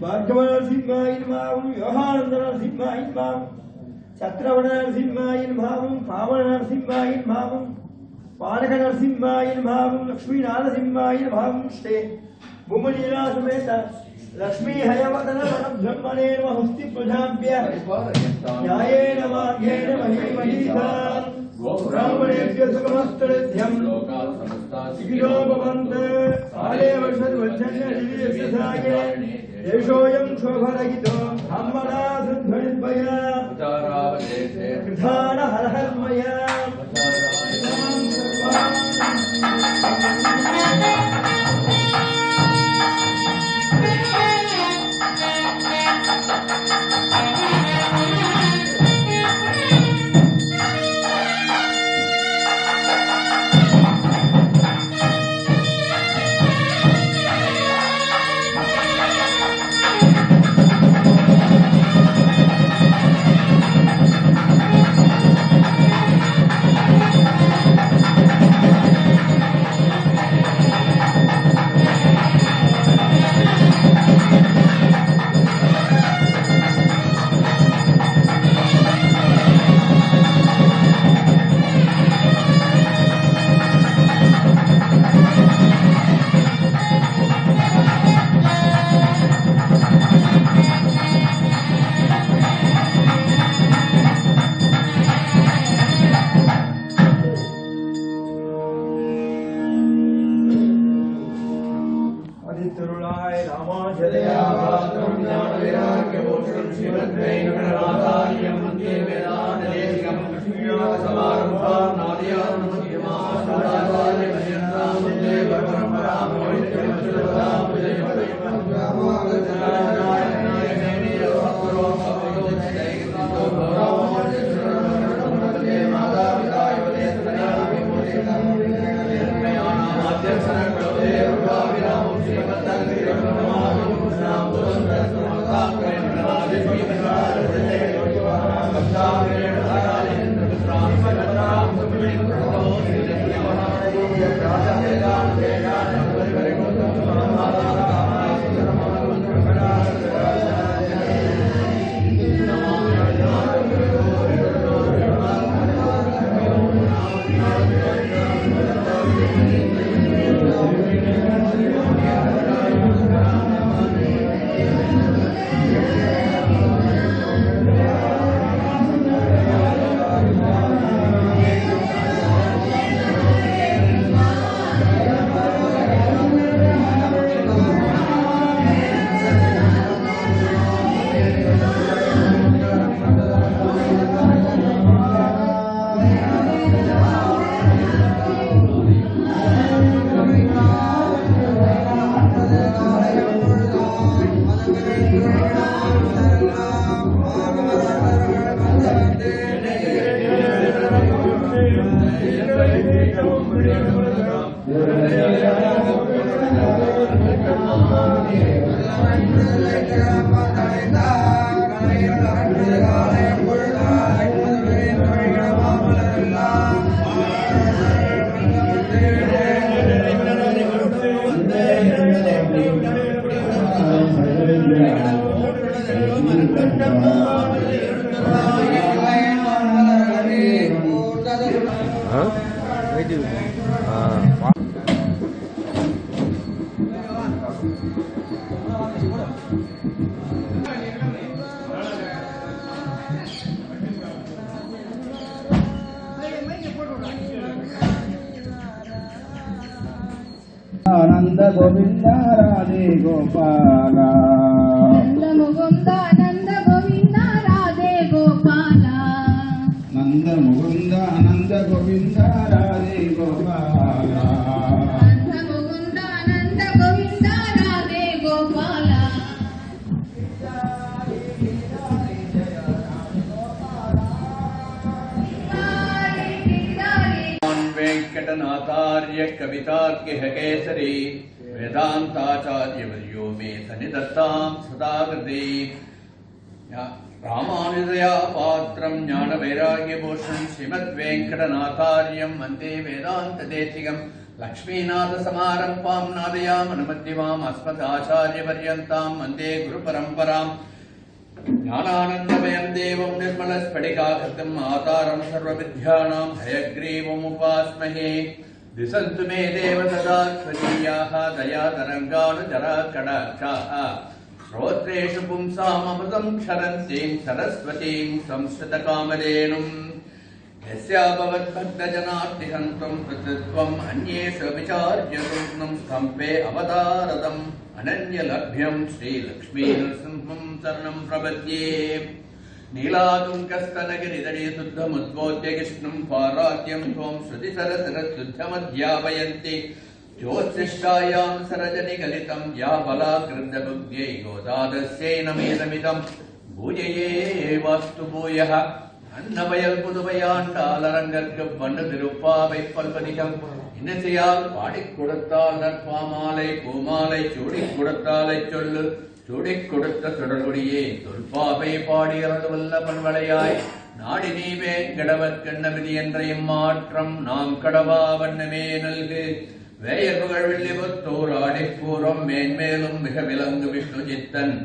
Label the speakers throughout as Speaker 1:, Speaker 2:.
Speaker 1: भार्गव नरसिंहाय नमः योहानंद नरसिंहाय नमः चक्रवण नरसिंहाय नमः पावन नरसिंहाय नमः पानक नरसिंहाय नमः लक्ष्मी नरसिंहाय नमः श्री भूमनीला समेत लक्ष्मी हयवदन ब्रह्मणे नमः हस्ति प्रजाभ्य न्यायेन मार्गेण महीमहीसा ब्राह्मणेभ्य सुखमस्तरध्यं सुखिनो भवन्तु काले वर्षद्वज्जन्य दिव्यसाये देशोऽयं शोभरहितो ब्राह्मणा सद्भयद्भया कृधान हर हर मया
Speaker 2: आनंद गोविंद राधे गोपाला
Speaker 3: नंद मुकुंद आनंद गोविंद राधे गोपाला
Speaker 2: नंद मुकुंद आनंद गोविंद राधे गोपाला
Speaker 3: नंद मुकुंद आनंद गोविंद राधे गोपाला
Speaker 4: वेंकटनाथार्य कवितार्किह केसरी वेदांताचार्यवर्यो मे सन्निधत्तां सदा कृते रामानुजया पात्रं ज्ञानवैराग्यभूषणं श्रीमद्वेंकटनाथार्यं वन्दे वेदान्तदेशिकं लक्ष्मीनाथसमारम्भां नादयामनुमध्यमाम् अस्मदाचार्यपर्यन्तां वन्दे गुरुपरम्पराम् ज्ञानानन्दमयं देवं निर्मलस्फटिकाकृतिम् आधारं सर्वविद्यानां हयग्रीवमुपास्महे दिशन्तु मे देव सदा त्वदीयाः दयातरङ्गानुचराकटाक्षाः श्रोत्रेषु पुंसाममृतं क्षरन्तीं सरस्वतीं संस्कृतकामधेनुम् यस्याभवद्भक्तजनार्तिहन्त्वं कृतत्वम् अन्येषु विचार्यसूक्ष्मं स्तम्भे अवतारदम् अनन्यलभ्यं श्रीलक्ष्मीनृसिंहं शरणं प्रपद्ये नीलातुङ्गस्तनगिरितटे शुद्धमुद्बोध्य कृष्णं पाराद्यं त्वं श्रुतिसरसरशुद्धमध्यापयन्ति ज्योतिष्ठायां सरजनिगलितं या बलाकृतबुद्ध्यै गोदादस्यै नमेदमिदं भूयये वास्तु भूयः அன்னவயல் புதுவையாண்டாளரங்கற்கு பண்ணு திருப்பாவை பல்பதிகம் இன்னசையால் பாடிக் கொடுத்தால் நற்பாமாலை பூமாலை சூடிக் கொடுத்தாலை சொல்லு சூடிக் கொடுத்த சுடர்குடியே தொல்பாவை பாடியறது வல்ல பண்வளையாய் நாடி நீவே கடவற்கண்ண விதி என்ற இம்மாற்றம் நாம் கடவா வண்ணமே நல்கு வேயர் புகழ் வில்லிபுத்தூர் ஆடிப்பூரம் மேன்மேலும் மிக விலங்கு விஷ்ணு சித்தன்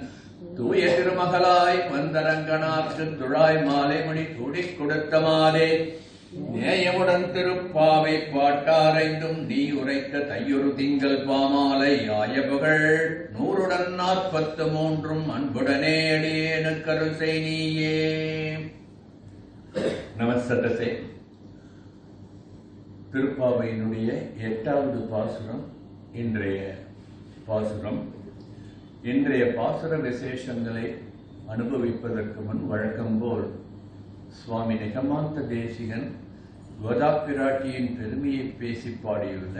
Speaker 4: தூய திருமகளாய் வந்தரங்கனாக்கு துழாய் மாலை மணி சூடிக் கொடுத்த மாதே நேயமுடன் திருப்பாவை பாட்டாரைந்தும் நீ உரைத்த தையொரு திங்கள் பாமாலை ஆய புகழ் 143 அன்புடனே அடியேனு கருசை நீயே. நமஸ்தே. திருப்பாவையினுடைய 8வது பாசுரம் இன்றைய பாசுரம். இன்றைய பாசுர விசேஷங்களை அனுபவிப்பதற்கு முன் வழக்கம் போல் சுவாமி நிகமாந்த தேசிகன் கோதா பிராட்டியின் பெருமையை பேசி பாடியுள்ள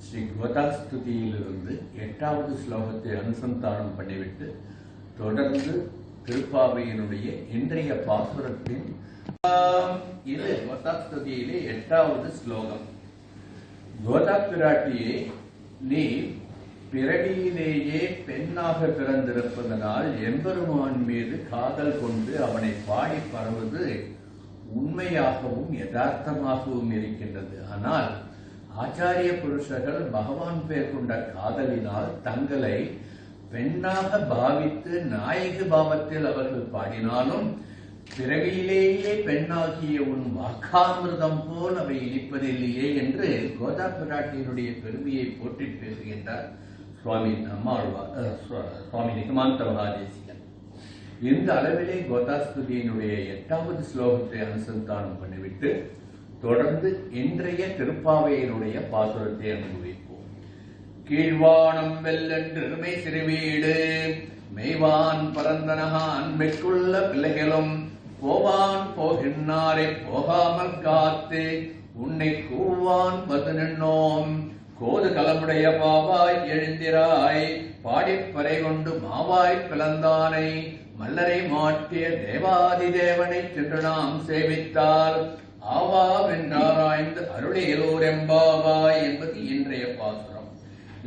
Speaker 4: ஸ்ரீ கோதாஸ்துதியிலிருந்து 8வது ஸ்லோகத்தை அனுசந்தானம் பண்ணிவிட்டு தொடர்ந்து திருப்பாவையினுடைய இன்றைய பாசுரத்தின் இது கோதாஸ்துதியிலே 8வது ஸ்லோகம். கோதா பிராட்டியே, நீ பிறவியிலேயே பெண்ணாக பிறந்திருப்பதனால் எம்பெருமான் மீது காதல் கொண்டு அவனை பாடி பரவுவது உண்மையாகவும் யதார்த்தமாகவும் இருக்கின்றது. ஆனால் ஆச்சாரிய புருஷர்கள் பகவான் பேர் கொண்ட காதலினால் தங்களை பெண்ணாக பாவித்து நாயக பாவத்தில் அவர்கள் பாடினாலும் பிறவியிலேயே பெண்ணாகிய உன் வாக்காமிருதம் போல் அவை இனிப்பதில்லையே என்று கோதா பிராட்டியினுடைய பெருமையை போற்றி பேசுகின்றார் சுவாமி நிகமாந்த மகாதேசிகன். இந்த அளவிலே கோதாஸ்துதியினுடைய 8வது ஸ்லோகத்தை அனுசந்தானம் பண்ணிவிட்டு தொடர்ந்து இன்றைய திருப்பாவையினுடைய பாசுரத்தை அனுபவிப்போம். கீழ்வானம் வெல்லென்றுமை சிறுவீடு மெய்வான் பரந்தனகான் மெக்குள்ள பிள்ளைகளும் போவான் போகின்றாரை போகாமல் காத்து உன்னை கூவான் வது நின்னோம் கோது கலமுடைய பாவாய் எழுந்திராய் பாடிப்பறை கொண்டு மாவாய் பிளந்தானை மல்லரை மாட்டிய தேவாதி தேவனை சென்று நாம் சேவித்தால் ஆவா வென்றாராய்ந்து அருளியலூர் எம்பாவாய் என்பது இன்றைய பாசுரம்.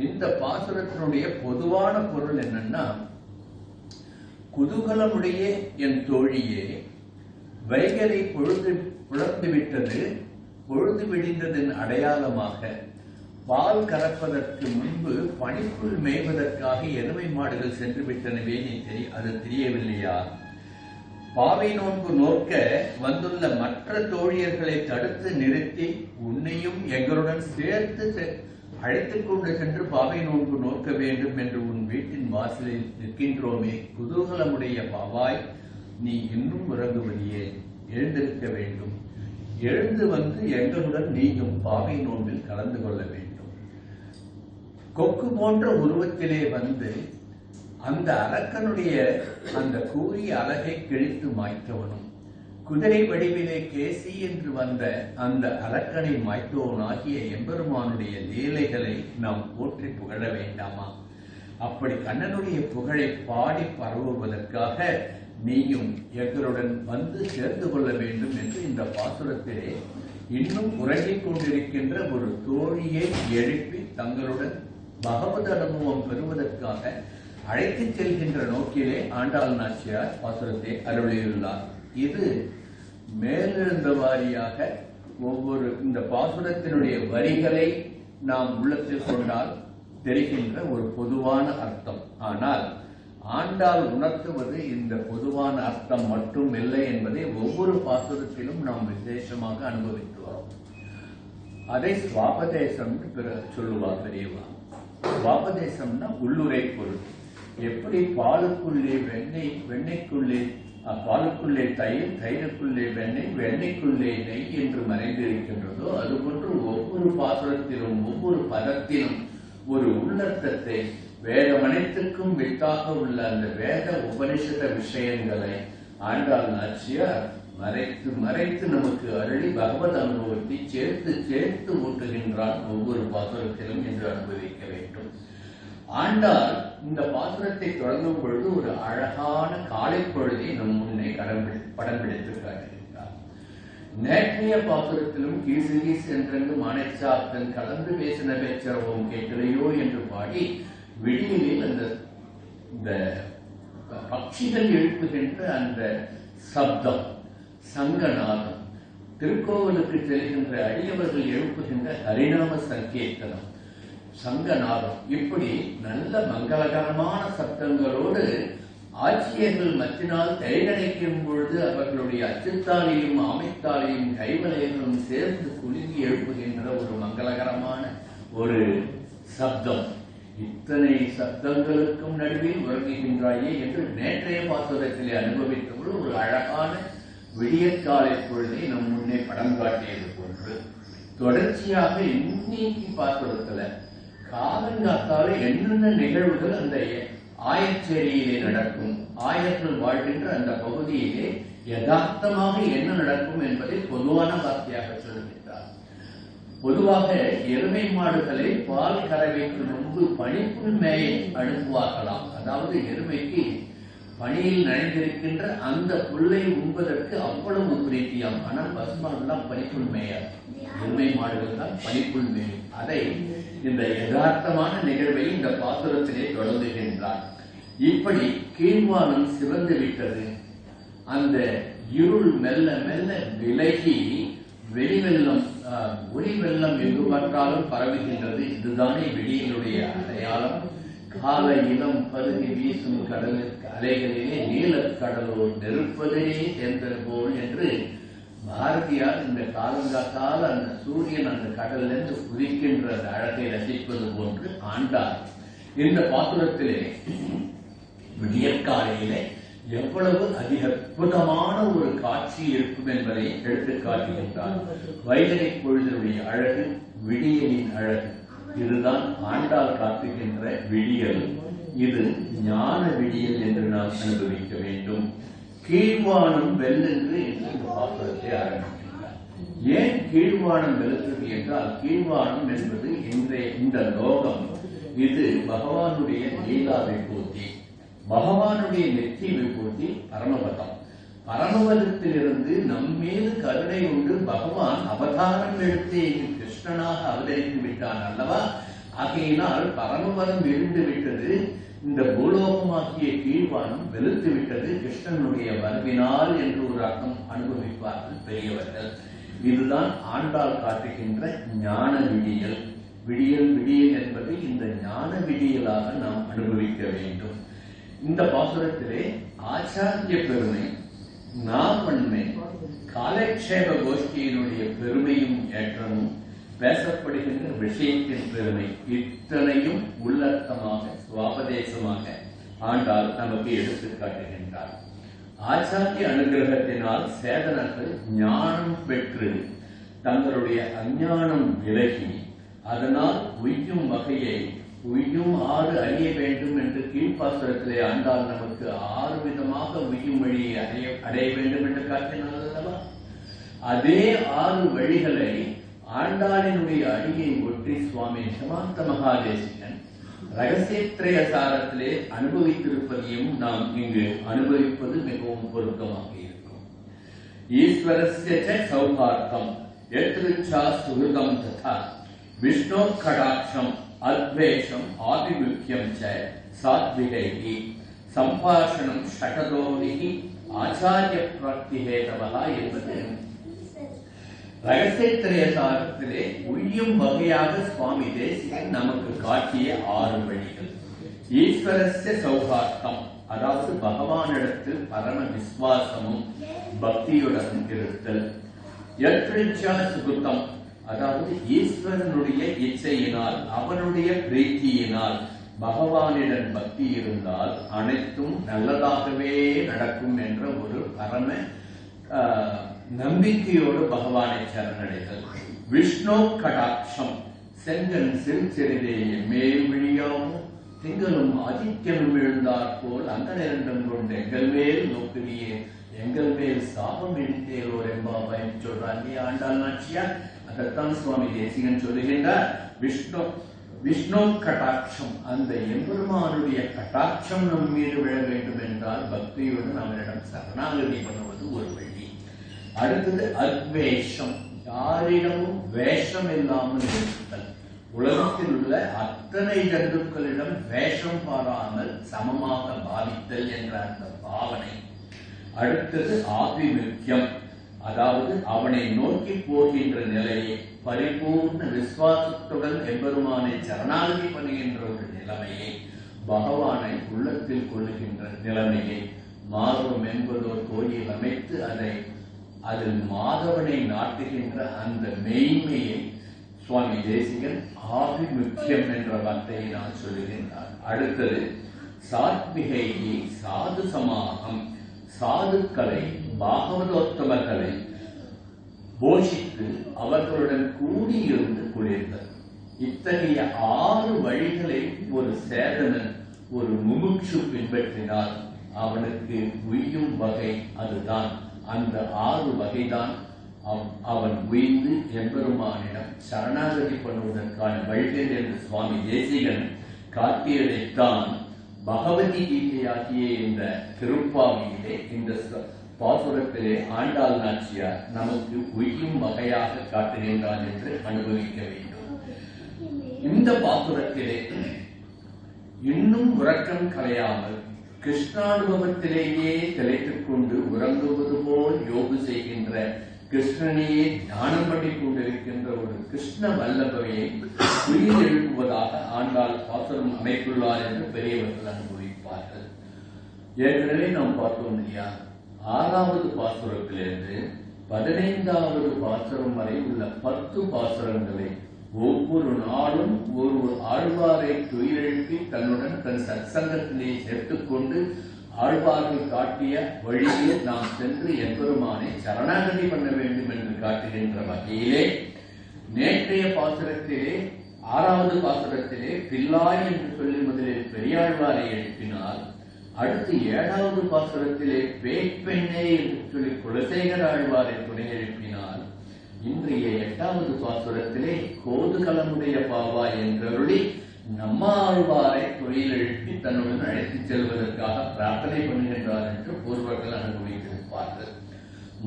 Speaker 4: இந்த பாசுரத்தினுடைய பொதுவான பொருள் என்னன்னா, குதூகலமுடைய என் தோழியே, வைகரை புலர்ந்துவிட்டது, பொழுது விடிந்ததன் அடையாளமாக பால் கறப்பதற்கு முன்பு பனிக்குள் மேய்வதற்காக எருமை மாடுகள் சென்று விட்டனவே அது தெரியவில்லையா? பாவை நோன்பு நோக்க வந்துள்ள மற்ற தோழியர்களை தடுத்து நிறுத்தி உன்னையும் எங்களுடன் சேர்த்து அழைத்துக் கொண்டு சென்று பாவை நோன்பு நோக்க வேண்டும் என்று உன் வீட்டின் வாசலில் நிற்கின்றோமே. குதூகலமுடைய பாவாய், நீ இன்னும் உறங்குவதையே, எழுந்திருக்க வேண்டும். எழுந்து வந்து எங்களுடன் நீயும் பாவை நோன்பில் கலந்து கொள்ள வேண்டும். கொக்கு போன்ற உருவத்திலே வந்து அந்த அரக்கனுடைய அந்த கூறிய அழகை கிழித்து மாய்த்தவனும், குதிரை வடிவிலே கேசி என்று வந்த அந்த அரக்கனை மாய்த்தவனாகிய எம்பெருமானுடைய லீலைகளை நாம் போற்றி புகழ வேண்டாமா? அப்படி கண்ணனுடைய புகழை பாடி பரவுவதற்காக நீயும் எங்களுடன் வந்து சேர்ந்து கொள்ள வேண்டும் என்று இந்த பாசுரத்திலே இன்னும் உறங்கிக் கொண்டிருக்கின்ற ஒரு தோழியை எழுப்பி தங்களுடன் பகவத் அனுபவம் பெறுவதற்காக அழைத்துச் செல்கின்ற நோக்கிலே ஆண்டாள் நாச்சியார் பாசுரத்தை அருளியுள்ளார். இது மேலிருந்த வாரியாக ஒவ்வொரு இந்த பாசுரத்தினுடைய வரிகளை நாம் உள்ளத்தில் கொண்டால் தெரிகின்ற ஒரு பொதுவான அர்த்தம். ஆனால் ஆண்டாள் உணர்த்துவது இந்த பொதுவான அர்த்தம் மட்டும் இல்லை என்பதை ஒவ்வொரு பாசுரத்திலும் நாம் விசேஷமாக அனுபவித்து வரோம். அதை சுவாபதேசம் சொல்லுவார் பெரியவா. சுவாபதேசம்னா உள்ளுரை பொருள். எப்படி பாலுக்குள்ளே வெண்ணெய், வெண்ணெய்க்குள்ளே பாலுக்குள்ளே தயிர், தயிருக்குள்ளே வெண்ணெய், வெண்ணெய்க்குள்ளே நெய் என்று மறைந்திருக்கின்றதோ அதுபோன்று ஒவ்வொரு பாசுரத்திலும் ஒவ்வொரு பதத்திலும் ஒரு உள்ளர்த்தத்தை வேதமனைத்துக்கும் வித்தாக உள்ள அந்த வேத உபனிஷத விஷயங்களை ஆண்டாள் நாச்சியார் மறைத்து மறைத்து நமக்கு அருளி பகவத் அனுபவத்தை சேர்த்து சேர்த்து ஊட்டுகின்றான் ஒவ்வொரு பாசுரத்திலும் என்று அனுபவிக்க வேண்டும். ஆண்டாள் இந்த பாசுரத்தை தொடங்கும் பொழுது ஒரு அழகான காலை பொழுதை நம் முன்னே படம் பிடித்து காட்டுகின்றார். நேற்றைய பாசுரத்திலும் கீசு கீசு என்றென்று மானைச்சாத்தன் கலந்து பேசின பேச்சரவும் கேட்கலையோ என்று பாடி விடியலில் அந்த பட்சிகள் எழுப்புகின்ற அந்த சப்தம், சங்கநாதம், திருக்கோவிலுக்கு செல்கின்ற அடியவர்கள் எழுப்புகின்ற ஹரிநாம சங்கீர்த்தனம், சங்கநாதம், இப்படி நல்ல மங்களகரமான சப்தங்களோடு ஆட்சியர்கள் மத்தினால் கைகணைக்கும் பொழுது அவர்களுடைய அச்சுத்தாலையும் ஆமைத்தாலையும் கைவலைகளும் சேர்ந்து குலுங்கி எழுப்புகின்ற ஒரு மங்களகரமான ஒரு சப்தம். இத்தனை சப்தங்களுக்கும் நடுவில் உறங்குகின்றாயே என்று நேற்றைய பாசுரத்திலே அனுபவித்தவர்கள் ஒரு அழகான விடியற்காலை பொழுதை நம் முன்னே படம் காட்டியது போன்று தொடர்ச்சியாக இன்னைக்கு பாசுரத்துல காலங்காத்தால என்னென்ன நிகழ்வுகள் அந்த ஆயச்சேரியிலே நடக்கும், ஆயர்கள் வாழ்கின்ற அந்த பகுதியிலே யதார்த்தமாக என்ன நடக்கும் என்பதை பொதுவான வார்த்தையாக சொல்லுகின்றார். பொதுவாக எருமை மாடுகளை பால் கறவைக்கு முன்பு பனிப்புல் மேய அனுப்புவார்களாம். அதாவது எருமைக்கு பனியில் நனைந்திருக்கின்ற அந்த புல்லை உண்பதற்கு அவ்வளவு பிரீத்தியாம். ஆனால் பசுமாடுலாம் பனிப்புல் மேயாது, எருமை மாடுகள் தான் பனிப்புல் மேயும். அதை இந்த யதார்த்தமான நிகழ்வை இந்த பாசுரத்திலே தொடங்குகின்றார். இப்படி கீழ்வானம் சிவந்து விட்டது, அந்த இருள் மெல்ல மெல்ல விலகி வெளிவெல்லம் ஒளி வெள்ளம் எங்கு பார்த்தாலும் பரவுகின்றது. இதுதானே விடியலுடைய அடையாளம். கால இளம் பருகி வீசும் கடலுக்கு அலைகளிலே நீலக்கடலோ நெருப்பதிலே சேர்ந்தது போல் என்று பாரதியார் இந்த காலங்காத்தால் அந்த சூரியன் அந்த கடலிலிருந்து குதிக்கின்ற அந்த அழகை ரசிப்பது போன்று ஆண்டார் இந்த பாசுரத்திலே விடியற்காலையிலே எவ்வளவு அதிக அற்புதமான ஒரு காட்சி இருக்கும் என்பதை எடுத்து காட்டுகின்றார். வைகரை பொழுதுடைய அழகு, விடியலின் அழகு, இதுதான் ஆண்டாள் காட்டுகின்ற விடியல். இது ஞான விடியல் என்று நாம் அனுபவிக்க வேண்டும். கீழ்வானம் வெல்லென்று என்று இந்த பாசுரத்தை ஆரம்பிக்கின்றார். ஏன் கீழ்வானம் வெல்லுகிறது என்றால், கீழ்வானம் என்பது இந்த லோகம், இது பகவானுடைய லீலா விபூதி, பகவானுடைய நெற்றி விபூதி பரமபதம். பரமபதத்திலிருந்து நம்மீது கருணை உண்டு பகவான் அவதாரம் எடுத்து கிருஷ்ணனாக அவதரித்து விட்டான் அல்லவா? ஆகையினால் பரமபதம் விருந்து விட்டது, இந்த பூலோகமாகிய கீழ்வானம் வெளுத்து விட்டது கிருஷ்ணனுடைய வரவினால் என்று ஒரு அர்த்தம் அனுபவிப்பார்கள் பெரியவர்கள். இதுதான் ஆண்டாள் காட்டுகின்ற ஞான விடியல். விடியல் விடியல் என்பது இந்த ஞான விடியலாக நாம் அனுபவிக்க வேண்டும். இந்த பாசுரத்திலே ஆச்சாரிய பெருமை, நாவன்மை, காலக்ஷேப கோஷ்டியினுடைய பெருமையும் ஏற்றமும், பேசப்படுகின்ற விஷயத்தின் பெருமை, இத்தனையும் உள்ளர்த்தமாக சுவாபதேசமாக ஆண்டாள் நமக்கு எடுத்து காட்டுகின்றார். ஆச்சாரிய அனுகிரகத்தினால் சேதனர்கள் ஞானம் பெற்று தங்களுடைய அஞ்ஞானம் விலகி அதனால் உய்யும் வகையை உய்யும் ஆறு அறிய வேண்டும் என்று கீழ்ப்பாசுரத்திலே ஆண்டாள் நமக்கு 6 விதமாக உய்யும் வழியை அடைய வேண்டும் என்று காட்டினார் அல்லவா? அதே 6 வழிகளை ஆண்டாளினுடைய அடியை ஒட்டி சுவாமி சமாந்த மகாதேசிகன் ரகசியத்திரய சாரத்திலே அனுபவித்திருப்பதையும் நாம் இங்கு அனுபவிப்பது மிகவும் பொருத்தமாக இருக்கும். ஈஸ்வரஸ்ய சௌகார்த்தம் யத்ருச்சா சுஹிருதம் ததா விஷ்ணோ கடாட்சம் அத்வேஷம் ஆபிமுக்கியம் ச சாத்விகைஹி சம்பாஷணம் ஷடதோனிஹி ஆச்சாரிய பிராப்தி ஹேதவஹ என்பது ரகசியத்திரைய சாரத்திலே உய்யும் வகையாக சுவாமி தேசிகன் நமக்கு காட்டிய 6 வழிகள். ஈஸ்வரஸ்ய சௌகார்த்தம், அதாவது பகவானிடத்தில் பரம விசுவாசமும் பக்தியுடன் இருத்தல். யத்ரிச்சா சுகுத்தம், அதாவது ஈஸ்வரனுடைய இச்சையினால் அவனுடைய பிரீத்தியினால் பகவானிடம் பக்தி இருந்தால் அனைத்தும் நல்லதாகவே நடக்கும் என்ற ஒரு பரம நம்பிக்கையோடு பகவானை சரணடைதல். விஷ்ணு கடாட்சம், செங்கன் சிறுசிறிதேயே மேல் விழியாவும் திங்களும் ஆதித்யனும் எழுந்தாற் போல் அந்த நேரம் கொண்டு எங்கள் மேல் நோக்குறியே, எங்கள் மேல் சாபம் இழித்தேலோர் எம்பாபாய் சொல்றாங்க ஆண்டாள் நாச்சியார். அதைத்தான் சுவாமி தேசிகன் சொல்லுகின்றார். விஷ்ணு கட்டாட்சம், அந்த எம்பெருமானுடைய கட்டாட்சம் நம் மீது விழ வேண்டும் என்றால் பக்தியுடன் அவரிடம் சரணாகதி பண்ணுவது ஒரு வழி. அடுத்தது அத்வேஷம், யாரிடமும் வேஷம் இல்லாமல் இருத்தல். உலகத்தில் உள்ள அத்தனை ஜந்துக்களிடம் வேஷம் பாராமல் சமமாக பாவித்தல் என்ற அந்த பாவனை. அடுத்தது ஆபிமுக்கியம், அதாவது அவனை நோக்கி போகின்ற நிலையை, பரிபூர்ண விசுவாசத்துடன் எம்பெருமானை சரணாகதி பண்ணுகின்ற ஒரு நிலைமையை, பகவானை உள்ளத்தில் கொள்ளுகின்ற நிலைமையை, மாதவம் என்பதோர் கோயில் அமைத்து அதில் மாதவனை நாட்டுகின்ற அந்த மெய்மையை சுவாமி தேசிகன் ஆபிமுக்கியம் என்ற வார்த்தையை நான் சொல்லுகின்றார். அடுத்தது சாத்விகையை சாது சமாகம், சாதுக்களை பாகவதோத்தமர்களை போஷித்து அவர்களுடன் கூடியிருந்து குளிர்ந்தல். இத்தகைய 6 வழிகளை ஒரு சேதனன், ஒரு முமுட்சு பின்பற்றினால் அவனுக்கு உய்யும் வகை அதுதான். அந்த 6 வகைதான் அவன் உய்ந்து எம்பெருமானிடம் சரணாகதி பண்ணுவதற்கான வழிகள் என்று சுவாமி தேசிகன் காட்டியதைத்தான் பகவதி கீதையாகிய இந்த திருப்பாவியிலே, இந்த பாசுரத்திலே ஆண்டாள் நாச்சியார் நமக்கு உய்யும் வகையாக காட்டுகின்றான் என்று அனுபவிக்க வேண்டும். இந்த பாசுரத்திலே இன்னும் உறக்கம் கலையாமல் கிருஷ்ணானுபவத்திலேயே திளைத்துக் கொண்டு உறங்குவது போல் யோகு செய்கின்ற, கிருஷ்ணனையே தியானம் பண்ணி கொண்டிருக்கின்ற ஒரு கிருஷ்ண வல்லபையை உயிர் எழுப்புவதாக ஆண்டாள் பாசுரம் அமைத்துள்ளார் என்று பெரியவர்கள் அனுபவிப்பார்கள். ஏற்கனவே நாம் பார்த்தோம் இல்லையா, 6வது பாசுரத்திலிருந்து 15வது பாசுரம் வரை உள்ள 10 பாசுரங்களை ஒவ்வொரு நாளும் ஒரு ஆழ்வாரை துயிலெழுப்பி தன்னுடன் தன் சத்சங்கத்திலே சேர்த்துக்கொண்டு ஆழ்வார்கள் காட்டிய வழியில் நாம் சென்று எம்பெருமானை சரணாகதி பண்ண வேண்டும் என்று காட்டுகின்ற வகையிலே நேற்றைய பாசுரத்திலே 6வது பாசுரத்திலே பிள்ளாய் என்று சொல்லி முதலில் பெரியாழ்வாரை எழுப்பினார். அடுத்து 7வது பாசுரத்திலே பேய்ப்பெண்ணே என்று சொல்லி குலசேகர ஆழ்வாரை துணை எழுப்பினார். இன்றைய 8வது பாசுரத்திலே கோதுகலமுடைய பாவா என்றருளி நம்மாழ்வாரை தொழில் எழுப்பி தன்னுடன் அழைத்துச் செல்வதற்காக பிரார்த்தனை பண்ணுகின்றார் என்று பூர்வர்கள் அனுபவித்திருப்பார்கள்.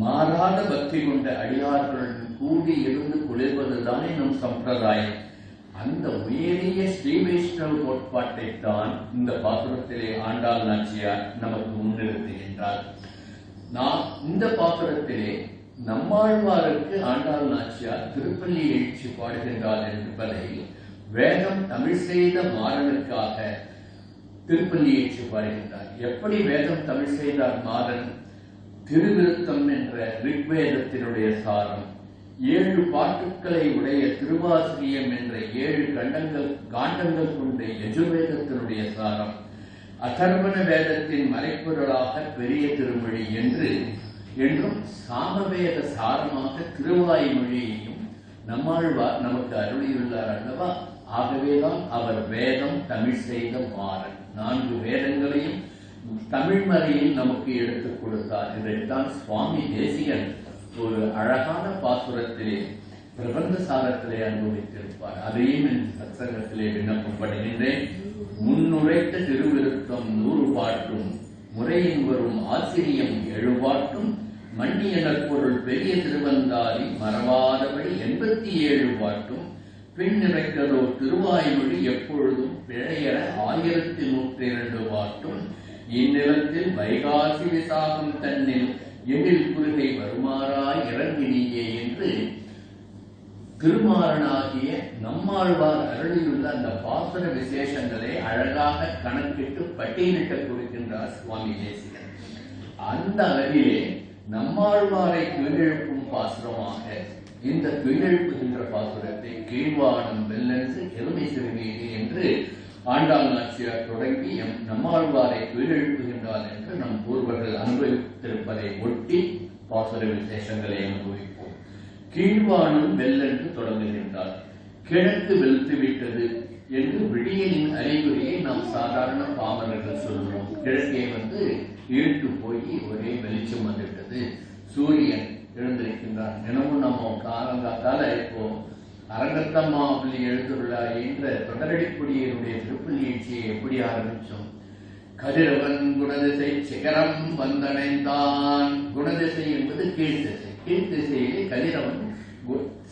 Speaker 4: மாறாத பக்தி கொண்ட அடியார்களுடன் கூடி இருந்து குளிர்வதுதானே நம் சம்பிரதாயம். அந்த உயரிய ஸ்ரீ வைஷ்ணவ கோட்பாட்டை தான் இந்த பாசுரத்திலே ஆண்டாள் நாச்சியார் நமக்கு முன்னிறுத்துகின்றார். இந்த பாசுரத்திலே நம்மாழ்வாருக்கு ஆண்டாள் நாச்சியார் திருப்பள்ளி எழுச்சி பாடுகின்றார் என்பதை வேதம் தமிழ் செய்த மாறனுக்காக திருப்பள்ளி எழுச்சி பாடுகின்றார். எப்படி வேதம் தமிழ் செய்தார் மாறன்? திருவிருத்தம் என்ற ரிக்வேதத்தினுடைய சாரம், 7 பாட்டுக்களை உடைய திருவாசிரியம் என்ற 7 காண்டங்கள் கொண்ட யஜுர்வேதத்தினுடைய சாரம், அதர்வண வேதத்தின் மறைப்பொருளாக பெரிய திருமொழி என்றும் சாமவேத சாரமாக திருவாய்மொழியையும் நம்மாழ்வார் நமக்கு அருளியுள்ளார் அல்லவா? ஆகவேதான் அவர் வேதம் தமிழ் செய்த மாறன். 4 வேதங்களையும் தமிழ் மறையில் நமக்கு எடுத்துக் கொடுத்தார். இதைத்தான் சுவாமி தேசிகன் ஒரு அழகான பாசுரத்திலே பிரபந்த சாரத்திலே அனுபவித்திருப்பார். அதையும் என் சத்சங்கத்திலே விண்ணப்பப்படுகின்றேன். முன்னுரைத்த திருவிருத்தம் 100 பாட்டும், முறையின் வரும் ஆசிரியம் 7 பாட்டும், மன்னியனர் பொருள் பெரிய திருவந்தாதி மறவாதபடி 87 பாட்டும், பின் நிறைக்கதோ திருவாய்மொழி எப்பொழுதும் பிழையற 1102 பாட்டும், இந்நிலத்தில் வைகாசி விசாகம் தன்னில் எழில் குறுகை வருமாறாய் இறங்கினியே என்று திருமாறனாகிய நம்மாழ்வார் அருளியுள்ள அந்த பாசுர விசேஷங்களை அழகாக கணக்கிட்டு பட்டியலிட்டு கொடுக்கின்றார் சுவாமி தேசிகன். அந்த அளவிலே நம்மாழ்வாரை கீழெழுப்பும் பாசுரமாக இந்த கீழெழுப்புகின்ற பாசுரத்தை கீழ்வானம் வெல்லென்று எருமை சிறுமீது என்று ஆண்டாள் நாச்சியார் தொடங்கி நம்மாழ்வாரை கீழெழுப்புகின்றார் என்று நம் பூர்வர்கள் அனுபவித்திருப்பதை ஒட்டி பாசுர விசேஷங்களை அனுபவிப்போம். கீழ்வானம் வெல்லென்று தொடங்குகின்றார். கிழக்கு வெளுத்து விட்டது என்று விடியலின் அறிகுறியை நாம் சாதாரண பாமரர்கள் சொல்கிறோம். கிழக்கே இருட்டு போய் ஒரே வெளிச்சம் வந்துவிட்டது, சூரியன் எழுந்திருக்கின்றார். தினமும் நம்ம காலங்காத்தால இப்போ அரங்கத்தம்மாவளி எழுந்துள்ளார் என்ற தொடரடிக்குடியினுடைய திருப்பள்ளி நிகழ்ச்சியை எப்படி ஆரம்பிச்சோம்? கதிரவன் குணதிசை சிகரம் வந்தடைந்தான். குணதிசை என்பது கீழ்த்திசை. கீழ்த்திசையிலே கதிரவன்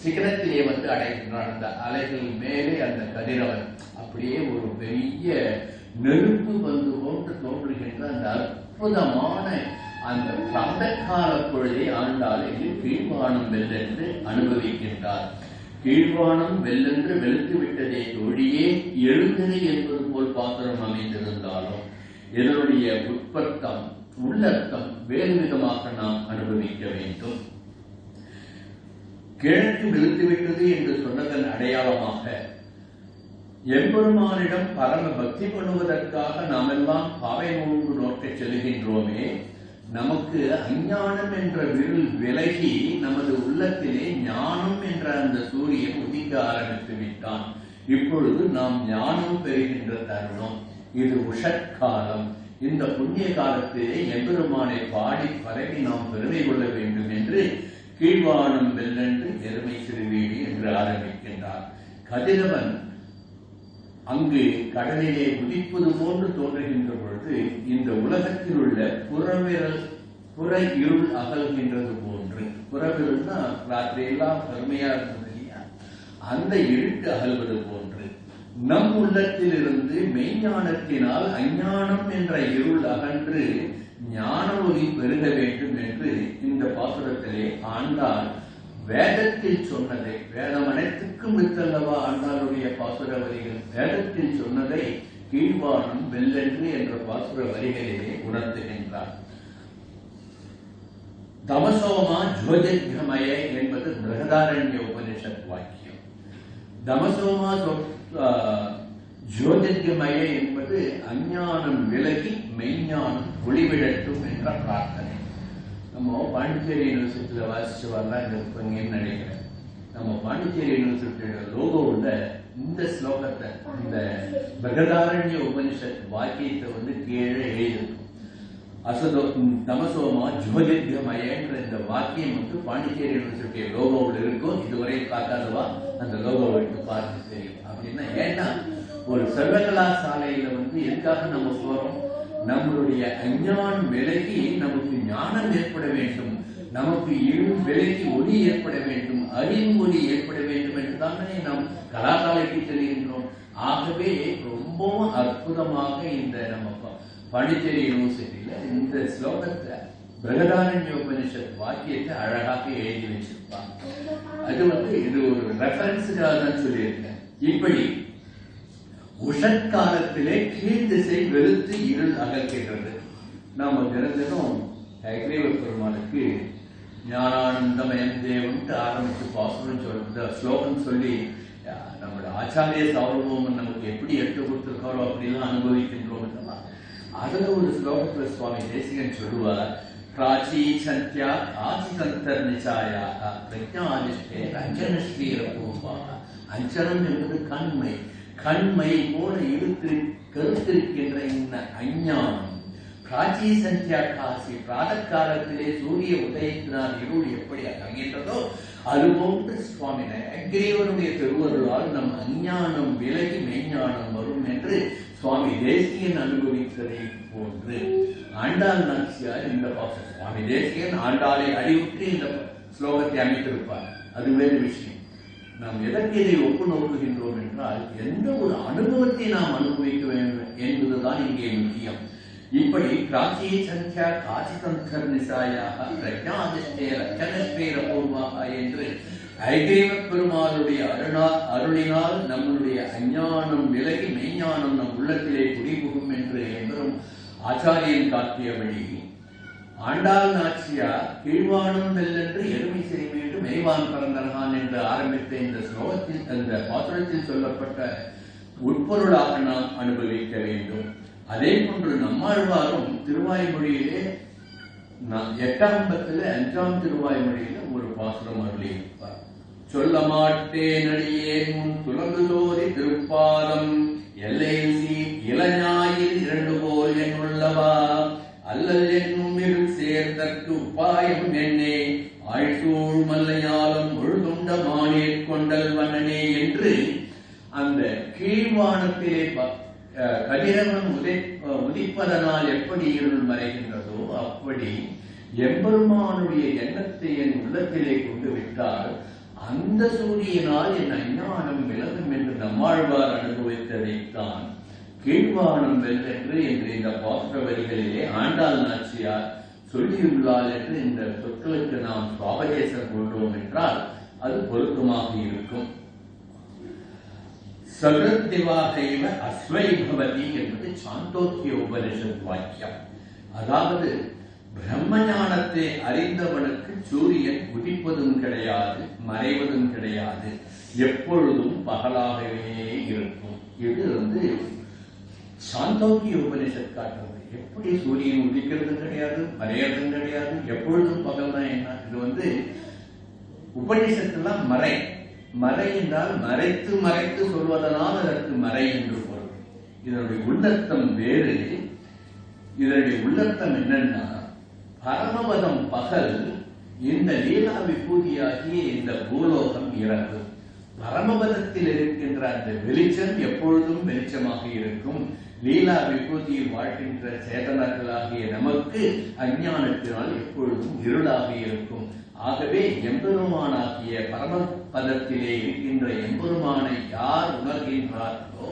Speaker 4: சிகரத்திலே அடைகின்றான். அந்த அலைகள் மேலே அந்த கதிரவன் அப்படியே ஒரு பெரிய நெருப்பு போன்று தோன்றுகின்ற அந்த அற்புதமான அந்த சந்தக்கால பொழுதை ஆண்டாள் கீழ்வானம் வெல்லென்று அனுபவிக்கின்றார். கீழ்வானம் வெல்லென்று வெளுத்து விட்டதை ஒழியே எழுந்தது என்பது போல் பாத்திரம் அமைந்திருந்தாலும் இதனுடைய உட்பர்த்தம் உள்ளர்த்தம் வேறு விதமாக நாம் அனுபவிக்க வேண்டும். கிழக்கு வெளுத்துவிட்டது என்று சொன்னதன் அடையாளமாக எம்பெருமானிடம் பரம பக்தி பண்ணுவதற்காக நாம் எல்லாம் பாவை மூன்று நோக்கச் செல்கின்றோமே, நமக்கு அஞ்ஞானம் என்ற விருள் விலகி நமது உள்ளத்திலே ஞானம் என்ற அந்த சூரியன் உதிக்க ஆரம்பித்து விட்டான். இப்பொழுது நாம் ஞானம் பெறுகின்ற தருணம். இது உஷற்காலம். இந்த புண்ணிய காலத்திலே எம்பெருமானை பாடி பரவி நாம் பெருமை கொள்ள வேண்டும் என்று கீழ்வானம் வெல்லென்று எருமை சிறுவீடு என்று ஆரம்பிக்கின்றார். கதிரவன் அங்கு கடலிலே உதிப்பது போன்று தோன்றுகின்ற பொழுது இந்த உலகத்தில் உள்ள புற இருள் அகல்கின்றது போன்று, புறவிருள்னா ராத்திரி எல்லாம் கருமையா இருந்தது இல்லையா, அந்த இருட்டு அகல்வது போன்று நம் உள்ளத்தில் இருந்து மெய்ஞானத்தினால் அஞ்ஞானம் என்ற இருள் அகன்று ஞான ஒளி பெருக வேண்டும் என்று இந்த பாசுரத்திலே ஆண்டாள் வேதத்தில் சொன்னதை, வேதம் அனைத்துக்கும் வித்தல்லவா ஆண்டாளுடைய பாசுர வரிகள், வேதத்தில் சொன்னதை கீழ்வானம் வெல்லென்று என்ற பாசுர வரிகளிலே உணர்த்துகின்றார். தமசோமா ஜோதிர்கமய என்பது பிரகதாரண்ய உபனிஷத் வாக்கியம். தமசோமா ஜோதிர்கமய என்பது அஞ்ஞானம் விலகி மெய்ஞானம் ஒளிவிடட்டும் என்ற பிரார்த்தனை. நம்ம பாண்டிச்சேரி யூனிவர்சிட்டியில வாசிச்சு வரலாம் இருப்பீங்கன்னு நினைக்கிறேன். நம்ம பாண்டிச்சேரி யூனிவர்சிட்டியோட லோகோவில் இந்த ஸ்லோகத்தை, இந்த பிரகதாரண்ய உபனிஷத் வாக்கியத்தை கீழே எழுதியிருக்கும். அசதோ தமசோமா ஜோதிர்கமயன்ற இந்த வாக்கியம் பாண்டிச்சேரி யூனிவர்சிட்டி லோகோவில் இருக்கும். இதுவரை பார்க்காதவா அந்த லோகோவை எடுத்து பார்த்து தெரியும். அப்படின்னா ஏன்னா ஒரு சர்வகலாசாலையில எதுக்காக நம்ம போறோம்? நம்மளுடைய அஞ்ஞானம் விலகி நமக்கு ஞானம் ஏற்பட வேண்டும், நமக்கு இருள் விலகி ஒளி ஏற்பட வேண்டும், அறிவு ஒளி ஏற்பட வேண்டும் என்றுதானே நாம் கலாசாலைக்கு செல்கின்றோம். ஆகவே ரொம்பவும் அற்புதமாக இந்த நம்ம பாண்டிச்சேரி யூனிவர்சிட்டியில இந்த ஸ்லோகத்தை பிரகதாரண்ய உபனிஷத் வாக்கியத்தை அழகாக எழுதி வச்சிருப்பாங்க. அது இது ஒரு ரெஃபரன்ஸுக்காக தான் சொல்லியிருக்கேன். இப்படி உஷற்காலத்திலே கீழ் திசை வெளுத்து இருள் அகல்கின்றது. நாம தினத்திலும் ஹயக்ரீவ பெருமானுக்கு ஞானானந்தமயம் தேவன்ட்டு ஆரம்பித்து பாசுரம் சொல்ற ஸ்லோகம் சொல்லி நம்மளோட ஆச்சாரிய சௌரபோமன் நமக்கு எப்படி எடுத்து கொடுத்திருக்காரோ அப்படிலாம் அனுபவிக்கின்றோம். அதுல ஒரு ஸ்லோகத்துல சுவாமி தேசிகன் சொல்லுவார், பிராச்சி சந்தியா ஆசி சந்தர் நிச்சாயாக பிரஜாதிஷ்டே அஞ்சனஸ்ரீரபூர்வாக. அஞ்சனம் என்பது கண்மை. கண்மை போல கருத்திருக்கின்ற இந்த அஞ்ஞானம் பிராச்சி சந்தியா காசி பிராதக்காலத்திலே சூரிய உதயத்தினால் இருள் எப்படி அகல்கின்றதோ அதுபோன்று சுவாமி அக்ரீவனுடைய திருவருளால் நம் அஞ்ஞானம் விலகி மெய்ஞானம் வரும் என்று சுவாமி தேசிகன் அனுபவித்ததை போன்று ஆண்டாள் நாச்சியார் இந்த பாசம். சுவாமி தேசிகன் ஆண்டாளை அடிவுற்று இந்த ஸ்லோகத்தை அமைத்திருப்பார். அது வேறு விஷயம். நாம் எதற்கு இதை ஒப்பு நோக்குகின்றோம் என்றால் எந்த ஒரு அனுபவத்தை நாம் அனுபவிக்க வேண்டும் என்பதுதான் இங்கே முக்கியம். இப்படி பிராச்சி சந்தியா காசி சந்தர் நிசாயாக பிரஜாதிஷ்டே ரச்சனஸ்ரீரபூர்வாக என்று ஐகிரீவ பெருமாளுடைய அருளினால் நம்முடைய அஞ்ஞானம் விலகி மெய்ஞானம் நம் உள்ளத்திலே குடிபுகும் என்று என்பதும் ஆச்சாரியன் காட்டியபடி ஆண்டாள் நாச்சியார் கீழ்வானம் வெல்லென்று எருமை சிறுமீண்டு மெய்வான் பரந்தனகான் என்று ஆரம்பித்த இந்த ஸ்லோகத்தில் அந்த பாசுரத்தில் சொல்லப்பட்ட உட்பொருளாக நாம் அனுபவிக்க வேண்டும். அதே போன்று நம்மாழ்வாரும் திருவாய்மொழியிலே 8ஆம் பத்தில் 5ஆம் திருவாய்மொழியில ஒரு பாசுரம் அருளியிருப்பார். சொல்ல மாட்டேன் அடியேன் முன் துலங்கு தோதி திருப்பாதம் எல்லையில் இளஞாயில் 2 போல் என்னுள்ளவா அல்லல் என்னும் இருள் சேர்தற்கு உப்பாயம் என்னே ஆழ்சூழ் மல்லையாலும் முழுதுண்ட மானே கொண்டல் வண்ணனே என்று அந்த கீழ்வானத்திலே கதிரவன் உதிப்பதனால் எப்படி இருள் மறைகின்றதோ அப்படி எம்பெருமானுடைய எண்ணத்தை என் உள்ளத்திலே கொண்டு விட்டால் அந்த சூரியனால் என் அஞ்ஞானம் விலகும் என்று நம்மாழ்வார் அனுபவித்ததைத்தான் கீழ்வானம் வெல்லென்று என்று இந்த பாசுர வரிகளிலே ஆண்டாள் நாச்சியார் சொல்லியுள்ளார் என்று இந்த சொற்களுக்கு நாம் சுவாபதேசம் கொள்வோம் என்றால் அது பொருத்தமாக இருக்கும். சகிருத்திவாகைவ அஸ்வைபவதி என்பது சாந்தோக்கிய உபனிஷத் வாக்கியம். அதாவது பிரம்மஞானத்தை அறிந்தவனுக்கு சூரியன் உதிப்பதும் கிடையாது, மறைவதும் கிடையாது, எப்பொழுதும் பகலாகவே இருக்கும். இது சாந்தோக்கிய உபனிஷத் காட்டுறது. எப்படி சூரியன் உதிக்கிறதும் கிடையாது, மறையறதும் கிடையாது, எப்பொழுதும் பகல் தான். என்ன இது உபனிஷத்துலாம் மறை. மறை என்றால் மறைத்து மறைத்து சொல்வதனால் அதற்கு மறை என்று பொருள். இதனுடைய உள்ளர்த்தம் வேறு. இதனுடைய உள்ளர்த்தம் என்னன்னா, பரமபதம் பகல், இந்த லீலா விபூதியாகிய இந்த பூலோகம் இரவு. பரமபதத்தில் இருக்கின்ற அந்த வெளிச்சம் எப்பொழுதும் வெளிச்சமாக இருக்கும். லீலா விபூதியில் வாழ்கின்ற சேதனர்களாகிய நமக்கு அஞ்ஞானத்தினால் எப்பொழுதும் இருளாக இருக்கும். ஆகவே எம்பெருமானாகிய பரமபதத்திலே இருக்கின்ற எம்பெருமானை யார் உணர்கின்றார்களோ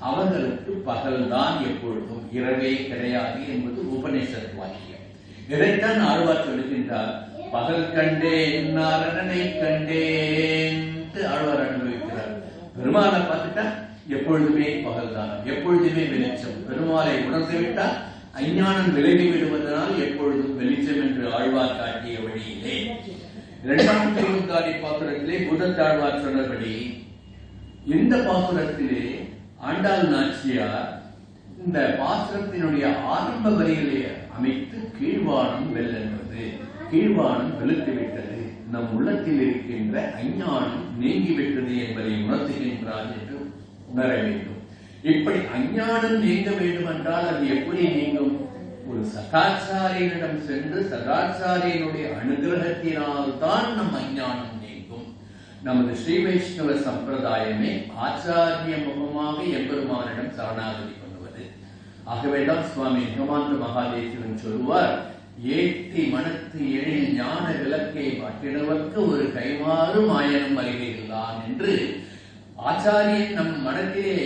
Speaker 4: அவர்களுக்கு பகல்தான் எப்பொழுதும், இரவே கிடையாது என்பது உபநிஷத் வாக்கியம். இதைத்தான் ஆழ்வார் சொல்லுகின்றார். பகல் கண்டேன் நாரணனை கண்டேன் ஆழ்வார் அனுபவிக்கிறார். பெருமாளை பார்த்துட்டா எப்பொழுதுமே பகல்தான், எப்பொழுதுமே வெளிச்சம். பெருமாளை உணர்ந்து விட்டால் அஞ்ஞானம் விலகி விடுவதனால் எப்பொழுதும் வெளிச்சம் என்று ஆழ்வார் காட்டிய வழியிலே 2ஆம் திருமுத்தாதி பாசுரத்திலே பூதத்தாழ்வார் சொன்னபடி இந்த பாசுரத்திலே ஆண்டாள் நாச்சியார் இந்த பாசுரத்தினுடைய ஆரம்ப வரியிலே அமைத்து கீழ்வானம் வெல்லென்றது, கீழ்வானம் வெளுத்துவிட்டது, நம் உள்ளத்தில் இருக்கின்ற அஞ்ஞானம் நீங்கிவிட்டது என்பதை உணர்த்துகின்றார் என்று உணர வேண்டும். இப்படி அஞ்ஞானம் நீங்க வேண்டும் என்றால் அது எப்படி நீங்கும்? ஒரு சதாச்சாரியனிடம் சென்று சதாச்சாரியனுடைய அனுகிரகத்தினால் தான் நம் அஞ்ஞானம் நீங்கும். நமது ஸ்ரீ வைஷ்ணவ சம்பிரதாயமே ஆச்சாரிய முகமாக எம்பெருமானிடம் சரணாகதி பண்ணுவது. ஆகவேதான் சுவாமி நிகமாந்த மகாதேசிவன் சொல்லுவார், ஏத்தி மனத்து எழில் ஞான விளக்கை மாற்றினவர்க்கு ஒரு கைமாறு மாயனும் வருகிறான் என்று ஆச்சாரியன் நம் மனத்திலே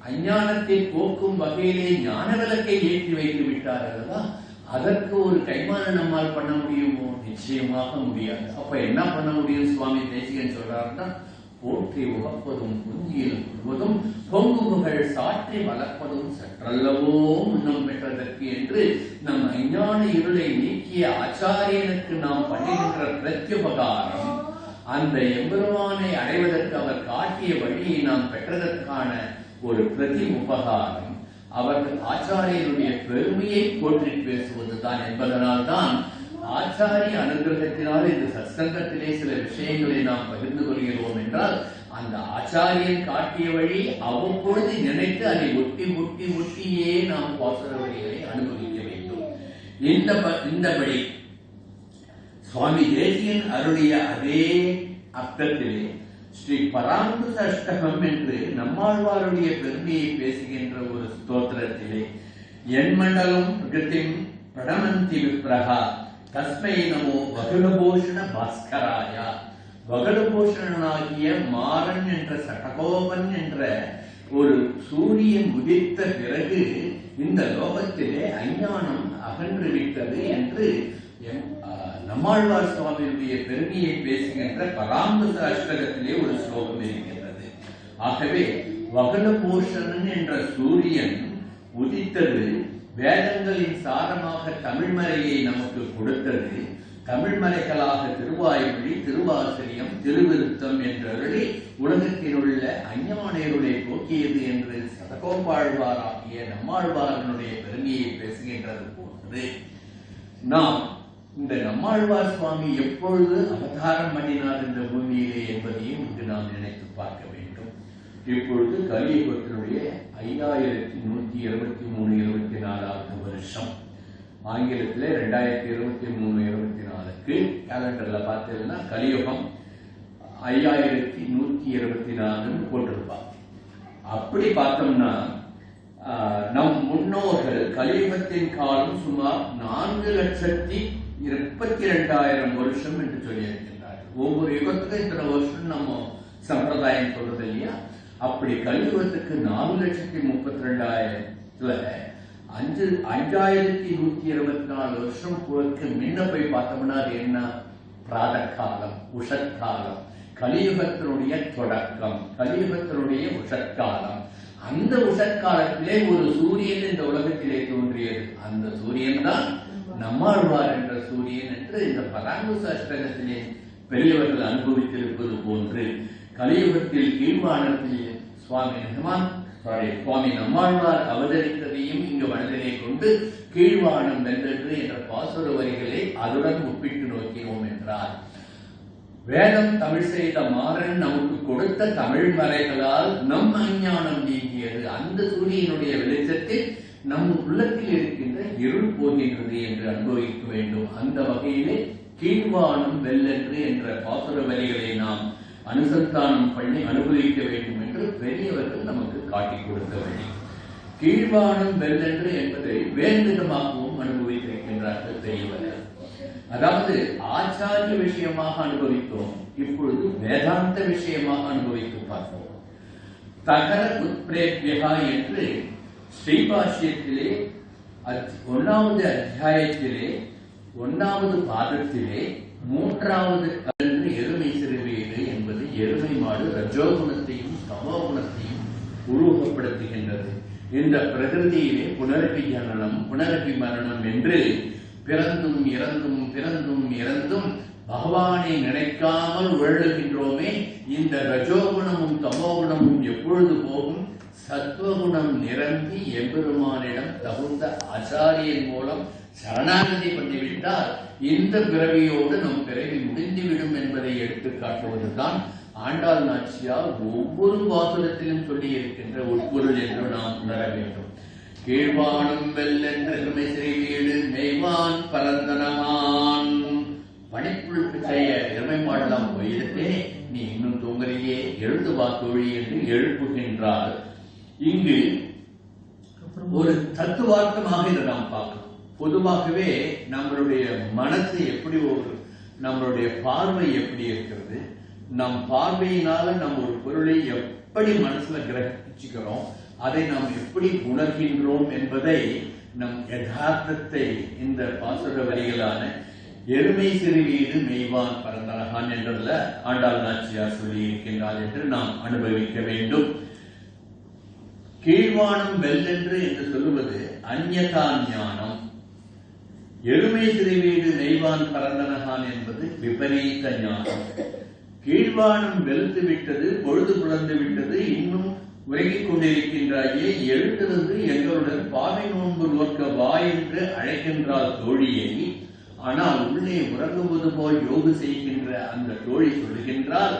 Speaker 4: அஞ்ஞானத்தை போக்கும் வகையிலே ஞான விளக்கை ஏற்றி வைத்து விட்டார் அல்லவா? அதற்கு ஒரு கைமாறு நம்மால் பண்ண முடியுமோ? நிச்சயமாக முடியாது. அப்ப என்ன பண்ண முடியும்? சுவாமி தேசிகன் சொல்றாருன்னா, போற்றி உகப்பதும் புஞ்சியில் கொள்வதும் பொங்குகள் சாற்றி வளர்ப்பதும் சற்றல்லவோ முன்னம் பெற்றதற்கு என்று நம் அஞ்ஞான இருளை நீக்கிய ஆச்சாரியனுக்கு நாம் பண்ணுகின்ற பிரத்யுபகாரம், அந்த எம்பெருமானை அடைவதற்கு அவர் காட்டிய வழியை நாம் பெற்றதற்கான ஒரு பிரதி உபகாரம், அவர்கள் ஆச்சாரியனுடைய பெருமையை போற்றி பேசுவதுதான் என்பதனால் தான் ஆச்சாரிய அனுகிரகத்தினால் இந்த சத்சங்கத்திலே சில விஷயங்களை நாம் பகிர்ந்து கொள்கிறோம் என்றால் அந்த ஆச்சாரியன் காட்டிய வழி அவ்வப்பொழுது நினைத்து அதை ஒட்டி ஒட்டி ஒட்டியே நாம் பாசுர வழிகளை அனுபவிக்க வேண்டும். இந்தபடி சுவாமி தேசியன் அருளிய அதே அர்த்தத்திலே ஸ்ரீ பராங்குச அஷ்டகம் என்று நம்மாழ்வாருடைய பெருமையை பேசுகின்ற ஒரு ஸ்தோத்திரத்திலே என்மண்டலம் பிரகதிம் பிரணமந்தி விப்ரஹா தஸ்மை நமோ வகுடபூஷண பாஸ்கராயா. வகுடபூஷணனாகிய மாறன் என்ற சடகோபன் என்ற ஒரு சூரியன் உதித்த பிறகு இந்த லோகத்திலே அஞ்ஞானம் அகன்று விட்டது என்று நம்மாழ்வார் சுவாமியுடைய பெருமையை பேசுகின்ற பராங்குச அஷ்டகத்திலே ஒரு ஸ்லோகம் இருக்கின்றது. ஆகவே வகனபூஷணன் என்ற சூரியன் உதித்தது, வேதங்களின் சாரமாக தமிழ்மறையை நமக்கு கொடுத்தது, தமிழ்மறைகளாக திருவாய்மொழி, திருவாசரியம், திருவிருத்தம் என்றவர்களே உலகத்தில் உள்ள அஞ்ஞானேருளை போக்கியது என்று சதகோபாழ்வாராகிய நம்மாழ்வாரனுடைய பெருமையை பேசுகின்றது போன்று நாம் இந்த நம்மாழ்வார் சுவாமி எப்பொழுது அவதாரம் பண்ணினார் இந்த பூமியிலே என்பதையும் இங்கு நாம் நினைத்து பார்க்க வேண்டும். இப்பொழுது கலியுகத்தினுடைய 5123-24வது வருஷம், ஆங்கிலத்தில் 2023-24க்கு கேலண்டர்ல பார்த்தீங்கன்னா கலியுகம் 5124 போட்டிருப்பாங்க. அப்படி பார்த்தோம்னா நம் முன்னோர்கள் கலியுகத்தின் காலம் சுமார் 4,32,000 வருஷம் என்று சொல்லியிருக்கின்றார்கள். ஒவ்வொரு யுகத்துக்கும் இத்தனை வருஷம் நம்ம சம்பிரதாயம் சொல்றது இல்லையா? அப்படி கலியுகத்துக்கு 4,32,000 5124 வருஷம் முன்ன போய் பார்த்தோம்னா அது என்ன? பிராத காலம், உஷத்காலம், கலியுகத்தினுடைய தொடக்கம், கலியுகத்தினுடைய உஷத்காலம். அந்த உஷத்காலத்திலே ஒரு சூரியன் இந்த உலகத்திலே தோன்றியது. அந்த சூரியன் தான் நம்மாழ்வார் என்ற சூரியன் என்று இந்த பராங்குச அஷ்டகத்திலே பெரியவர்கள் அனுபவித்திருப்பது போன்று கலியுகத்தில் கீழ்வானத்தில் சுவாமி நம்மாழ்வார் அவதரித்ததையும் இங்கு மனதிலே கொண்டு கீழ்வானம் வென்றது என்ற பாசுர வரிகளை அதுடன் ஒப்பிட்டு நோக்கினோம் என்றார். வேதம் தமிழ் செய்த மாறன் நமக்கு கொடுத்த தமிழ் மறைகளால் நம் அஞ்ஞானம் நீங்கியது. அந்த சூரியனுடைய வெளிச்சத்தில் நம் உள்ளத்தில் இருக்கின்ற இருள் போகின்றது என்று அனுபவிக்க வேண்டும். அந்த வகையிலே கீழ்வானம் வெல்லென்று என்ற பாசுர வரிகளை நாம் அனுசந்தானம் பண்ணி அனுபவிக்க வேண்டும் என்று பெரியவர்கள் நமக்கு காட்டிக் கொடுக்க வேண்டும். கீழ்வானம் வெல்லென்று என்பதை வேண்டுதமாகவும் அனுபவித்திருக்கின்றார்கள் பெரியவர்கள். அதாவது ஆச்சாரிய விஷயமாக அனுபவித்தோம், இப்பொழுது வேதாந்த விஷயமாக அனுபவித்து பார்ப்போம். தகர உத்பிரேத்யா என்று ஸ்ரீபாஷ்யத்திலே 1வது அத்தியாயத்திலே 1வது பாதத்திலே 3வது கன்று எருமை சிறுவீடு என்பது எருமை மாடு ரஜோகுணத்தையும் தமோகுணத்தையும் உருவகப்படுத்துகின்றது. இந்த பிரகிருதியிலே புனரபி ஜனனம் புனரபி மரணம் என்று பிறந்தும் இறந்தும் பிறந்தும் இறந்தும் பகவானை நினைக்காமல் உழலுகின்றோமே. இந்த ரஜோகுணமும் தமோகுணமும் எப்பொழுது போகும்? சத்வகுணம் நிரம்பி எம்பெருமானிடம் தகுந்த ஆச்சாரியன் மூலம் சரணாகதி பண்ணிவிட்டால் இந்த பிறவியோடு நம் பிறவி முடிந்துவிடும் என்பதை எடுத்து காட்டுவதுதான் ஆண்டாள் நாச்சியார் ஒவ்வொரு பாசுரத்திலும் சொல்லி இருக்கின்ற உட்பொருள் என்று நாம் உணர வேண்டும். கீழ்வானம் வெல்லென்ற எருமை சிறை வீடு மெய்வான் பரந்தனமான் பணிப்புள் செய்ய எருமை மாடலாம் போயிடத்தே நீ இன்னும் தூங்கலையே, எழுந்து வாத்தோழி என்று எழுப்புகின்றார். இங்கு ஒரு தத்துவார்த்தமாக இதை நாம் பார்க்கணும். பொதுவாகவே நம்மளுடைய மனசு எப்படி, நம்மளுடைய பார்வை எப்படி இருக்கிறது, நம் பார்வையினால நம்ம ஒரு பொருளை எப்படி மனசுல கிரகிச்சுக்கிறோம், அதை நாம் எப்படி உணர்கின்றோம் என்பதை நம் யதார்த்தத்தை இந்த பாசுர வரிகளான எருமை சிறுவீடு மெய்வான் பரந்தனகான் என்றுள்ள ஆண்டாள் நாச்சியார் சொல்லி இருக்கின்றார் என்று நாம் அனுபவிக்க வேண்டும். கீழ்வானம் வெல்லென்று என்று சொல்லுவது அந்யதா ஞானம். எருமை சிறுவீடு மெய்வான் பரந்தனகான் என்பது விபரீத ஞானம். கீழ்வானம் வெல்ந்து விட்டது, பொழுது புலந்து விட்டது, இன்னும் உறங்கிக் கொண்டிருக்கின்றாயே, எழுந்திருந்து எங்களுடன் பாவை நோன்பு நோக்க வா என்று அழைக்கின்றாள் தோழியை. ஆனால் உள்ளே உறங்குவது போல் யோகு செய்கின்ற அந்த தோழி சொல்லுகின்றால்,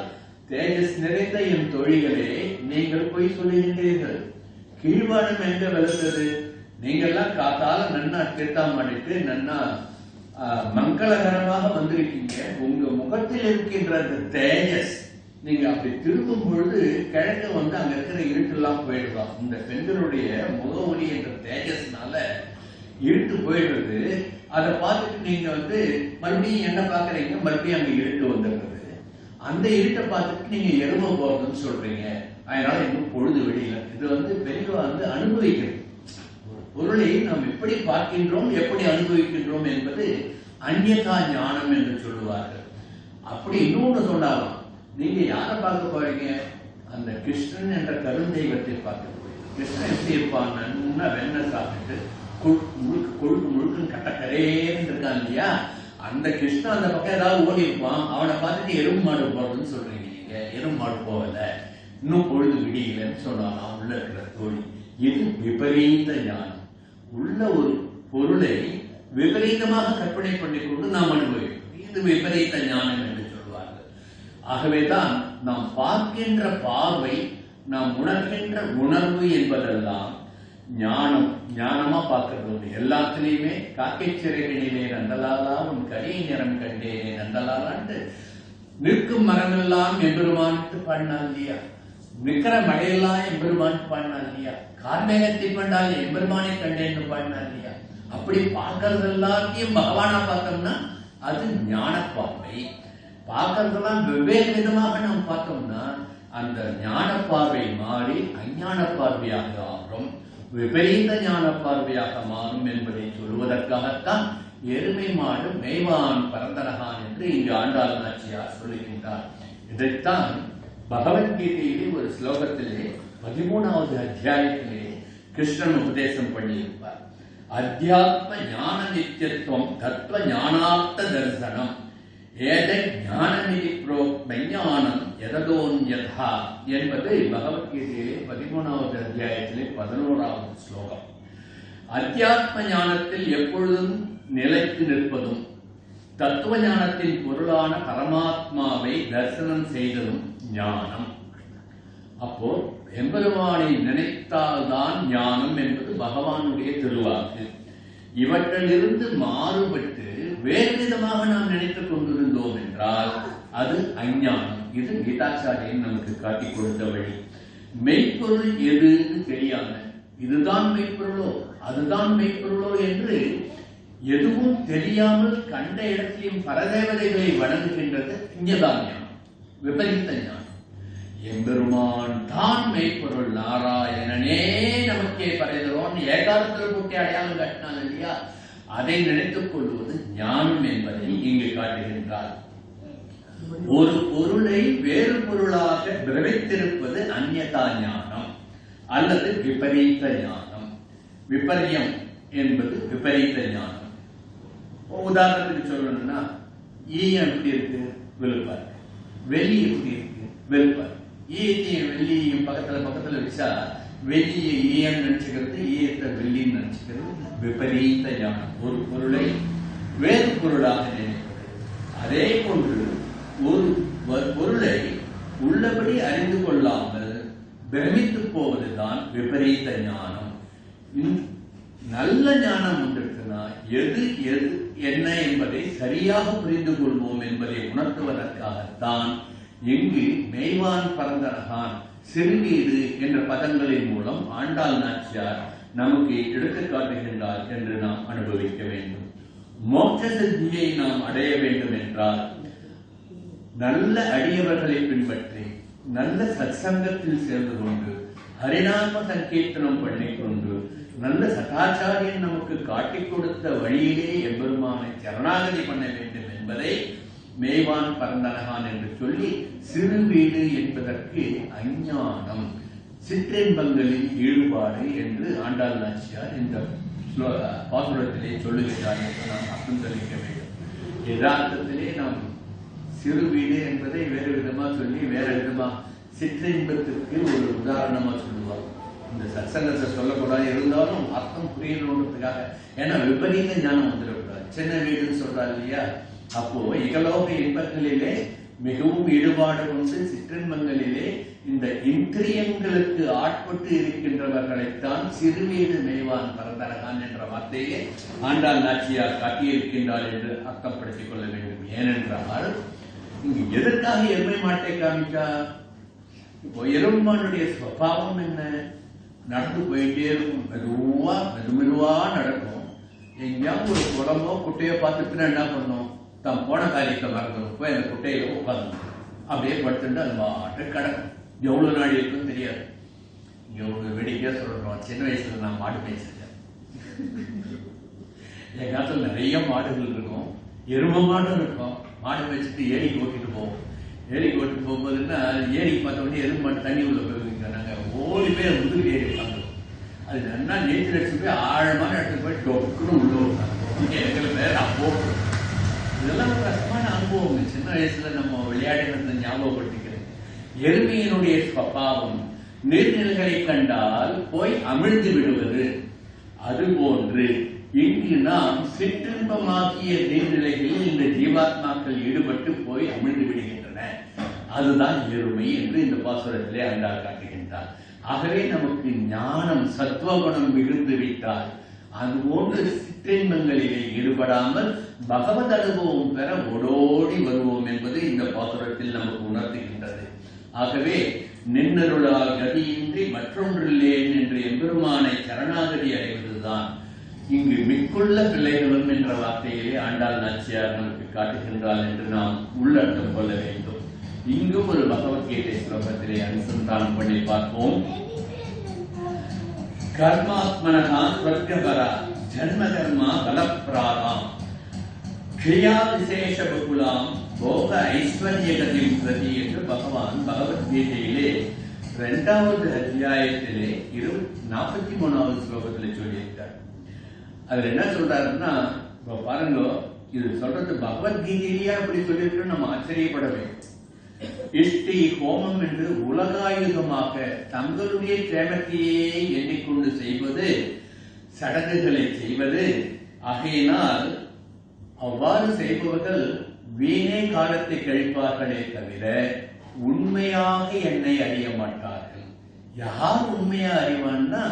Speaker 4: தேஜஸ் நிறைந்த என் தோழிகளே, நீங்கள் போய் சொல்லுகின்றீர்கள். கீழ்வானம் எங்க வெல்றது? நீங்கள்லாம் காத்தால நன்னா தீர்த்தாமடிட்டு நன்னா மங்களகரமாக வந்திருக்கீங்க. உங்க முகத்தில் இருக்கின்ற அந்த தேஜஸ், நீங்க அப்படி திரும்பும் பொழுது கிழக்கு வந்து அங்க இருக்கிற இருட்டெல்லாம் போயிடுதான். இந்த பெண்களுடைய முகவரி என்ற தேஜஸ்னால இருட்டு போயிடுறது. அதை பார்த்துட்டு நீங்க வந்து மறுபடியும் என்ன பாக்குறீங்க, மறுபடியும் அங்க இருட்டு வந்துடுறது. அந்த இருட்டை பார்த்துட்டு நீங்க எருமை போறதுன்னு சொல்றீங்க. அதனால இன்னும் பொழுது வெளியில. இது வந்து பெரியவா வந்து அனுபவிக்கிறது. பொருளை நாம் எப்படி பார்க்கின்றோம், எப்படி அனுபவிக்கின்றோம் என்பது அந்நியதா ஞானம் என்று சொல்லுவார்கள். அப்படி இன்னொன்று சொன்னாலும், நீங்க யாரை பார்க்க போறீங்க? அந்த கிருஷ்ணன் என்ற கருந்தெய்வத்தை பார்க்க போறீங்க. கிருஷ்ணன் எப்படி இருப்பான்? நல்லா வெண்ணெய் சாப்பிட்டு கொழுக்கு முழுக்குன்னு கட்டக்கரேன்னு இருக்கான் இல்லையா? அந்த கிருஷ்ணன் அந்த பக்கம் ஏதாவது ஓடி இருப்பான். அவனை பார்த்துட்டு எறும்பு மாடு போறதுன்னு சொல்றீங்க. நீங்க எறும்பு மாடு போகல, இன்னும் பொழுது விடியலன்னு சொன்னாலும் உள்ள இருக்கிற தோழி, இது விபரீத ஞானம். உள்ள ஒரு பொருளை விபரீதமாக கற்பனை பண்ணிக்கொண்டு நாம் அனுபவிக்கிறோம். இது விபரீத ஞானம் என்று சொல்வார்கள். ஆகவேதான் நாம் பார்க்கின்ற பார்வை, நாம் உணர்கின்ற உணர்வு என்பதெல்லாம் ஞானம். ஞானமா பார்க்கறது உண்டு. எல்லாத்திலையுமே காக்கை சிறைகளிலே நந்தலாலா உன் கரிய நிறம் கண்டேனே நந்தலாலான்ட்டு நிற்கும் மரமெல்லாம் எம்பெருமான்ட்டு பாடினா இல்லையா? நிற்கிற மழையெல்லாம் எம்பெருமான் பாடினா இல்லையா? கார்மேகத்தை கொண்டால் எம்பெருமானை கண்டேன்னு பாடினா இல்லையா? அப்படி பார்க்கறது எல்லாத்தையும் பகவானா பார்த்தோம்னா அது ஞான பார்வை. பார்க்கறதெல்லாம் வெவ்வேறு விதமாக நாம் பார்த்தோம்னா அந்த ஞான பார்வை மாறி அஞ்ஞான பார்வையாக ஆகும், விபரீத ஞான பார்வையாக மாறும் என்பதை சொல்வதற்காகத்தான் எருமை மாடு மேய்வான் பரந்தனகான் என்று இங்கு ஆண்டாள் நாச்சியார் சொல்லுகின்றார். இதைத்தான் பகவத்கீதையிலே ஒரு ஸ்லோகத்திலே 13வது அத்தியாயத்திலே கிருஷ்ணன் உபதேசம் பண்ணியிருப்பார். அத்தியாத்ம ஞான நித்தியத்துவம் தத்துவ ஞானார்த்த தரிசனம் ஏதை ஞானநிதி ஞானம் எததோன்யதா என்பது பகவத்கீதையிலே 13வது அத்தியாயத்திலே 11வது ஸ்லோகம். அத்தியாத்ம ஞானத்தில் எப்பொழுதும் நிலைத்து நிற்பதும், தத்துவ ஞானத்தின் பொருளான பரமாத்மாவை தரிசனம் செய்ததும் ஞானம். அப்போ எம்பெருமானை நினைத்தால்தான் ஞானம் என்பது பகவானுடைய திருவாக்கு. இவற்றிலிருந்து மாறுபட்டு வேறு விதமாக நாம் நினைத்துக் கொண்டிருந்தோம் என்றால் அது அஞ்ஞானம். இது கீதாச்சாரியன் நமக்கு காட்டிக் கொடுத்த வழி. மெய்ப்பொருள் எதுன்னு தெரியாம இதுதான் மெய்ப்பொருளோ அதுதான் மெய்ப்பொருளோ என்று எதுவும் தெரியாமல் கண்ட இடத்தையும் பரதேவதைகளை வணங்குகின்றது இங்கதான் ஞானம், விபரீத ஞானம். எம்பெருமான் தான் மெய்ப்பொருள், நாராயணனே நமக்கே பரைதரோன் ஏகாரத்தில் போட்டி அடையாளம் காட்டினாங்க இல்லையா? அதை நினைத்துக் கொள்வது ஞானம் என்பதை இங்கு காட்டுகின்றார். ஒரு பொருளை வேறு பொருளாக பிரவித்திருப்பது அந்நியதா ஞானம் அல்லது விபரீத ஞானம். விபரியம் என்பது விபரீத ஞானம். உதாரணத்துக்கு சொல்லணும்னா, ஈயம் எப்படி இருக்கு? வெளுப்பா இருக்கு. வெள்ளி எப்படி இருக்கு? வெளுப்பா இருக்கு. ஈயத்தையும் வெள்ளியையும் பக்கத்துல வச்சா வெள்ளியை ஈயம் நினைச்சுக்கிறது, ஈயத்தை வெள்ளின்னு நினைச்சுக்கிறது விபரீத ஞானம். ஒரு பொருளை வேறு பொருளாக நினைப்பது. அதே போன்று ஒரு பொருளை உள்ளபடி அறிந்து கொள்ளாமல் பிரமித்து போவதுதான் விபரீத ஞானம். நல்ல ஞானம் ஒன்றிருக்குன்னா எது எது என்ன என்பதை சரியாக புரிந்து கொள்வோம் என்பதை உணர்த்துவதற்காகத்தான் இங்கு மேய்வான் பரந்தனகான் சிறுவீடு என்ற பதங்களின் மூலம் ஆண்டாள் நாச்சியார் நமக்கு எடுத்து காட்டுகின்றார் என்று நாம் அனுபவிக்க வேண்டும். மோட்ச சித்தியை நாம் அடைய வேண்டும் என்றால் நல்ல அடியவர்களை பின்பற்றி நல்ல சத்சங்கத்தில் சேர்ந்து கொண்டு ஹரிநாம சங்கீர்த்தனம் பண்ணிக்கொண்டு நல்ல சதாச்சாரியன் நமக்கு காட்டிக் கொடுத்த வழியிலே எம்பெருமானை சரணாகதி பண்ண வேண்டும் என்பதை மேய்வான் பரந்தனகான் என்று சொல்லி, சிறு வீடு என்பதற்கு அஞ்ஞானம், சிற்றின்பங்களில் ஈடுபாடு என்று ஆண்டாள் நாச்சியார் இந்த பாசுரத்திலே சொல்லுகிறார் என்று நாம் அர்த்தம் தெரிவிக்க வேண்டும். யதார்த்தத்திலே நாம் சிறு வீடு என்பதை வேறு விதமா சொல்லி வேற விதமா சிற்றின்பத்திற்கு ஒரு உதாரணமா சொல்லுவார். இந்த சத்சங்கத்தை சொல்லக்கூடாது, இருந்தாலும் அர்த்தம் புரியணுன்றதுக்காக. ஏன்னா விபரீத ஞானம் வந்துடக்கூடாது. சின்ன வீடுன்னு சொல்றாரு இல்லையா? அப்போ இகலோக இன்பங்களிலே மிகவும் ஈடுபாடு கொண்டு சிற்றின்பங்களிலே இந்த இந்திரியங்களுக்கு ஆட்பட்டு இருக்கின்றவர்களைத்தான் சிறுவீடு மேய்வான் பரந்தனகான் என்ற வார்த்தையை ஆண்டாள் நாச்சியார் காட்டியிருக்கின்றார் என்று அர்த்தப்படுத்திக் கொள்ள வேண்டும். ஏனென்றால் இங்கு எதற்காக எருமை மாட்டை காமிச்சா? இப்போ எருமானுடைய சுபாவம் என்ன? நடந்து போயிட்டே இருக்கும், மெதுவா நடக்கும். எங்கேயாவது ஒரு குளமோ குட்டையோ பார்த்துட்டுனா என்ன பண்ணும்? தான் போன காரியத்தை மறந்துடும், போய் அந்த குட்டையில உட்காந்து அப்படியே படுத்துட்டு அது மாட்டு கிடக்கும். எவ்வளவு நாள் இருக்குன்னு தெரியாது. இங்க ஒரு வேடிக்கையா சொல்றோம், சின்ன வயசுல நான் மாடு மேய்ச்சிருக்கேன். என் காலத்துல நிறைய மாடுகள் இருக்கும். எரும மாடும் இருக்கும். மாடு வச்சுட்டு ஏரிக்கு ஓட்டிட்டு போவோம். ஏரிக்கு ஓட்டிட்டு போகும்போதுன்னா ஏரிக்கு பார்த்த உடனே எரும மாட்டு தண்ணி உள்ள போயிருவீங்க. நாங்கள் ஓடி போய் முதுகு ஏறி உட்காந்துருவோம். அது நல்லா நீச்சல் அடிச்சு போய் ஆழமான இடத்துக்கு போய் டொக்குன்னு உள்ள விட்டாங்க. எங்களை வேற அப்போ இதெல்லாம் ஒரு ரசமான அனுபவம். சின்ன வயசுல நம்ம விளையாடுகிறத ஞாபகப்படுத்திக்கிறேன். எருமையினுடைய ஸ்வபாவம் நீர்நிலைகளை கண்டால் போய் அமிழ்ந்து விடுவது. அதுபோன்று இங்கு நாம் சிற்றின்பமாகிய நீர்நிலைகளில் இந்த ஜீவாத்மாக்கள் ஈடுபட்டு போய் அமிழ்ந்து விடுகின்றன. அதுதான் எருமை என்று இந்த பாசுரத்திலே ஆண்டாள் காட்டுகின்றார். ஆகவே நமக்கு ஞானம் சத்துவகுணம் மிகுந்து விட்டால் அதுபோன்று சிற்றின்பங்களிலே ஈடுபடாமல் பகவத் அனுபவம் பெற ஓடோடி வருவோம் என்பது இந்த பாசுரத்தில் நமக்கு உணர்த்துகின்றது. ஆகவே நின்னருளால் கதியின்றி மற்றொன்றில்லேன் என்று எம்பெருமானை சரணாகதி அடைவதுதான் இங்கு மிக்குள்ள பிள்ளைகளும் என்ற வார்த்தையிலே ஆண்டாள் நாச்சியார் நமக்கு காட்டுகின்றாள் என்று நாம் உள்ளர்த்தம் கொள்ள வேண்டும். இங்கும் ஒரு பகவத்கீதை ஸ்லோகத்திலே அனுசந்தானம் பண்ணி பார்ப்போம். கர்மாத்மனஹா ஸ்வர்கபரா ஜன்ம கர்மா பலப்பிராதாம் கிரியா விசேஷ பகுலாம் போக ஐஸ்வர்யகதிம் பிரதி என்று பகவான் பகவத்கீதையிலே 2வது அத்தியாயத்திலே 43வது ஸ்லோகத்திலே சொல்லியிருக்கார். அதுல என்ன சொல்றாருன்னா, பாருங்க, இது சொல்றது பகவத்கீதையிலேயே அப்படி சொல்லியிருக்கு. நம்ம ஆச்சரியப்பட வேண்டும். இஷ்டி ஹோமம் என்று உலகாயுதமாக தங்களுடைய சேமத்தையே எண்ணிக்கொண்டு செய்வது, சடங்குகளை செய்வது. ஆகையினால் அவ்வாறு செய்பவர்கள் வீணே காலத்தை கழிப்பார்களே தவிர உண்மையாக என்னை அறிய மாட்டார்கள். யார் உண்மையா அறிவான்னா,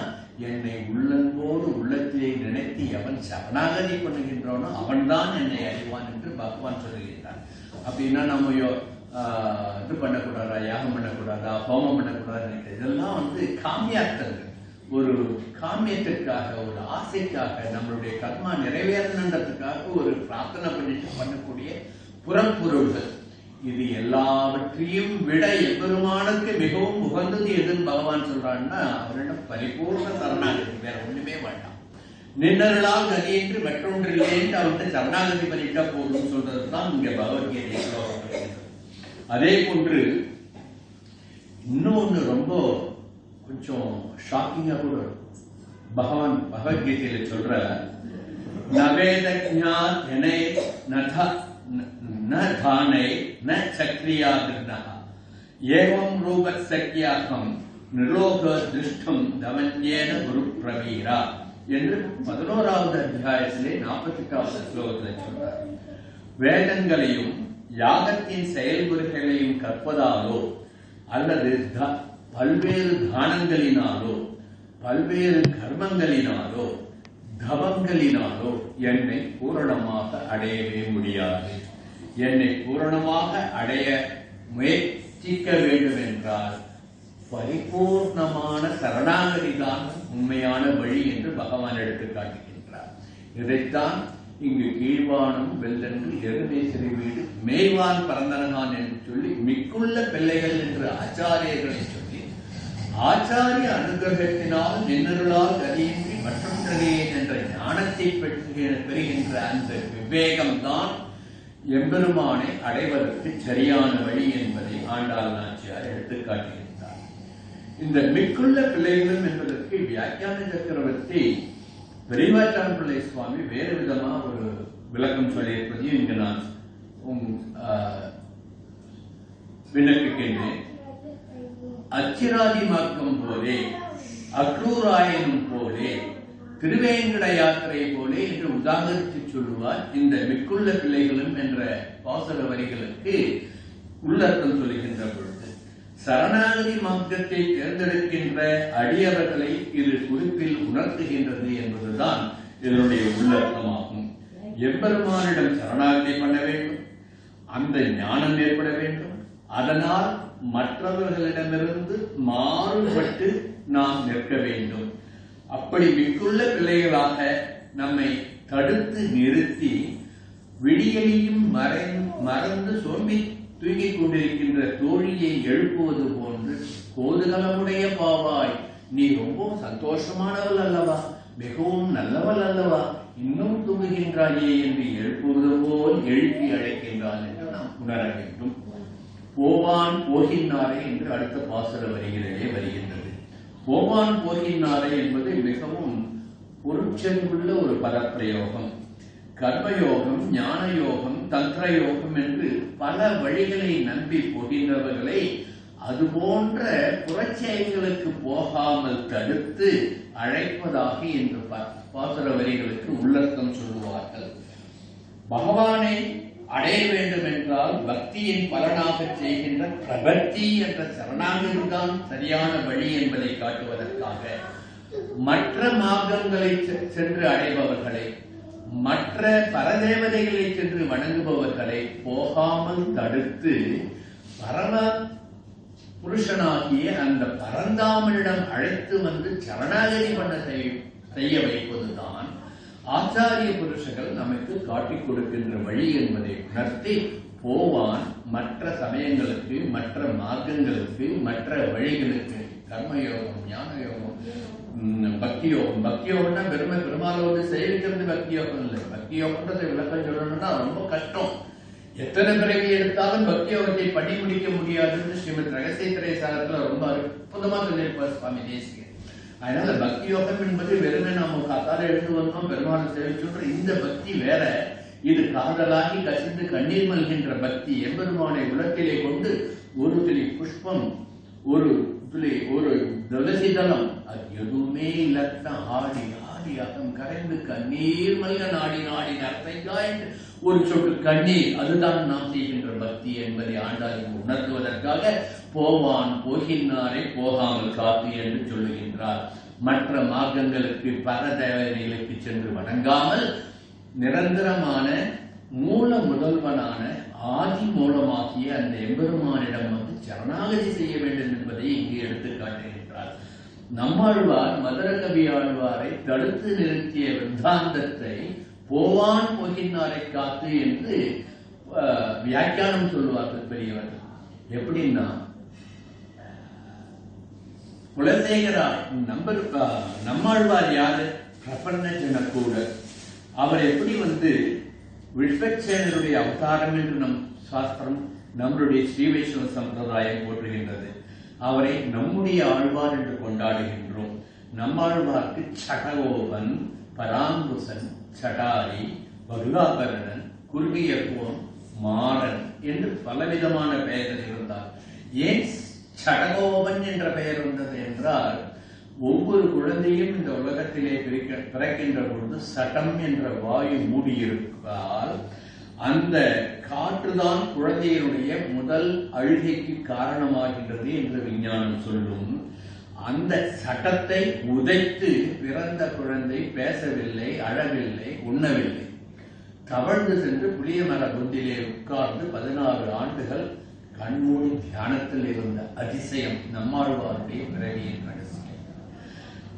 Speaker 4: என்னை உள்ளன்போடு உள்ளத்திலே நினைத்து எவன் சரணாகதி பண்ணுகின்றானோ அவன்தான் என்னை அறிவான் என்று பகவான் சொல்லுகின்றான். அப்படின்னா நம்ம இது பண்ணக்கூடாதா, யாகம் பண்ணக்கூடாதா, ஹோமம் பண்ணக்கூடாது, இதெல்லாம் காமியார்த்தங்கள். ஒரு காமியத்திற்காக, ஒரு ஆசைக்காக, நம்மளுடைய கர்மா நிறைவேறணுன்றதுக்காக ஒரு பிரார்த்தனை பண்ணிட்டு பண்ணக்கூடிய புறப்பொருள்கள். இது எல்லாவற்றையும் விட எம்பெருமானுக்கு மிகவும் உகந்தது எதுன்னு பகவான் சொல்றான்னா, அவரிடம் பரிபூர்ண சரணாகதி, வேற ஒண்ணுமே வேண்டாம். நின்னருளால் கதியின்றி மற்றொன்றில்லை என்று அவர்கிட்ட சரணாகதி பண்ணிட்டா போதும் சொல்றதுதான் இங்க பகவத்கீதை. அதே போன்று இன்னொன்னு ரொம்ப கொஞ்சம் ஷாக்கிங்கா கூட பகவான் பகவத்கீதையில சொல்ற, நவேதஜ்ஞா ஜனை ந தானை ந சக்ரியாதிர்ணஹ ஏவம் ரூபத் சக்யாகம் நிரோக திருஷ்டம் தவன்யேன குரு பிரவீரா என்று 11வது அத்தியாயத்திலே 48வது ஸ்லோகத்தில் சொல்றார். வேதங்களையும் யாகத்தின் செயல்முறைகளையும் கற்பதாலோ அல்லது பல்வேறு தானங்களினாலோ பல்வேறு கர்மங்களினாலோ தவங்களினாலோ என்னை பூரணமாக அடையவே முடியாது. என்னை பூரணமாக அடைய முயற்சிக்க வேண்டும் என்றால் பரிபூர்ணமான சரணாகதி தான் உண்மையான வழி என்று பகவான் எடுத்து காட்டுகின்றார். இதைத்தான் இங்கு கீழ்வானம் வெல்லென்று எருமேசரி வீடு மேய்வான் பரந்தனகான் என்று சொல்லி மிக்குள்ள பிள்ளைகள் என்று ஆச்சாரியர்களை சொல்லி, ஆச்சாரிய அனுகிரகத்தினால் நின்னருளால் கதியின்றி மற்றொன்றிலேன் என்ற ஞானத்தை பெறுகின்ற அந்த விவேகம்தான் எம்பெருமானை அடைவதற்கு சரியான வழி என்பதை ஆண்டாள் நாச்சியார் எடுத்து காட்டுகின்றார். இந்த மிக்குள்ள பிள்ளைகளும் என்பதற்கு வியாக்கியான சக்கரவர்த்தி பெரியவாச்சான் பிள்ளை சுவாமி வேறு விதமா ஒரு விளக்கம் சொல்லியிருப்பதையும் இங்கு நான் விண்ணப்பிக்கின்றேன். அச்சிராதி மார்க்கம் போலே, அக்ரூராயனும் போலே, திருவேங்கட யாத்திரை போலே என்று உதாகரித்து சொல்லுவார். இந்த மிக்குள்ள பிள்ளைகளும் என்ற பாசர வரிகளுக்கு உள்ளர்த்தம் சொல்லுகின்ற பொழுது சரணாகதி மார்க்கத்தை தேர்ந்தெடுக்கின்ற அடியவர்களை இது குறிப்பில் உணர்த்துகின்றது என்பதுதான் இதனுடைய உள்ளர்த்தமாகும். எம்பெருமானிடம் சரணாகதி பண்ண வேண்டும், அந்த ஞானம் ஏற்பட வேண்டும். அதனால் மற்றவர்களிடமிருந்து மாறுபட்டு நாம் நிற்க வேண்டும். அப்படி மிக்குள்ள பிள்ளைகளாக நம்மை தடுத்து நிறுத்தி விடியலையும் மறந்து சோம்பி தூங்கிக் கொண்டிருக்கின்ற தோழியை எழுப்புவது போன்று, கோதுகலமுடைய பாவாய், நீ ரொம்ப சந்தோஷமானவள் அல்லவா, மிகவும் நல்லவள் அல்லவா, இன்னும் தூங்குகின்றாயே என்று எழுப்புவது போல் எழுப்பி அழைக்கின்றான் என்று நாம் உணர வேண்டும். போவான் போகின்றாரே என்று அடுத்த பாசுர வரிகளிலே வருகின்றது. போவான் போகின்றாரே என்பது மிகவும் பொருட்சென்றுள்ள ஒரு பதப்பிரயோகம். கர்மயோகம், ஞான யோகம், தந்திர யோகம் என்று பல வழிகளை நம்பி போகின்றவர்களை அதுபோன்ற புறச்செயல்களுக்கு போகாமல் தடுத்து அழைப்பதாக என்று பாசுர வரிகளுக்கு உள்ளர்த்தம் சொல்லுவார்கள். பகவானை அடைய வேண்டும் என்றால் பக்தியின் பலனாக செய்கின்ற பிரபத்தி என்ற சரணாகதிதான் சரியான வழி என்பதை காட்டுவதற்காக மற்ற மார்க்கங்களை சென்று அடைபவர்களை, மற்ற பரதேவதைகளை சென்று வணங்குபவர்களை போகாமல் தடுத்து பரம புருஷனாகிய அந்த பரந்தாமனிடம் அழைத்து வந்து சரணாகதி பண்ண செய்ய வைப்பதுதான் ஆச்சாரிய புருஷர்கள் நமக்கு காட்டிக் கொடுக்கின்ற வழி என்பதை உணர்த்தி போவான் மற்ற சமயங்களுக்கு, மற்ற மார்க்கங்களுக்கு, மற்ற வழிகளுக்கு, கர்மயோகம், ஞான யோகம், பக்தி யோகம். பக்தி யோகம்னா பெருமாளோடு சேவிக்கிறது பக்தி யோகம் இல்லை. பக்தி யோகம்ன்றதை விளக்கம் சொல்லணும்னா ரொம்ப கஷ்டம். எத்தனை பிறவி எடுத்தாலும் பக்தி யோகத்தை பண்ணி முடிக்க முடியாதுன்னு ஸ்ரீமத் ரகசிய திரைசாரத்துல ரொம்ப அற்புதமா சொல்லியிருப்பார் சுவாமி தேசிகன். அதனால பக்தி யோகம் என்பது வெறுமே நாம காத்தால எழுந்து வந்தோம் பெருமாளை சேவிச்சுன்ற இந்த பக்தி வேற. இது காதலாகி கசிந்து கண்ணீர் மல்கின்ற பக்தி. எம்பெருமானை உலகிலே கொண்டு ஒரு துளி புஷ்பம், ஒரு துளி, ஒரு துளசி தளம், அது எதுவுமே இல்லத்த ஆடி ஆடி அகம் கரைந்து கண்ணீர் மல்க நாடி நாடி நர்த்தைக்காய் ஒரு சொட்டு கண்ணீர், அதுதான் நாம் செய்கின்ற பக்தி என்பதை ஆண்டாள் உணர்த்துவதற்காக போவான் போகின்றாரை போகாமல் காத்து என்று சொல்லுகின்றார். மற்ற மார்க்கங்களுக்கு பர தேவதைகளுக்கு சென்று வணங்காமல் நிரந்தரமான மூல முதல்வனான ஆதி மூலமாகிய அந்த எம்பெருமானிடம் வந்து சரணாகதி செய்ய வேண்டும் என்பதை இங்கே எடுத்து காட்டுகின்றார். நம்மாழ்வார் மதுரகவி ஆழ்வாரை தடுத்து நிறுத்திய வித்தாந்தத்தை போவான் போகின்றாரை காத்து என்று வியாக்கியானம் சொல்லுவார்கள் பெரியவர்கள். எப்படின்னா, குலசேகரார் நம்மாழ்வார் யாரு? பிரபன்ன ஜனக்கூடர். அவர் எப்படி வந்து விஸ்வக்சேனருடைய அவதாரம் என்று நம் சாஸ்திரம், நம்மளுடைய ஸ்ரீ வைஷ்ணவ சம்பிரதாயம் போற்றுகின்றது. அவரை நம்முடைய ஆழ்வார் என்று கொண்டாடுகின்றோம். நம்மாழ்வார்க்கு சடகோபன், பராங்குசன், சடாரி, பகுலாபரணன், குருகியக்குவம், மாறன் என்று பலவிதமான பெயர்கள் இருந்தார். ஏன் சடகோபன் என்ற பெயர் வந்தது என்றால், ஒவ்வொரு குழந்தையும் இந்த உலகத்திலே பிறக்கின்ற பொழுது சட்டம் என்ற வாயு மூடியிருப்பால் அந்த காற்றுதான் குழந்தையினுடைய முதல் அழுகைக்கு காரணமாகின்றது என்று விஞ்ஞானம் சொல்லும். அந்த சட்டத்தை உதைத்து பிறந்த குழந்தை பேசவில்லை, அழவில்லை, உண்ணவில்லை. தவழ்ந்து சென்று புளிய மர புத்திலே உட்கார்ந்து 16 ஆண்டுகள் கண்மூடி தியானத்தில் இருந்த அதிசயம் நம்மாழ்வாருடைய பிறவியின் ரகசியம்.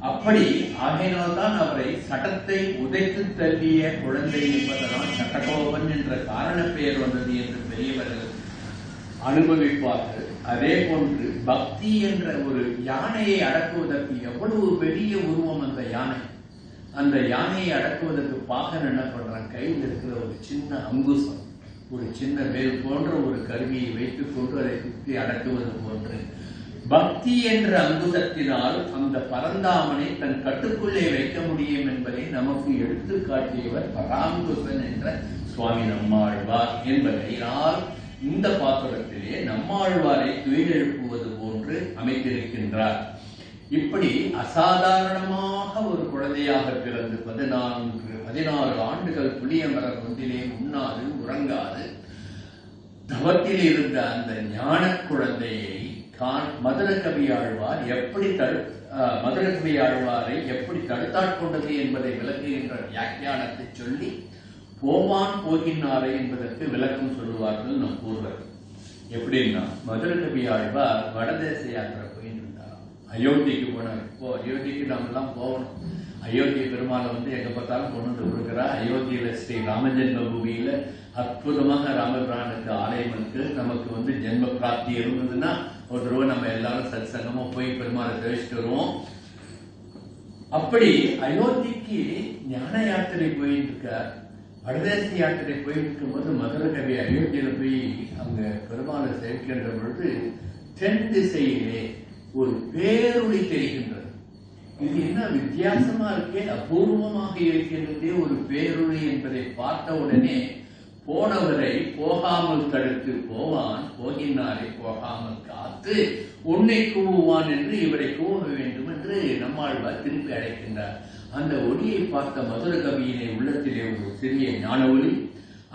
Speaker 4: அப்படி ஆகையினால்தான் அவரை சட்டத்தை உதைத்து தள்ளிய குழந்தை என்பதனால் சட்டகோபன் என்ற காரண பெயர் வந்தது என்று பெரியவர்கள் அனுபவிப்பார்கள். அதே போன்று பக்தி என்ற ஒரு யானையை அடக்குவதற்கு எவ்வளவு பெரிய உருவம் அந்த யானை. அந்த யானையை அடக்குவதற்கு பாகன் என்ன பண்றான்? கையில் இருக்கிற ஒரு சின்ன அங்குசம், ஒரு சின்ன வேல் போன்ற ஒரு கருவியை வைத்துக் கொண்டு அதை சுற்றி அடக்குவது போன்று பக்தி என்ற அங்குசத்தினால் அந்த பரந்தாமனை தன் கட்டுக்குள்ளே வைக்க முடியும் என்பதை நமக்கு எடுத்து காட்டியவர் பராங்குசன் என்ற சுவாமி நம்மாழ்வார் என்பதையால் இந்த பாத்திரத்திலே நம்மாழ்வாரை துயிலெழுப்புவது போன்று அமைத்திருக்கின்றார். இப்படி அசாதாரணமாக ஒரு குழந்தையாக பிறந்து 16 ஆண்டுகள் புளிய மரம் ஒன்றிலே உண்ணாது உறங்காது தவத்தில் இருந்த அந்த ஞான குழந்தையை மதுரகவி ஆழ்வார் எப்படி தடுத்தாட்கொண்டது என்பதை விளக்குகின்ற வியாக்கியானத்தை சொல்லி போவான் போகின்றாரே என்பதற்கு விளக்கம் சொல்லுவார்கள் நம் பூர்வர்கள். எப்படின்னா, மதுரகவி ஆழ்வார் வடதேச யாத்திரை போயிட்டு இருந்தார். அயோத்திக்கு போனார். இப்போ அயோத்திக்கு நாம் எல்லாம் போகணும். அயோத்திய பெருமாளை வந்து எங்க பார்த்தாலும் கொண்டு வந்து கொடுக்கிறார். அயோத்தியில ஸ்ரீ ராமஜென்ம பூமியில அற்புதமாக ராமபிரானுக்கு ஆலயம் இருக்கு. நமக்கு வந்து ஜென்ம பிராப்தி இருந்ததுன்னா ஒரு தடவை நம்ம எல்லாரும் சத்சங்கமா போய் பெருமாளை தரிசிட்டு வருவோம். அப்படி அயோத்திக்கு ஞான யாத்திரை போயிட்டு இருக்கார். வடதேச யாத்திரை போயிட்டு இருக்கும்போது மதுரை கவி அயோத்தியில போய் அங்க பெருமாளை சேர்க்கின்ற பொழுது தென் திசையிலே ஒரு பேரொளி தெரிகின்றது. இது என்ன வித்தியாசமா இருக்கே, அபூர்வமாக இருக்கின்றதே ஒரு பேரொளி என்பதை பார்த்த உடனே போனவரை போகாமல் தடுத்து போவான், போகினாரை போகாமல் காத்து உன்னை கூவுவான் என்று இவரை கூவ வேண்டும் என்று நம்மாழ்வார் திருப்பி அழைக்கின்றார். அந்த ஒளியை பார்த்த மதுர கவியினை உள்ளத்திலே ஒரு சிறிய ஞான ஒளி.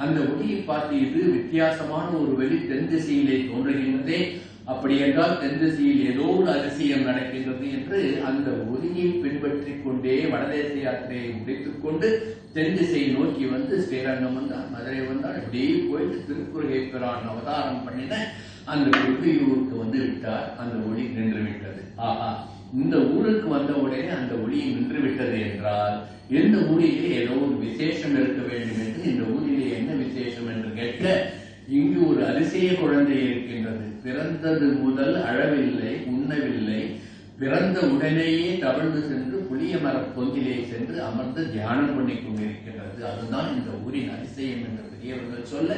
Speaker 4: அந்த ஒளியை பார்த்து இது வித்தியாசமான ஒரு வெளி தென் திசையிலே தோன்றுகின்றதே, அப்படி என்றால் தென் திசையில் ஏதோ ஒரு அதிசயம் நடக்கின்றது என்று அந்த ஒளியை பின்பற்றிக் கொண்டே வடதேச யாத்திரையை முடித்துக் கொண்டு தென் திசையை நோக்கி வந்து ஸ்ரீரங்கம் வந்தார், மதுரை வந்தார். அப்படியே போயிட்டு திருக்குறுகை பிரான் அவதாரம் பண்ணின அந்த குருகையூருக்கு வந்து விட்டார். அந்த ஒளி நின்று விட்டது. ஆஹா, இந்த ஊருக்கு வந்த உடனே அந்த ஒளி நின்று விட்டது என்றால் இந்த ஊரிலே ஏதோ ஒரு விசேஷம் இருக்க வேண்டும் என்று, இந்த ஊரிலே என்ன விசேஷம் என்று கேட்க, இங்கு ஒரு அதிசய குழந்தை இருக்கின்றது. பிறந்தது முதல் அழவில்லை, உண்ணவில்லை, பிறந்த உடனேயே தவழ்ந்து சென்று புளிய மர பொந்திலே சென்று அமர்ந்து தியானம் பண்ணி கொண்டிருக்கின்றது. அதுதான் இந்த ஊரின் அதிசயம் என்று பெரியவர்கள் சொல்ல,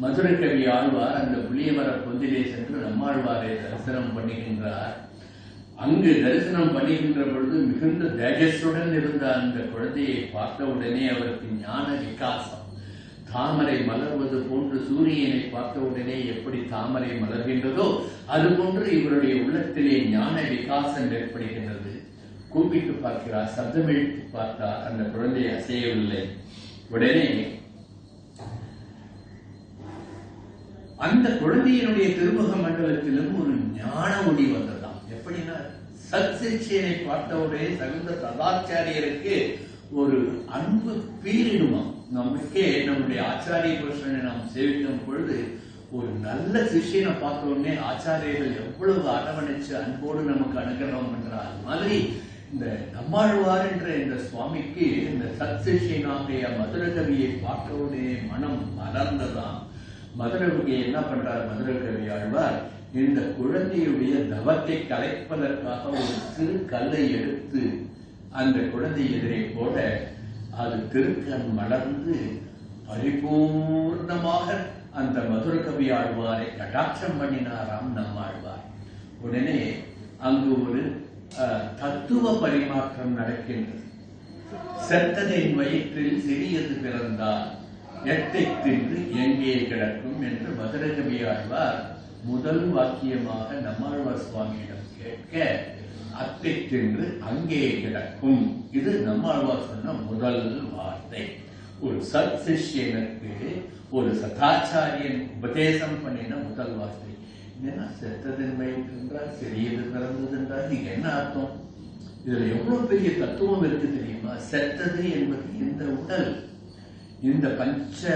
Speaker 4: மதுரை கவி ஆழ்வார் அந்த புளிய மர பொந்திலே சென்று நம்மாழ்வாரை தரிசனம் பண்ணுகின்றார். அங்கு தரிசனம் பண்ணுகின்ற பொழுது மிகுந்த தேஜஸுடன் இருந்த அந்த குழந்தையை பார்த்த உடனே அவருக்கு ஞான விகாசம். தாமரை மலர்வது போன்று சூரியனை பார்த்த உடனே எப்படி தாமரை மலர்கின்றதோ அது போன்று இவருடைய உள்ளத்திலே ஞான விகாசம் ஏற்படுகின்றது. கூப்பிட்டு பார்க்கிறார், சப்தமெழுத்து பார்த்தார், அந்த குழந்தை அசையவில்லை. உடனே அந்த குழந்தையினுடைய திருமுக மண்டலத்திலும் ஒரு ஞான ஒளி வந்ததாம். எப்படின்னா, சத்சிஷ்யனை பார்த்தவுடனே தகுந்த சதாச்சாரியருக்கு ஒரு அன்பு பீரிடுமா. நமக்கே நம்முடைய ஆச்சாரிய புருஷனை நாம் சேவிக்கும் பொழுது ஒரு நல்ல சிஷ்யனை பார்த்த உடனே ஆச்சாரியர்கள் எவ்வளவு அரவணைச்சு அன்போடு நமக்கு அனுகிரகம் பண்றார். மாதிரி இந்த நம்மாழ்வார் என்ற இந்த சுவாமிக்கு இந்த சத் சிஷ்யனாகிய மதுர கவியை பார்த்த உடனே மனம் மலர்ந்ததாம். மதுர கவியை என்ன பண்றார் மதுர கவி ஆழ்வார், இந்த குழந்தையுடைய தவத்தை கலைப்பதற்காக ஒரு சிறு கல்லை எடுத்து அந்த குழந்தை எதிரே போட அது திருக்கண் மலர்ந்து பரிபூர்ணமாக அந்த மதுர கவி ஆழ்வாரை கடாட்சம் பண்ணினாராம் நம்மாழ்வார். உடனே அங்கு ஒரு தத்துவ பரிமாற்றம் நடக்கின்றது. செத்ததின் வயிற்றில் சிறியது பிறந்தால் எட்டை தின்று எங்கே கிடக்கும் என்று மதுர கவி ஆழ்வார் முதல் வாக்கியமாக நம்மாழ்வார் சுவாமியிடம் கேட்க, அத்தை தின்று அங்கே கிடக்கும். இது நம்மாழ்வார் சொன்ன முதல் வார்த்தை. ஒரு சத் சிஷ்யனுக்கு ஒரு சதாச்சாரியன் உபதேசம் பண்ணின முதல் வார்த்தை. என்ன செத்ததின் வயிற்று என்றால் சிறியது பிறந்தது என்றால் நீங்க என்ன அர்த்தம்? இதுல எவ்வளவு பெரிய தத்துவம் இருக்கு தெரியுமா? செத்தது என்பது இந்த உடல், இந்த பஞ்ச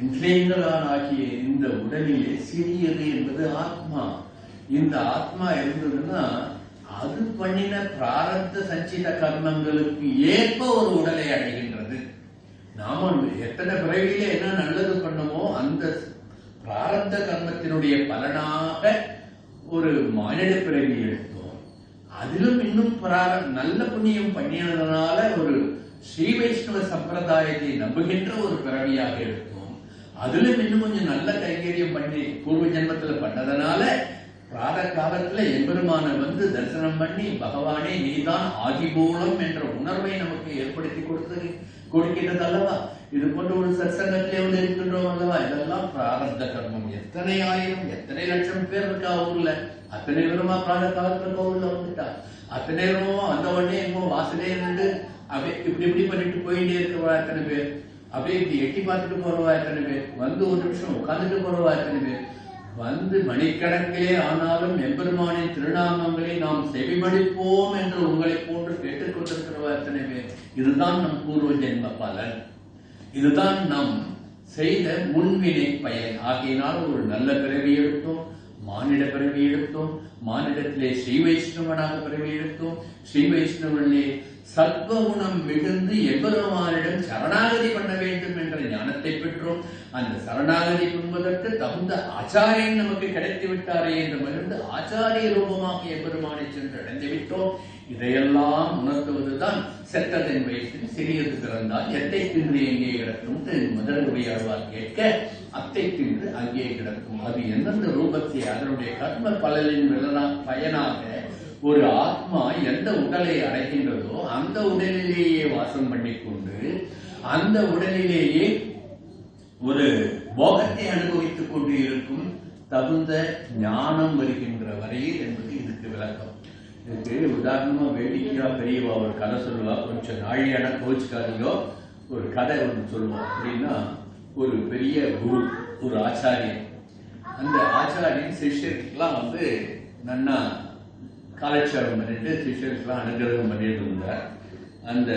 Speaker 4: இந்திரியங்களாகிய இந்த உடலிலே சிறியது என்பது ஆத்மா. இந்த ஆத்மா இருந்ததுன்னா அது பண்ணின பிராரப்த சஞ்சித கர்மங்களுக்கு ஏற்ப ஒரு உடலை அடைகின்றது. நாம எத்தனை பிறவியில என்ன நல்லது பண்ணமோ அந்த பிராரப்த கர்மத்தினுடைய பலனாக ஒரு மானிட பிறவி எடுத்தோம். அதிலும் இன்னும் நல்ல புண்ணியம் பண்ணினதுனால ஒரு ஸ்ரீ வைஷ்ணவ சம்பிரதாயத்தை நம்புகின்ற ஒரு பிறவியாக எடுத்தோம். அதிலும் இன்னும் கொஞ்சம் நல்ல கைங்கரியம் பண்ணி பூர்வ ஜென்மத்துல பண்ணதுனால பிராத காலத்துல எம்பெருமான வந்து தரிசனம் பண்ணி பகவானே நீதான் ஆதிபூலம் என்ற உணர்வை நமக்கு ஏற்படுத்தி கொடுக்கின்றது அல்லவா? இது போன்ற ஒரு சத்சங்கத்திலே வந்து இருக்கின்றோம் அல்லவா? இதெல்லாம் பிராரப்த கர்மம். எத்தனை ஆயிரம் எத்தனை லட்சம் பேர் இருக்கா ஊர்ல, அத்தனை பேருமா பிராத காலத்துல கோவில்ல வந்துட்டா, அத்தனை பேருமோ அந்த உடனே என்னமோ வாசலே இருந்து அப்படியே இப்படி இப்படி பண்ணிட்டு போயிட்டே இருக்கிறவா எத்தனை பேர், அப்படியே இப்படி எட்டி பார்த்துட்டு போறவா எத்தனை பேர், வந்து ஒரு நிமிஷம் உட்கார்ந்துட்டு போறவா எத்தனை பேர், வந்து மணிக்கணக்கிலே ஆனாலும் எம்பெருமானின் திருநாமங்களை நாம் செவிமடிப்போம் என்று உங்களை போன்று கேட்டுக் கொண்டிருக்கிறவா எத்தனை பேர். இதுதான் நம் பூர்வ ஜென்ம பலன், இதுதான் நாம் செய்த முன்வினை பயன். ஆகையினால் ஒரு நல்ல பிறவி எடுத்தோம், மானிட பிறவி எடுத்தோம், மானிடத்திலே ஸ்ரீ வைஷ்ணவனாக பிறவி எடுத்தோம். ஸ்ரீ வைஷ்ணவனிலே சத்வகுணம் மிகுந்து எம்பெருமானிடம் சரணாகதி பண்ண வேண்டும் என்ற ஞானத்தை பெற்றோம். அந்த சரணாகதி பண்ணுவதற்கு தகுந்த ஆச்சாரியன் நமக்கு கிடைத்து விட்டாரே என்று மகிழ்ந்து ஆச்சாரிய ரூபமாக எம்பெருமானை சென்று அடைந்து விட்டோம். இதையெல்லாம் உணர்த்துவதுதான் செத்ததன் வயசில் சிறியது பிறந்தால் எத்தை தின்று எங்கே கிடக்கும் முதல்வரையாழ்வார் கேட்க, அத்தை தின்று அங்கே கிடக்கும். அது எந்தெந்த ரூபத்தை அதனுடைய கர்ம பலனின் பயனாக ஒரு ஆத்மா எந்த உடலை அடைகின்றதோ அந்த உடலிலேயே வாசம் பண்ணிக்கொண்டு அந்த உடலிலேயே ஒரு போகத்தை அனுபவித்துக் கொண்டு இருக்கும் தகுந்த ஞானம் வருகின்ற வரையில் என்பது இதுக்கு விளக்கம். இதுக்கு உதாரணமா வேடிக்கையா பெரியவா ஒரு கதை சொல்லுவா, கொஞ்சம் நாழியான கோச்சுக்காரங்களோ ஒரு கதை ஒன்று சொல்லுவா. அப்படின்னா ஒரு பெரிய குரு, ஒரு ஆச்சாரியன், அந்த ஆச்சாரியன் சிஷ்யருக்கெல்லாம் நன்னா காலட்சேபம் பண்ணிட்டு சிஷ்யருக்கெல்லாம் அனுகிரகம் பண்ணிட்டு இருந்தார். அந்த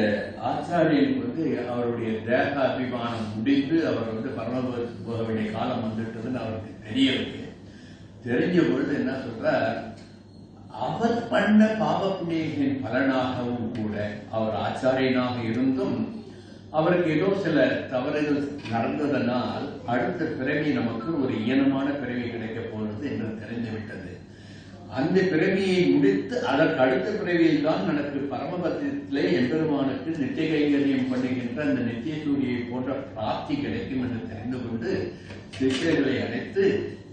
Speaker 4: ஆச்சாரியனுக்கு அவருடைய தேக அபிமானம் முடிந்து அவர் பரமபதத்துக்கு போக வேண்டிய காலம் வந்துட்டதுன்னு அவருக்கு தெரியவில்லை. தெரிஞ்ச பொழுது என்ன சொல்றார், அவர் பண்ண பாவ புண்ணியத்தின் பலனாகவும் கூட அவர் ஆச்சாரியனாக இருந்தும் அவருக்கு ஏதோ சில தவறுகள் நடந்ததனால் அடுத்த பிறவி நமக்கு ஒரு ஈனமான பிறவி கிடைக்க போறது என்று தெரிந்துவிட்டது. அந்த பிறவியை முடித்து அதற்கு அடுத்த பிறவியில் தான் எனக்கு பரமபதத்திலே எம்பெருமானுக்கு நித்திய கைங்கரியம் பண்ணுகின்ற அந்த நித்திய சூரியை போன்ற பிராப்தி கிடைக்கும் என்று தெரிந்து கொண்டு சிஷ்யர்களை அழைத்து,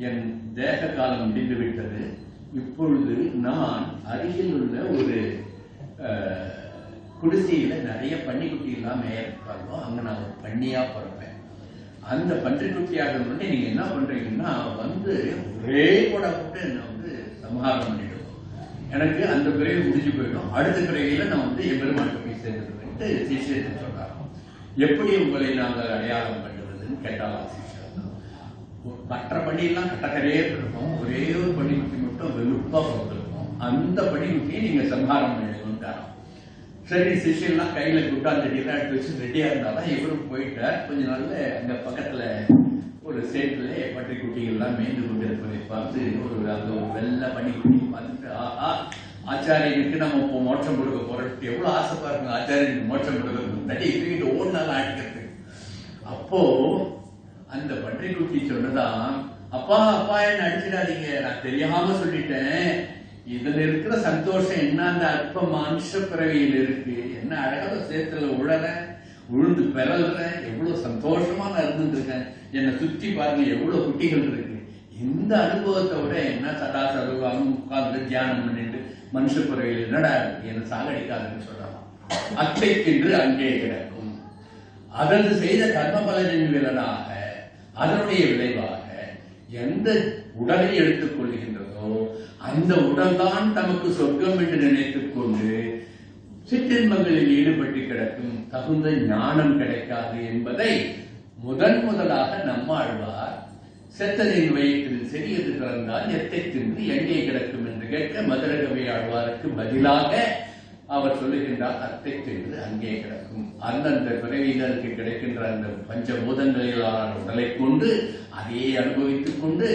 Speaker 4: என் தேக காலம் முடிந்துவிட்டது, இப்பொழுது நான் அருகில் உள்ள ஒரு குடிசையில நிறைய பன்னிக்குட்டி எல்லாம் மேயிருப்பாங்களோ அங்க நான் ஒரு பண்ணியா பிறப்பேன். அந்த பன்றிக்குட்டியாக இருந்தோடனே நீங்க என்ன பண்றீங்கன்னா ஒரே கூட போட்டு என்ன சமஹாரம் பண்ணிடும். எனக்கு அந்த பிறகு முடிஞ்சு போயிடும். அடுத்த பிறவியில நான் எம்பெருமானுக்கு போய் சேர்ந்துருவேன்ட்டு சிஷ்யத்தை சொல்றாங்க. எப்படி உங்களை நாங்கள் அடையாளம் பண்ணுவதுன்னு கேட்டாலும் மற்ற பண்டிகைலாம் கட்டக்கரையே இருக்கும், ஒரே ஒரு பண்டிகைக்கு மட்டும் வெளுப்பா போட்டிருக்கும், அந்த பண்டிகைக்கு நீங்க சம்ஹாரம் பண்ணிடுவோம். சரி, சிஷியெல்லாம் கையில குட்டாந்தடியெல்லாம் எடுத்து வச்சு ரெடியா இருந்தாலும் இவரும் போயிட்டார். கொஞ்ச நாள்ல அங்க பக்கத்துல ஒரு சேட்டுல பட்டை குட்டிகள்லாம் மேய்ந்து கொண்டிருப்பதை பார்த்து அங்க ஒரு வெள்ளை பனிக்குட்டி பார்த்துட்டு, ஆஹா, ஆச்சாரியனுக்கு நம்ம இப்போ மோட்சம் கொடுக்க போறோம், எவ்வளவு ஆசைப்பா இருக்கும் ஆச்சாரியனுக்கு மோட்சம் கொடுக்கறது, தடி தூக்கிட்டு ஓடுனாலும் ஆடிக்கிறது. அப்போ அந்த பன்றிக்குட்டி சொன்னதான், அப்பா அப்பா என்ன அடிச்சிடாதீங்க, நான் தெரியாம சொல்லிட்டேன், இதுல இருக்கிற சந்தோஷம் என்ன அந்த அற்ப மனுஷ பிறவியில் இருக்கு, என்ன அழகாக சேத்துல உழுந்து பெறல்ற, எவ்வளவு சந்தோஷமா நான் இருந்துருக்கேன், என்னை சுத்தி பாருங்க எவ்வளவு குட்டிகள் இருக்கு, இந்த அனுபவத்தை விட என்ன சதா சதுவாக உட்கார்ந்து தியானம் பண்ணிட்டு மனுஷ பிறவியில் என்னடா என்னை சாகடிக்காதுன்னு சொல்லலாம். அத்தைக்கென்று அங்கே கிடக்கும். அதற்கு செய்த கர்ம பலனின் விலனாக அதனுடைய விளைவாக எந்த உடலை எடுத்துக் கொள்கின்றதோ அந்த உடல் தான் தமக்கு சொர்க்கம் என்று நினைத்துக் கொண்டு சிற்றின்பங்களில் ஈடுபட்டு கிடக்கும், தகுந்த ஞானம் கிடைக்காது என்பதை முதலாக நம்மாழ்வார் செத்தனின் வயிற்றில் சிறியது பிறந்தால் எத்தை தின்று எங்கே கிடக்கும் என்று கேட்க மதுரகவி ஆழ்வாருக்கு பதிலாக அவர் சொல்லுகின்றார், அத்தை தின்று அங்கே கிடக்கும். அந்தந்த பிறவிகளுக்கு கிடைக்கின்ற அந்த பஞ்சபூதங்களிலான உடலை கொண்டு அதையே அனுபவித்துக் கொண்டு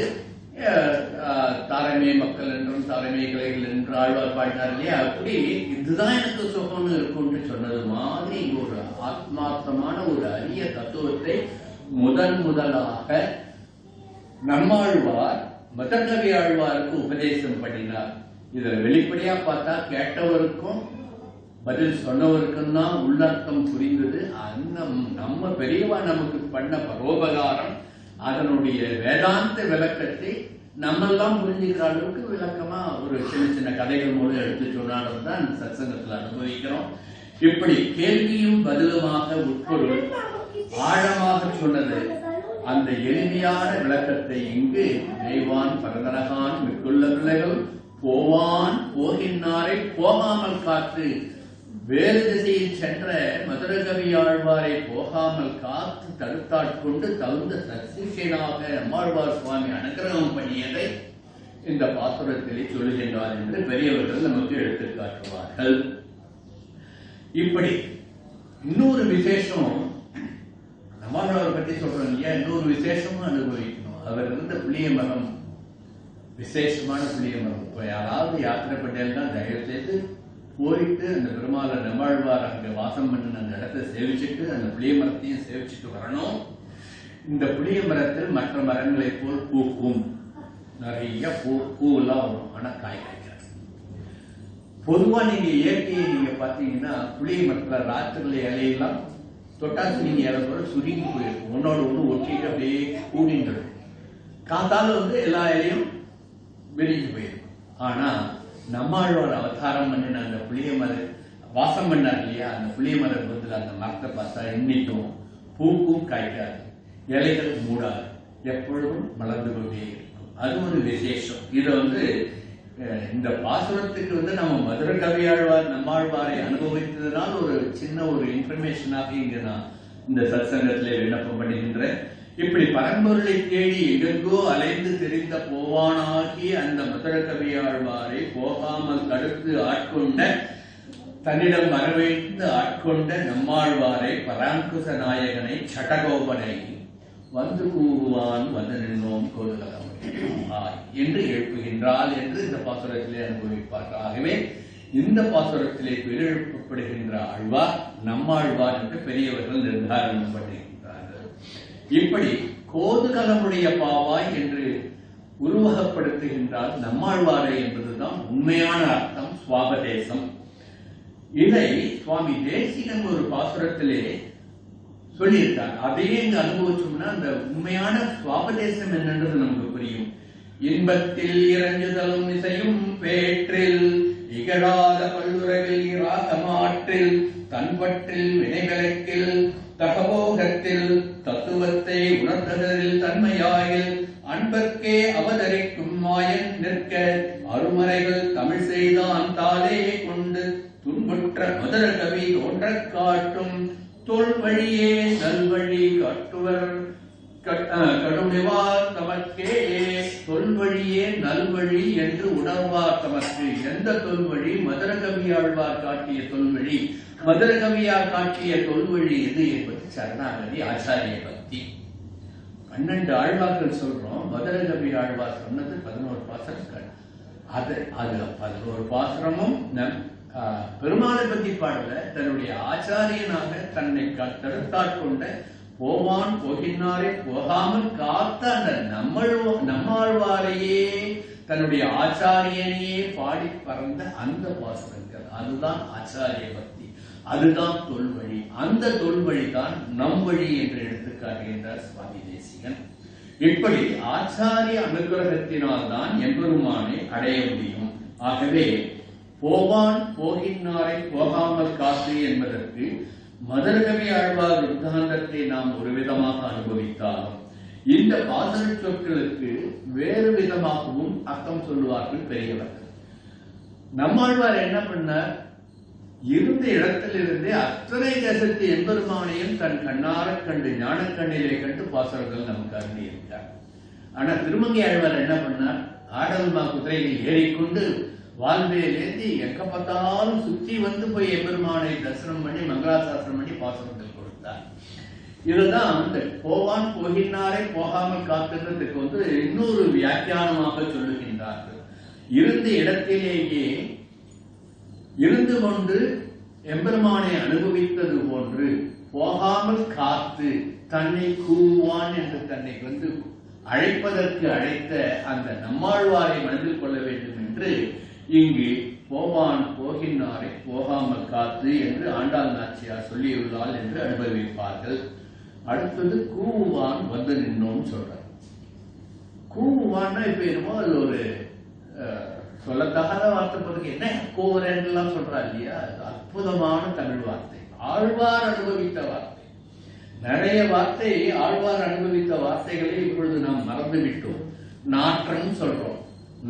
Speaker 4: தாரமே மக்கள் என்றும் தாரமே கிளைகள் என்று ஆழ்வார் பாடினார் இல்லையா, அப்படி இதுதான் எனக்கு சுகம்னு இருக்கும்னு சொன்னது மாதிரி ஒரு ஆத்மார்த்தமான ஒரு அரிய தத்துவத்தை முதலாக நம்மாழ்வார் மதகவி ஆழ்வாருக்கு உபதேசம் பண்ணினார். இதுல வெளிப்படையா பார்த்தா கேட்டவருக்கும் பதில் சொன்னவருக்கும் தான் உள்ளர்த்தம் புரிந்தது. நம்ம பெரியவா நமக்கு பண்ண பரோபகாரம், அதனுடைய வேதாந்த விளக்கத்தை நம்மெல்லாம் புரிஞ்சுக்கிற அளவுக்கு விளக்கமா ஒரு சின்ன சின்ன கதைகள் மூலம் எடுத்து சொன்னாலும் தான் சத்சங்கத்தில் அனுபவிக்கிறோம். இப்படி கேள்வியும் பதிலுமாக உட்பொருள் ஆழமாக சொன்னது அந்த எளிமையான விளக்கத்தை இங்கு தெய்வான் பரதரகான் மிக்குள்ள பிள்ளைகள் போவான் போகின்றாரை போகாமல் காத்து, வேறு திசையில் சென்ற மதுரகவி ஆழ்வாரை போகாமல் காத்து தடுத்தாட்கொண்டு தகுந்த சசிஷனாக நம்மாழ்வார் சுவாமி அனுகிரகம் பண்ணியதை இந்த பாசுரத்திலே சொல்லுகின்றார் என்று பெரியவர்கள் நமக்கு எடுத்து காட்டுவார்கள். இப்படி இன்னொரு விசேஷம் நம்மாழ்வாரை பற்றி சொல்றோம் இல்லையா, இன்னொரு விசேஷமும் அனுபவிக்கணும். அவர் இருந்த புளிய மரம் விசேஷமான புளிய மரம். இப்போ யாராவது யாத்திரை பண்ணேன்னா தயவு செய்து போயிட்டு அந்த பெருமாளை நம்மாழ்வார் அங்கே வாசம் பண்ணின அந்த இடத்த சேவிச்சுட்டு அந்த புளிய மரத்தையும் சேவிச்சுட்டு வரணும். இந்த புளிய மரத்தில் மற்ற மரங்களை போல் பூக்கும், நிறைய பூவெல்லாம் வரும், ஆனால் காய் காய்க்காது. பொதுவாக நீங்க இயற்கையை நீங்க பார்த்தீங்கன்னா புளிய மரத்தில் ராத்திரில இலையெல்லாம் தொட்டாசு நீங்க இறப்போட சுருங்கி போயிருக்கும், ஒன்னோட ஒன்று ஒட்டிட்டு அப்படியே கூடிட்டு காத்தால எல்லா இலையும் வெளியே போயிருக்கும். ஆனா நம்மாழ்வார் அவதாரம் பண்ணின அந்த புளிய மரம் வாசம் பண்ணார் இல்லையா, அந்த புளிய மரம் அந்த மரத்தை பார்த்தா இன்னைக்கும் பூக்கும் காய்க்காது, இலைகள் மூடாது, எப்பொழுதும் மலர்ந்து கொண்டே இருக்கும். அது ஒரு விசேஷம். இதை இந்த பாசுரத்துக்கு நம்ம மதுரை கவியாழ்வார் நம்மாழ்வாரை அனுபவித்ததுனால் ஒரு சின்ன ஒரு இன்ஃபர்மேஷனாக இங்க நான் இந்த சத்சங்கத்திலே விண்ணப்பம் பண்ணுகின்றேன். இப்படி பரம்பொருளை தேடி எங்கெங்கோ அலைந்து தெரிந்த போவானாகி அந்த மதுரை கவியாழ்வாரை போகாமல் தடுத்து ஆட்கொண்ட, தன்னிடம் வரவேற்று ஆட்கொண்ட நம்மாழ்வாரை பராங்குச நாயகனை சடகோபனை வந்து கூறுவான் வந்து நின்றோம் கோதுகலம் என்று எழுப்புகின்றாள் என்று இந்த பாசுரத்திலே அனுபவிப்பார்கள். ஆகவே இந்த பாசுரத்திலே எழுப்பப்படுகின்ற ஆழ்வார் நம்மாழ்வார் என்று பெரியவர்கள் நிர்தாரணம் பண்ணுகின்றார்கள். இப்படி கோதுகலமுடைய பாவாய் என்று உருவகப்படுத்துகின்றால் நம்மாழ்வாரை என்பதுதான் உண்மையான அர்த்தம், சுவாபதேசம். இதை சுவாமி தேசிகன் ஒரு பாசுரத்திலே சொல்லியிருக்கார். அதையே இங்கு அனுபவிச்சோம்னா அந்த உண்மையான சுவாபதேசம் என்னன்றது நமக்கு புரியும். இன்பத்தில் இறங்குதலும் இசையும் பேற்றில் இகழாத பல்லுறவில் இராகமாற்றில் தன்பற்றில் வினைவிலக்கில் தகவோகத்தில் தத்துவத்தை உணர்ந்ததில் தன்மையாயில் அன்பர்க்கே அவதரிக்கும் மாயன் நிற்க அருமறைகள் தமிழ் செய்தான் தாலே கொண்டு துன்புற்ற மதுர கவி தோன்ற காட்டும் தொல் வழியே நல்வழி காட்டுவர் கடுமைவார் தமக்கே. தொல்வழியே நல்வழி என்று உணர்வார் தமக்கு. எந்த தொல்வழி? மதுர கவியாழ்வார் காட்டிய தொல்வழி. மதுர கவியார் காட்டிய தொல்வழி எது என்பது சரணாகதி, ஆச்சாரிய பக்தி. 12 ஆழ்வார்கள் சொல்றோம். மதுர கவி ஆழ்வார் சொன்னது 11 பாசுரங்கள். அது 11 பாசுரமும் பெருமாளை பத்தி பாடல, தன்னுடைய ஆச்சாரியனாக தன்னை தடுத்தாட்கொண்ட போவான் போகினாரே போகாமல் காத்த அந்த நம்மாழ்வாரையே தன்னுடைய ஆச்சாரியனையே பாடி பறந்த அந்த பாசுரங்கள். அதுதான் ஆச்சாரிய பக்தி, அதுதான் தொல்வழி. அந்த தொல்வழி தான் நம் வழி என்று எடுத்துக்காட்டுகின்றார் சுவாமி தேசிகன். இப்படி ஆச்சாரிய அனுகிரகத்தினால் தான் எம்பெருமானை அடைய முடியும். ஆகவே போவான் போகினாரை போகாமல் காத்து என்பதற்கு மதுர கவி ஆழ்வார் விருத்தாந்தத்தை நாம் ஒரு விதமாக அனுபவித்தாலும் இந்த பாசன சொற்களுக்கு வேறு விதமாகவும் அர்த்தம் சொல்லுவார்கள் பெரியவர்கள். நம்மாழ்வார் என்ன பண்ணார்? இருந்த இடத்திலிருந்தே அத்தனை தேசத்து எம்பெருமானையும் தன் கண்ணார கண்டு ஞானக்கண்ணிலே கண்டு பாசனங்கள் நமக்கு அருளி இருந்தார். ஆனா திருமங்கை ஆழ்வார் என்ன பண்ணார்? ஆடல்மா குதிரையில் ஏறிக்கொண்டு வாழ்வையிலேந்து எங்க பார்த்தாலும் சுற்றி வந்து போய் எம்பெருமானை தரிசனம் பண்ணி மங்களாசாசனம் பண்ணி பாசனங்கள் கொடுத்தார். இதுதான் இந்த போவான் போகினாரை போகாமல் காத்துறதுக்கு இன்னொரு வியாக்கியானமாக சொல்லுகின்றார்கள். இருந்த இடத்திலேயே இருந்து கொண்டு எம்பெருமானை அனுபவித்தது போன்று போகாமல் காத்து தன்னை கூவான் என்று தன்னை அழைப்பதற்கு அழைத்த அந்த நம்மாழ்வாரை மனதில் கொள்ள வேண்டும் என்று இங்கு போவான் போகினாரை போகாமல் காத்து என்று ஆண்டாள் நாச்சியார் சொல்லியுள்ளாள் என்று அனுபவிப்பார்கள். அடுத்தது கூவான் வந்து நின்னோம் சொல்றார். கூவான்னா இப்ப என்னமோ அது ஒரு சொல்லத்தகாத வார்த்தை போதுக்கு என்ன கூவரன் சொல்றா இல்லையா? அற்புதமான தமிழ் வார்த்தை, ஆழ்வார் அனுபவித்த வார்த்தை. நிறைய வார்த்தை ஆழ்வார் அனுபவித்த வார்த்தைகளை இப்பொழுது நாம் மறந்து விட்டோம். நாற்றம் சொல்றோம்.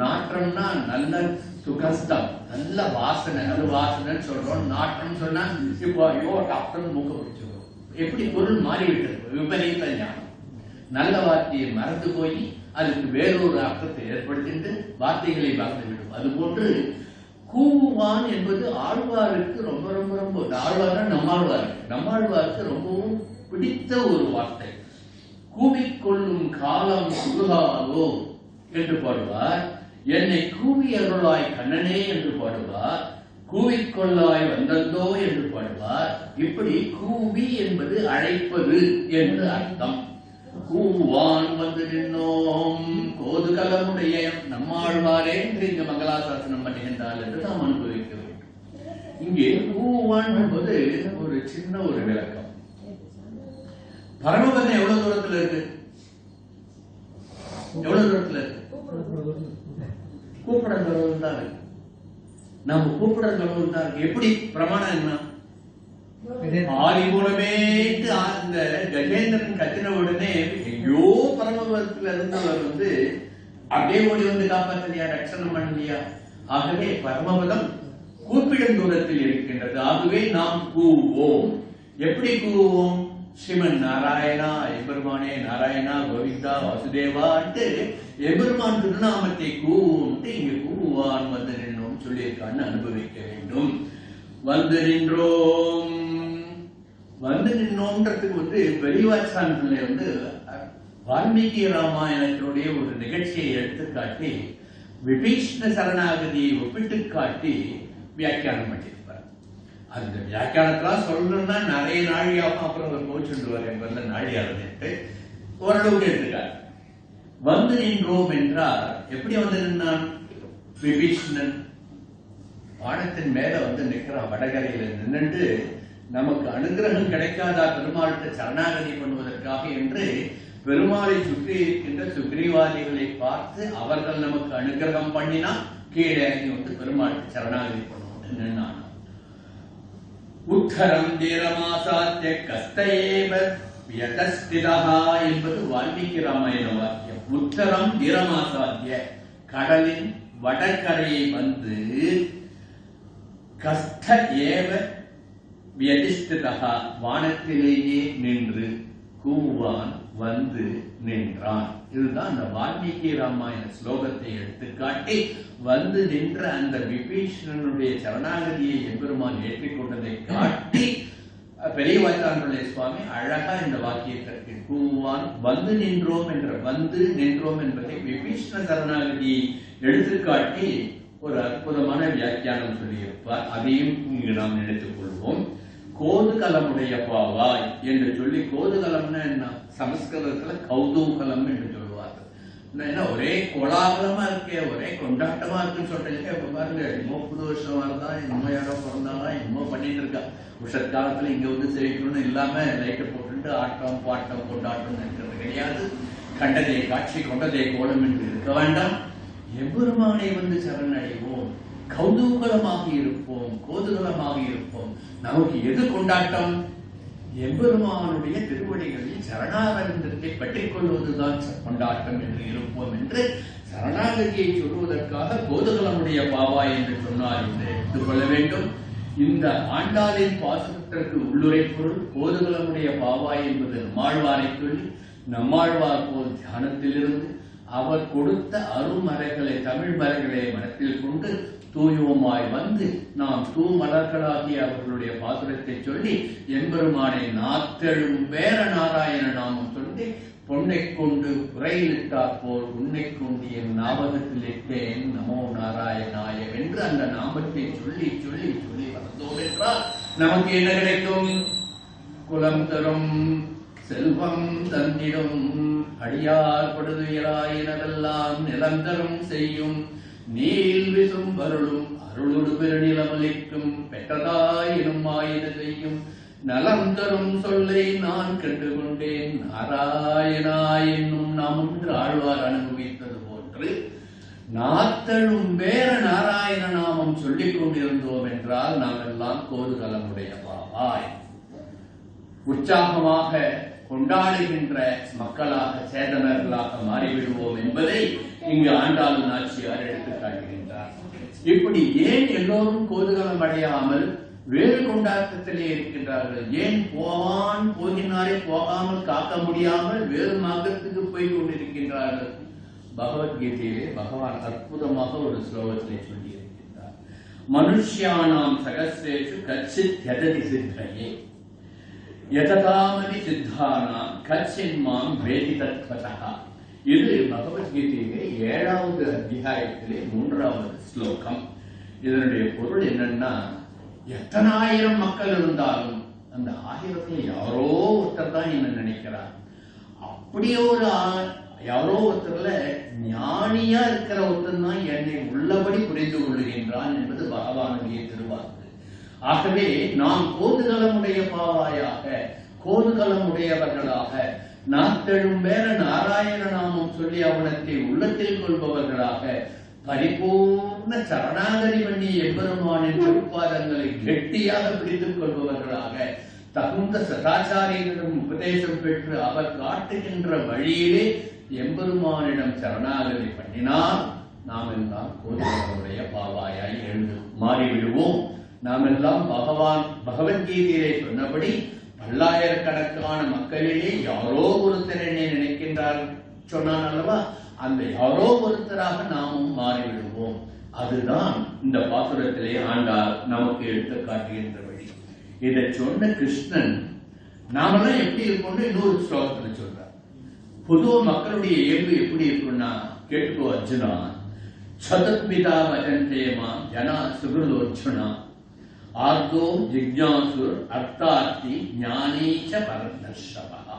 Speaker 4: நாற்றம்னா நல்ல சுகஸ்தம், நல்ல வாசனை, அது வாசனைன்னு சொல்றோம். நாற்றம் சொன்னா இப்போ ஐயோ டாக்டர் மூக்க பிடிச்சிடும். எப்படி பொருள் மாறிவிட்டது, விபரீத ஞானம். நல்ல வார்த்தையை மறந்து போய் அதுக்கு வேறொரு அர்த்தத்தை ஏற்படுத்திட்டு வார்த்தைகளை மறந்துவிடும். அதுபோன்று கூவான் என்பது ஆழ்வாருக்கு ரொம்ப ரொம்ப ரொம்ப ஆழ்வார் நம்மாழ்வாருக்கு ரொம்பவும் பிடித்த ஒரு வார்த்தை. கூவிக்கொள்ளும் காலம் சுடுகாலோ என்று பாடுவார். என்னை கூவி அருளாய் கண்ணனே என்று பாடுவார், கூவிக்கொள்ளாய் வந்தந்தோ என்று பாடுவார். இப்படி கூவி என்பது அழைப்பது என்று அர்த்தம். கூவான் வந்து நின்னோம் கோதுகலமுடைய நம்மாழ்வாரே என்று இங்கு மங்களாசாசனம் பண்ணுகின்றார் என்று நாம் அனுபவிக்க வேண்டும். இங்கே கூவான் என்பது ஒரு சின்ன ஒரு விளக்கம். பரமபதம் எவ்வளவு தூரத்தில் இருக்கு? எவ்வளவு தூரத்தில் இருக்கு? கூப்பிடங்களவு தான் இருக்கு. நம்ம கூப்பிடங்களவு தான் இருக்கு. எப்படி பிரமாணம் என்ன? ஆதி மூலமே அந்த கஜேந்திரன் கத்தின உடனே ஐயோ பரமபதத்தில் இருந்தவர் வந்து அப்படியே ஓடி வந்து காப்பாற்றலையா, ரட்சணம் பண்ணலையா? ஆகவே பரமபதம் கூப்பிடும் தூரத்தில் இருக்கின்றது. ஆகவே நாம் கூவோம். எப்படி கூவோம்? ஸ்ரீமன் நாராயணா, எம்பெருமானே நாராயணா, கோவிந்தா, வாசுதேவா எம்பெருமான் திருநாமத்தை கூவோம். இங்க கூவான் வந்து நின்றோம் சொல்லியிருக்கான்னு அனுபவிக்க வேண்டும். வந்து நின்றோம், வந்து நின்னோன்றதுக்கு வந்து பெரியவாச்சான் பிள்ளை வந்து வால்மீகி ராமாயணத்தினுடைய ஒரு நிகழ்ச்சியை எடுத்துக்காட்டி விபீஷ்ண சரணாகதியை ஒப்பிட்டு காட்டி வியாக்கியானம் பண்ணியிருப்பார். அந்த வியாக்கியானத்தெல்லாம் சொல்லணும்னா நிறைய நாழியாகும். அப்புறம் அவர் கோச்சுடுவார் என்பதில் நாழியாருன்ட்டு ஓரளவுக்கு எடுத்துக்காரு. வந்து நின்றோம் என்றால் எப்படி வந்து நின்றான்? விபீஷ்ணன் வானத்தின் மேல வந்து நிற்கிறான், வடகரையில நின்று நமக்கு அனுகிரகம் கிடைக்காதா பெருமாள்கிட்ட சரணாகதி பண்ணுவதற்காக என்று பெருமாளை சுற்றி இருக்கின்ற சுக்ரீவாதிகளை பார்த்து அவர்கள் நமக்கு அனுகிரகம் பண்ணினா கீழே வந்து பெருமாளுக்கு சரணாகதி பண்ணுவோம் நின்னான். உத்தரம் தீரமாசாத்திய கஸ்தேவ யதஸ்திதா என்பது வால்மீகி ராமாயண வாக்கியம். உத்தரம் தீரமாசாத்திய கடலின் வடகரையை வந்து கஸ்த ஏவ வியதிஷ்டிதா வானத்திலேயே நின்று கூவான் வந்து நின்றான். இதுதான் அந்த வால்மீகி ராமாயண ஸ்லோகத்தை எடுத்துக்காட்டி வந்து நின்ற அந்த விபீஷணனுடைய சரணாகதியை எம்பெருமான் ஏற்றிக்கொண்டதை காட்டி பெரியவாச்சான்பிள்ளை சுவாமி அழகா இந்த வாக்கியத்திற்கு கூவான் வந்து நின்றோம் என்ற வந்து நின்றோம் என்பதை விபீஷண சரணாகதியை எடுத்துக்காட்டி ஒரு அற்புதமான வியாக்கியானம் சொல்லியிருப்பார். அதையும் இங்கு நாம் நினைத்துக் கொள்வோம். கோதுகலமுடைய பாவாய் என்று சொல்லி, கோதுகலம்னா என்ன? சமஸ்கிருதத்துல கௌதூகலம் என்று சொல்லுவார்கள். என்ன ஒரே கோலாகலமா இருக்கே, ஒரே கொண்டாட்டமா இருக்குன்னு சொல்றீங்க. இப்ப பாருங்க, இன்னும் புது வருஷம் வருதா, இன்னும் யாரோ பிறந்தாலா, இன்னும் பண்ணிட்டு இருக்கா. உஷற்காலத்துல இங்க வந்து சேவிக்கணும்னு இல்லாம லைட்டை போட்டு ஆட்டம் பாட்டம் கொண்டாட்டம் இருக்கிறது கிடையாது. கண்டதை காட்சி கொண்டதை கோலம் என்று இருக்க வேண்டாம். எம்பெருமானை வந்து சரணடைவோம், கௌதூகலமாக இருப்போம், கோதுகலமாக இருப்போம். நமக்கு எது கொண்டாட்டம்? எம்பெருமானுடைய திருவடிகளில் சரணாகந்தத்தை பற்றிக் கொள்வதுதான் கொண்டாட்டம் என்று இருப்போம் என்று சரணாகதியை சொல்வதற்காக கோதுகலமுடைய பாவா என்று சொன்னார் என்று எடுத்துக்கொள்ள வேண்டும். இந்த ஆண்டாளின் பாசுரத்திற்கு உள்ளுரை பொருள் கோதுகலமுடைய பாவா என்பது நம்மாழ்வாரை சொல்லி நம்மாழ்வார் போல் தியானத்திலிருந்து அவர் கொடுத்த அருமறைகளை தமிழ் மறைகளை மனத்தில் கொண்டு தூயோமாய் வந்து நாம் தூமலர்களாகிய அவர்களுடைய பாசுரத்தை சொல்லி எம்பெருமானை நாத்தெழும் வேற நாராயண நாமம் சொல்லி பொன்னை கொண்டு குறையிலிட்டார் போல் உன்னை கொண்டு என் ஞாபகத்தில் இட்டேன் நமோ நாராயணாய என்று அந்த நாமத்தை சொல்லி சொல்லி சொல்லி வந்தோம் என்றால் நமக்கு என்ன கிடைக்கும்? குலம் தரும் செல்வம் தந்திடும் அடியார் படுதுயராயினவெல்லாம் நிலந்தரும் செய்யும் நீரில் விசும் வருளும் அருளொடு பெருநிலமளிக்கும் பெற்றதாயினும் ஆயுத செய்யும் நலம் தரும் சொல்லை நான் கண்டுகொண்டேன் நாராயணா என்னும் நாமம் என்று ஆழ்வார் அனுபவித்தது போன்று நாத்தழும் வேற நாராயண நாமம் சொல்லிக் கொண்டிருந்தோம் என்றால் நாம் எல்லாம் கோதுகலமுடைய பாவாய் உற்சாகமாக கொண்டாடுகின்ற மக்களாக சேதனர்களாக மாறிவிடுவோம் என்பதை இங்கு ஆண்டாள் நாச்சியார் எடுத்து காட்டுகின்றார். இப்படி ஏன் எல்லோரும் கோதுகலம் அடையாமல் வேறு கொண்டாட்டத்திலே இருக்கின்றார்கள்? ஏன் போகினாரே போகாமல் காக்க முடியாமல் வேறு மார்க்கத்துக்கு போய் கொண்டிருக்கின்றார்கள்? பகவத்கீதையிலே பகவான் அற்புதமாக ஒரு ஸ்லோகத்திலே சொல்லி இருக்கின்றார். மனுஷ்யானாம் சகஸ்ரேஷு கச்சித் யததி சித்தையே யததாமதி சித்தானாம் கச்சின்மாம் வேதி தத்வதா. இது பகவத்கீதையிலே 7வது அத்தியாயத்திலே 3வது ஸ்லோகம். இதனுடைய பொருள் என்னன்னா, எத்தனாயிரம் மக்கள் இருந்தாலும் அந்த 1000த்துல யாரோ ஒருத்தர் தான் என்ன நினைக்கிறார். அப்படியே ஒரு யாரோ ஒருத்தர்ல ஞானியா இருக்கிற ஒருத்தர் தான் என்னை உள்ளபடி புரிந்து கொள்ளுகின்றான் என்பது பகவானுடைய திருவாக்கு. ஆகவே நாம் கோதுகலமுடைய பாவாயாக, கோதுகலமுடையவர்களாக, நாத்தெழும் வேற நாராயண நாமம் சொல்லி அவனத்தை உள்ளத்தில் கொள்பவர்களாக, பரிபூர்ண சரணாகதி பண்ணி எம்பெருமானின் திருப்பாதங்களை கெட்டியாக பிடித்துக் கொள்பவர்களாக, தகுந்த சதாச்சாரியரிடம் உபதேசம் பெற்று அவர் காட்டுகின்ற வழியிலே எம்பெருமானிடம் சரணாகதி பண்ணினால் நாம் எல்லாம் கோதுகலமுடைய பாவாயாய் எழுந்து மாறிவிடுவோம். நாம் எல்லாம் பகவத்கீதையிலே சொன்னபடி பல்லாயிரக்கணக்கான மக்களிலே யாரோ ஒருத்தர் என்னை நினைக்கின்றார் சொன்னான் அல்லவா, அந்த யாரோ ஒருத்தராக நாமும் மாறிவிடுவோம். அதுதான் இந்த பாசுரத்திலே ஆண்டார் நமக்கு எடுத்து காட்டுகின்ற வழி. இதை சொன்ன கிருஷ்ணன் நாமெல்லாம் எப்படி இருக்கோம்னு இன்னொரு ஸ்லோகத்தில் சொல்றார். பொதுவா மக்களுடைய இயல்பு எப்படி இருக்குன்னா, கேட்டுக்கோ அர்ஜுனா, சதத்விதா வஜந்தேமா ஜனா சுகுலோர்ஜுனா ஆர்தோ ஜிக்ஞாசுர் அர்த்தார்த்தி ஞானீச்ச பரதர்ஷவா.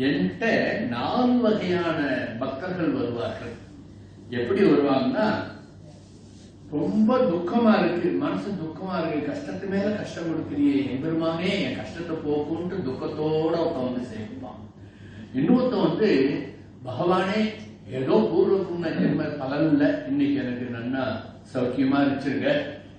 Speaker 4: என்கிட்ட 4 வகையான பக்தர்கள் வருவார்கள். எப்படி வருவாங்கன்னா, ரொம்ப துக்கமா இருக்கு, மனசு துக்கமா இருக்கு, கஷ்டத்து மேல கஷ்டம் கொடுக்கிறியே எம்பெருமானே, என் கஷ்டத்தை போக்குன்ட்டு துக்கத்தோட வந்து சேர்ப்பான். இன்னொருத்த பகவானே ஏதோ பூர்வ புண்ண ஜென்ம பலன் இல்லை, இன்னைக்கு எனக்கு நல்லா சௌக்கியமா வச்சிருக்க,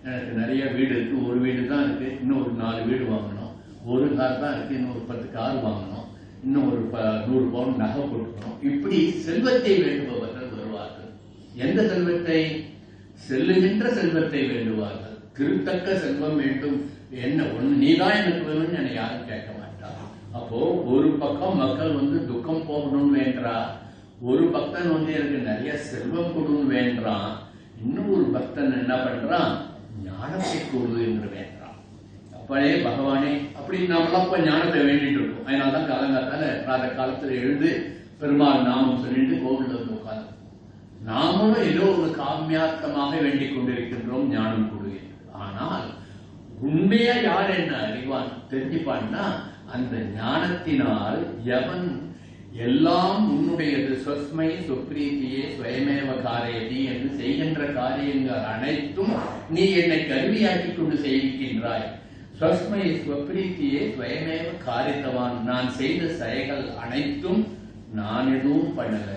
Speaker 4: எனக்கு நிறைய வீடு இருக்கு, ஒரு வீடு தான் இருக்கு, இன்னும் ஒரு 4 வீடு வாங்கணும், ஒரு கார் தான் இருக்கு, இன்னும் ஒரு 10 கார் வாங்கணும், இன்னும் ஒரு 100 பவுன் நகை போட்டுக்கணும். இப்படி செல்வத்தை வேண்டுபவர்கள் வருவார்கள். எந்த செல்வத்தை? செல்லுகின்ற செல்வத்தை வேண்டுவார்கள். திருத்தக்க செல்வம் வேண்டும், என்ன ஒண்ணு நீதான் எனக்கு வேணும்னு என்னை யாரும் கேட்க மாட்டார். அப்போ ஒரு பக்கம் மக்கள் துக்கம் போகணும்னு வேண்டா, ஒரு பக்தன் எனக்கு நிறைய செல்வம் கொடுன்னு வேண்டான், இன்னும் ஒரு பக்தன் என்ன பண்றான், ஞானத்தை கொடு என்று வேண்டான். அப்பளே பகவானே அப்படி நாமெல்லாம் இப்ப ஞானத்தை வேண்டிட்டு இருக்கோம். அதனால்தான் காலங்காத்தால பிராத காலத்துல எழுந்து பெருமாள் நாமம் சொல்லிட்டு கோவில் உட்கார்ந்து நாமளும் ஏதோ ஒரு காமியார்த்தமாக வேண்டிக் கொண்டிருக்கின்றோம், ஞானம் கொடுங்க. ஆனால் உண்மையா யார் என்ன அறிவான் தெரிஞ்சுப்பான்னா, அந்த ஞானத்தினால் எவன் எல்லாம் உன்னுடையது, சொஸ்மை சுப்ரீதியே ஸ்வயமேவ காரயதி என்று செய்கின்ற காரியங்கள் அனைத்தும் நீ என்னை கருவியாக்கி கொண்டு செய்கின்றாய். ஸ்வஸ்மை ஸ்வப்ரீதியே ஸ்வயமேவ காரித்தவான், நான் செய்த செயல்கள் அனைத்தும் நான் எதுவும் பண்ணல,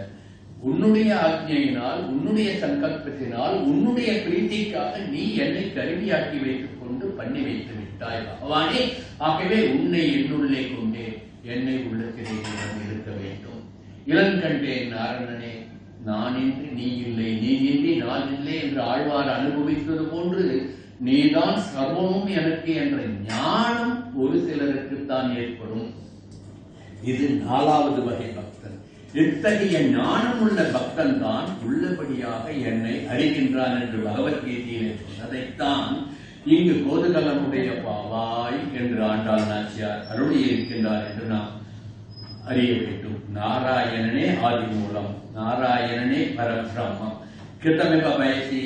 Speaker 4: உன்னுடைய ஆజ్ఞையினால், உன்னுடைய சங்கல்பத்தினால், உன்னுடைய பிரீத்திக்காக நீ என்னை கருவியாக்கி வைத்துக் கொண்டு பண்ணி வைத்து விட்டாய் பகவானே. ஆகவே உன்னை என்னுள்ளே கொண்டே என்னை உள்ளத்திலே இருக்க வேண்டும். இளங்கண்டேன் நாரணனே, நான் இன்றி நீ இல்லை, நீ இன்றி நான் இல்லை என்று ஆழ்வார் அனுபவித்தது போன்று நீதான் சர்வமும் எனக்கு என்ற ஞானம் ஒரு சிலருக்குத்தான் ஏற்படும். இது 4வது வகை பக்தன். இத்தகைய ஞானம் உள்ள பக்தன் தான் உள்ளபடியாக என்னை அறிகின்றான் என்று பகவத்கீதையிலே சொன்னதைத்தான் இங்கு கோதுகலமுடைய பாவாய் என்று ஆண்டாள் நாச்சியார் அருளி இருக்கின்றார் என்று நாம் அறிய வேண்டும். நாராயணனே ஆதி மூலம், நாராயணனே பரபிரம்மம். கிருதமிவ வயசி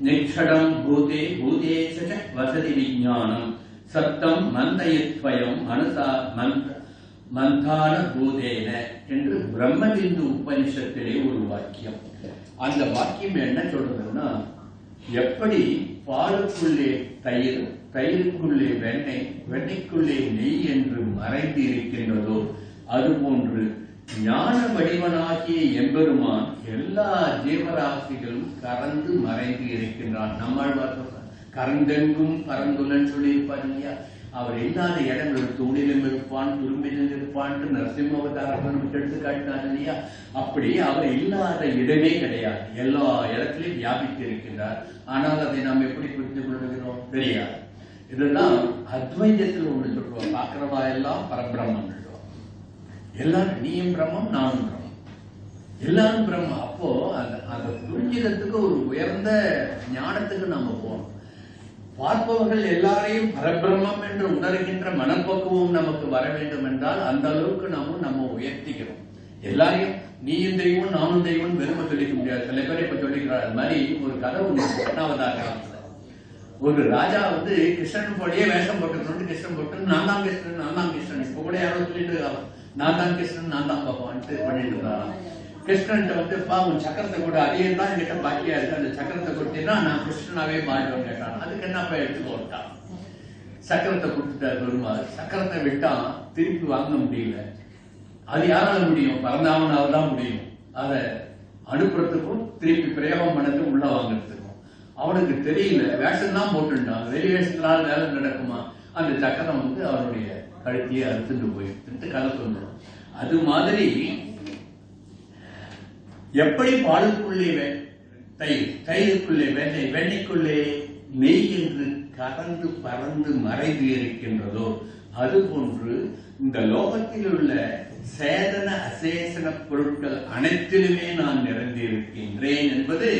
Speaker 4: நிக்ஷடம் பூதே பூதேச வசதி விஞ்ஞானம் சத்தம் மந்தயத்வயம் மனசா மந்தான பூதேன என்று பிரம்மபிந்து உபனிஷத்திலே ஒரு வாக்கியம். அந்த வாக்கியம் என்ன சொல்றதுன்னா, எப்படி பாலுக்குள்ளே தயிர், தயிருக்குள்ளே வெண்ணெய், வெண்ணெய்க்குள்ளே நெய் என்று மறைந்து இருக்கின்றதோ அதுபோன்று ஞான வடிவனாகிய எம்பெருமான் எல்லா ஜீவராசிகளும் கறந்து மறைந்து இருக்கின்றான். நம்மாழ்வார் கறந்தெங்கும் பரந்துலன்னு சொல்லியிருப்பார் இல்லையா, அவர் இல்லாத இடங்கள் தூணிலும் இருப்பான், துரும்பிலும் இருப்பான், நரசிம்ம அவதாரம் எடுத்து காட்டினார் இல்லையா, அப்படி அவர் இல்லாத இடமே கிடையாது, எல்லா இடத்திலையும் வியாபித்து இருக்கின்றார். ஆனால் அதை நாம் எப்படி புரிந்து கொள்கிறோம் தெரியாது. இதுதான் அத்வைதத்தில் ஒன்று சொல்றோம், பார்க்கிறவா எல்லாம் பரபிரம்மம் சொல்றோம், எல்லாரும் நீயும் பிரம்மம் நானும் பிரம்மம், எல்லாரும் பிரம்மம். அப்போ அந்த புரிஞ்சுக்கிறதுக்கு ஒரு உயர்ந்த ஞானத்துக்கு நாம போகணும். பார்ப்பவர்கள் எல்லாரையும் பரபிரம்மம் என்று உணர்கின்ற மனப்பக்குவம் நமக்கு வர வேண்டும் என்றால் அந்த அளவுக்கு நம்ம உயர்த்திக்கிறோம். எல்லாரையும் நீயும் தெய்வம் நானும் தெய்வம் வெறுமை சொல்லிக்க முடியாது. சில பேர் இப்ப சொல்லிக்கிறார். அது மாதிரி ஒரு கதை ஒண்ணு 8வது காலத்துல ஒரு ராஜா வந்து கிருஷ்ணன் போலயே வேஷம் போட்டு கிருஷ்ணன் போட்டு நான் தான் கிருஷ்ணன் இப்ப கூட யாரோ சொல்லிட்டு இருக்காங்க நான் தான் கிருஷ்ணன் நான் தான் பகவான்ட்டு பண்ணிட்டு இருந்தாராம். கிருஷ்ணன் வந்து பாவம் சக்கரத்தை கூட அதே தான் என்கிட்ட பாக்கியா இருக்கு, அந்த சக்கரத்தை கொடுத்தீங்கன்னா நான் கிருஷ்ணனாவே மாறிடுவேன் கேட்டான். அதுக்கு என்னப்பா எடுத்து போட்டான், சக்கரத்தை கொடுத்துட்டாரு பெருமாள். சக்கரத்தை விட்டான், திருப்பி வாங்க முடியல. அது யாரால முடியும்? பரந்தாமனால தான் முடியும். அதை அனுப்புறதுக்கும் திருப்பி பிரயோகம் பண்ணது உள்ள வாங்குறதுக்கும். அவனுக்கு தெரியல, வேஷம் தான் போட்டுட்டான். வெளி வேஷத்தினால வேலை நடக்குமா? அந்த சக்கரம் வந்து அவனுடைய கழுத்தியை அறுத்துட்டு போயிட்டு கதை சொல்லணும். அது மாதிரி எப்படி பாலுக்குள்ளே தயிர், தயிருக்குள்ளே வெண்ணெய், வெண்ணெய்க்குள்ளே நெய் என்று கறந்து பறந்து மறைந்து இருக்கின்றதோ அதுபோன்று இந்த லோகத்தில் உள்ள சேதன அசேசன பொருட்கள் அனைத்திலுமே நான் நிறைந்து இருக்கின்றேன் என்பது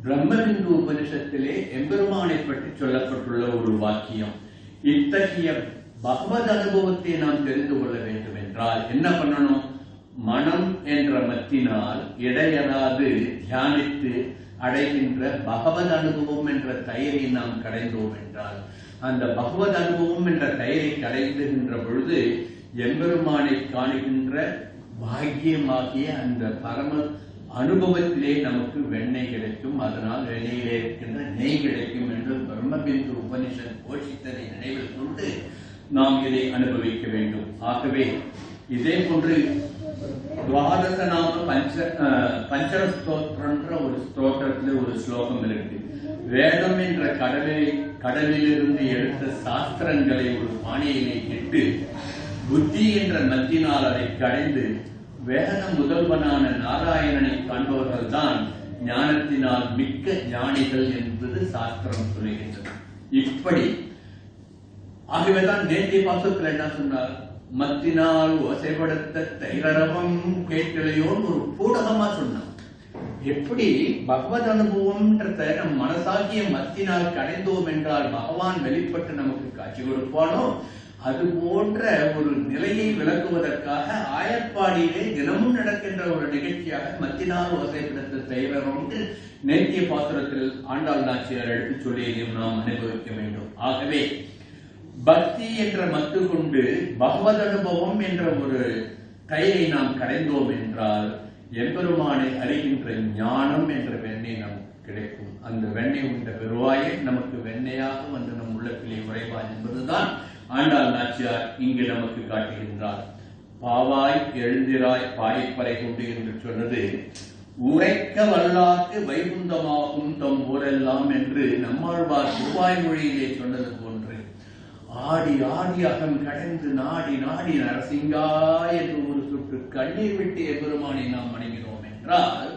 Speaker 4: பிரம்மபிந்து உபனிஷத்திலே எம்பெருமானை பற்றி சொல்லப்பட்டுள்ள ஒரு வாக்கியம். இத்தகைய பகவத் அனுபவத்தை நாம் தெரிந்து கொள்ள வேண்டும் என்றால் என்ன பண்ணணும்? மனம் என்ற மத்தினால் இடையறாது தியானித்து அடைகின்ற பகவத் அனுபவம் என்ற தயிரை நாம் கடைந்தோம் என்றால், அந்த பகவத் அனுபவம் என்ற தயிரை கடைந்துகின்ற பொழுது எம்பெருமானை காணுகின்ற பாக்கியமாகிய அந்த பரம அனுபவத்திலே நமக்கு வெண்ணெய் கிடைக்கும். அதனால் வெண்ணெயிலே இருக்கின்ற நெய் கிடைக்கும் என்று பிரம்மபிந்து உபனிஷத் கோஷித்ததை நினைவில் கொண்டு நாம் இதை அனுபவிக்க வேண்டும். ஆகவே இதே போன்று துவாதச நாம பஞ்சர ஸ்தோத்திரன்ற ஒரு ஸ்தோத்திரத்தில் ஒரு ஸ்லோகம் இருக்கு. வேதம் என்ற கடலிலிருந்து எடுத்த சாஸ்திரங்களை ஒரு பானையிலே இட்டு புத்தி என்ற மத்தினால் அதை கடைந்து வேத முதல்வனான நாராயணனை காண்பவர்கள் தான் ஞானத்தினால் மிக்க ஞானிகள் என்பது சாஸ்திரம் சொல்லுகின்றது. இப்படி ஆகவேதான் நேற்றைய பாசத்தில் என்ன சொன்னார்? மத்தினால் ஓசைப்படுத்த தைரரவம் கேட்கலையோன்னு ஒரு பூடகமா சொன்னான். எப்படி பகவத் அனுபவம்ன்றத நம் மனசாகிய மத்தினால் கடைந்தோம் என்றால் பகவான் வெளிப்பட்டு நமக்கு காட்சி கொடுப்பானோ அது போன்ற ஒரு நிலையை விளக்குவதற்காக ஆயப்பாடியிலே தினமும் நடக்கின்ற ஒரு நிகழ்ச்சியாக மத்தினால் ஓசைப்படுத்த தைரரவம் நேத்திய பாசுரத்தில் ஆண்டாள் நாச்சியார் எடுத்து சொல்லியதையும் நாம் அனுபவிக்க வேண்டும். ஆகவே பக்தி என்ற மத்து கொண்டு பகவத் அனுபவம் என்ற ஒரு கயிறை நாம் கடைந்தோம் என்றால் எம்பெருமானை அறிகின்ற ஞானம் என்ற வெண்ணெய் நமக்கு கிடைக்கும். அந்த வெண்ணெய் உண்ட பெருவாயை நமக்கு வெண்ணெயாக வந்து நம் உள்ளத்திலே உறைவான் என்பதுதான் ஆண்டாள் நாச்சியார் இங்கு நமக்கு காட்டுகின்றார். பாவாய் எழுந்திராய் பாடிப்பறை கொண்டு என்று சொன்னது உரைக்க வல்லாக்கு வைகுந்தமாகும் தம் ஊரெல்லாம் என்று நம்மாழ்வார் திருவாய் மொழியிலே சொன்னது போன்று ஆடி ஆடி அகம் கடந்து நாடி நாடி நரசிங்கா என்று ஒரு சுற்று கண்ணீர் விட்டு எம்பெருமானை நாம் வணங்கினோம் என்றால்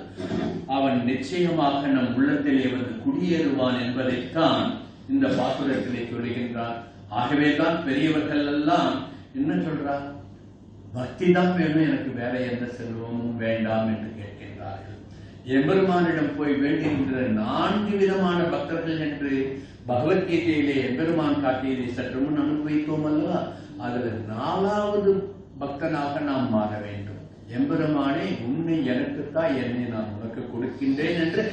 Speaker 4: அவன் நிச்சயமாக நம் உள்ளத்திலே வந்து குடியேறுவான் என்பதைத்தான் இந்த பாசுரத்திலே சொல்லுகின்றார். ஆகவேதான் பெரியவர்கள் எல்லாம் என்ன சொல்றார்? பக்தி தான் வேணும், எனக்கு வேற எந்த செல்வமும் வேண்டாம் என்று கேட்கின்றார்கள். எம்பெருமானிடம் போய் வேண்டுகின்ற 4 விதமான பக்தர்கள் என்று பகவத்கீதையிலே எம்பெருமான் காட்டியதை சற்று முன் அனுபவித்தோம் அல்லவா? அதுல 4வது பக்தனாக நாம் மாற வேண்டும். எம்பெருமானே உன்னை எனக்குத்தான், என்னை நான் உனக்கு கொடுக்கின்றேன் என்று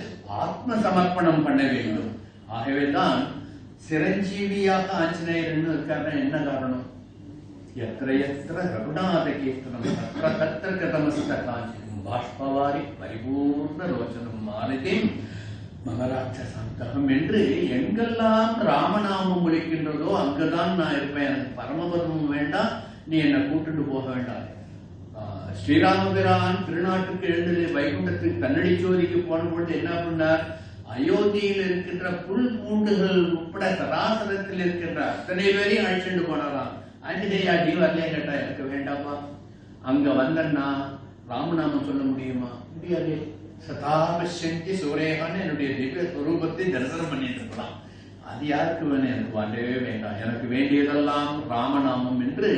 Speaker 4: ஆத்ம சமர்ப்பணம் பண்ண வேண்டும். ஆகவேதான் சிரஞ்சீவியாக ஆஞ்சநேயர் இருக்காருன்னா என்ன காரணம்? எத்திர எத்திர ரகுநாத கீர்த்தனம் தத்திர தத்திர கதமஸ்த காஞ்சனம் பாஷ்பவாரி பரிபூர்ண ரோச்சனம் மாறுதேன் மகராட்சசாந்தகம் என்று எங்கெல்லாம் ராமநாமம் ஒலிக்கின்றதோ அங்குதான் நான் இருப்பேன். எனக்கு பரமபதமும் வேண்டாம், நீ என்னை கூட்டுட்டு போக வேண்டாம். ஸ்ரீராமபிரான் திருநாட்டுக்கு எழுந்து வைகுண்டத்துக்கு தன்னடி சோதிக்கு போன பொழுது என்ன பண்ணார்? அயோத்தியில் இருக்கின்ற புல் பூண்டுகள் உட்பட சராசரத்தில் இருக்கின்ற அத்தனை பேரையும் அழிச்சுட்டு போனாராம். ஆஞ்சநேயா நீ வரலையே கேட்டா, எனக்கு வேண்டாமா? அங்க வந்தன்னா ராமநாமம் சொல்ல முடியுமா? முடியாது. சதாபி சூரேகான்னு என்னுடைய திவ்ய ஸ்வரூபத்தை தரிசனம் பண்ணிட்டு இருக்கலாம். அது யாருக்கு வேணும்? எனக்கு வரவே வேண்டாம். எனக்கு வேண்டியதெல்லாம் ராமநாமம் என்று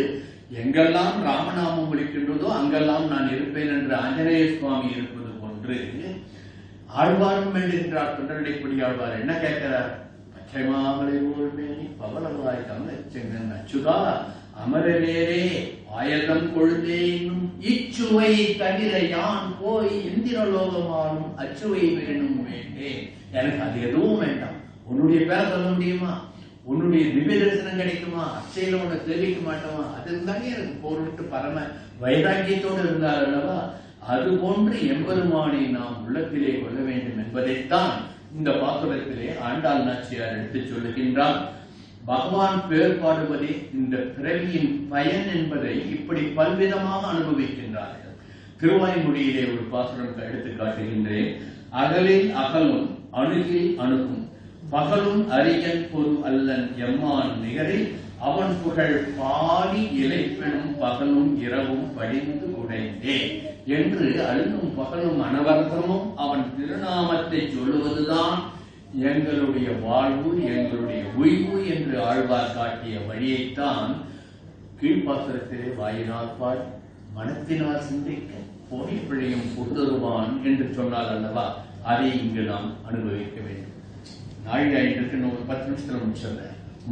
Speaker 4: எங்கெல்லாம் ராமநாமம் ஒலிக்கின்றதோ அங்கெல்லாம் நான் இருப்பேன் என்று ஆஞ்சநேய சுவாமி இருப்பது போன்று ஆழ்வாரும் வேண்டுகின்றார். தொண்டரடைப்படி ஆழ்வார் என்ன கேட்கிறார்? பச்சை மாமலை போல் மேனி பவளவாய் தங்கச்செங்கன் அச்சுதா அமரவேரே ஆயலம் கொழுந்தேனும் இச்சுவை தவிர யான் போய் இந்திரலோகமானும் அச்சுவை வேணும் வேண்டேன். எனக்கு அது எதுவும் வேண்டாம். உன்னுடைய பேரை சொல்ல முடியுமா? உன்னுடைய திவ்ய தரிசனம் கிடைக்குமா? அச்சையில உன்னை தெரிவிக்க மாட்டோமா? அது இருந்தாலே எனக்கு போரிட்டு பரம வைராக்கியத்தோடு இருந்தார் அல்லவா? அது போன்று எம்பெருமானை நாம் உள்ளத்திலே கொள்ள வேண்டும் என்பதைத்தான் இந்த பாசுரத்திலே ஆண்டாள் நாச்சியார் எடுத்து சொல்லுகின்றார். பகவான் பேர் பாடுவதே இந்த பிறவியின் பயன் என்பதை இப்படி பல்விதமாக அனுபவிக்கின்றார்கள். திருவாய்மொழியிலே ஒரு பாசுரம் எடுத்து காட்டுகின்றேன். அகலில் அகலும் அணுகில் அணுகும் பகலும் அரியன் பொரு அல்லன் எம்மான் நிகரில் அவன் புகழ் பாடி இலைப்பெனும் பகலும் இரவும் படிந்து உடைந்தே என்று அல்லும் பகலும் அனவரதமும் அவன் திருநாமத்தை சொல்லுவதுதான் எங்களுடைய வாழ்வு, எங்களுடைய உய்வு என்று ஆழ்வார் காட்டிய வழியைத்தான் கீழ்ப்பாசுரத்திலே வாயினால் பாடி மனத்தினால் சிந்திக்க போய் பிழையும் பொருதருவான் என்று சொன்னால் அல்லவா? அதை இங்கு நாம் அனுபவிக்க வேண்டும். நாழிகைக்கு 10 நிமிஷத்துல முடிச்சிருந்த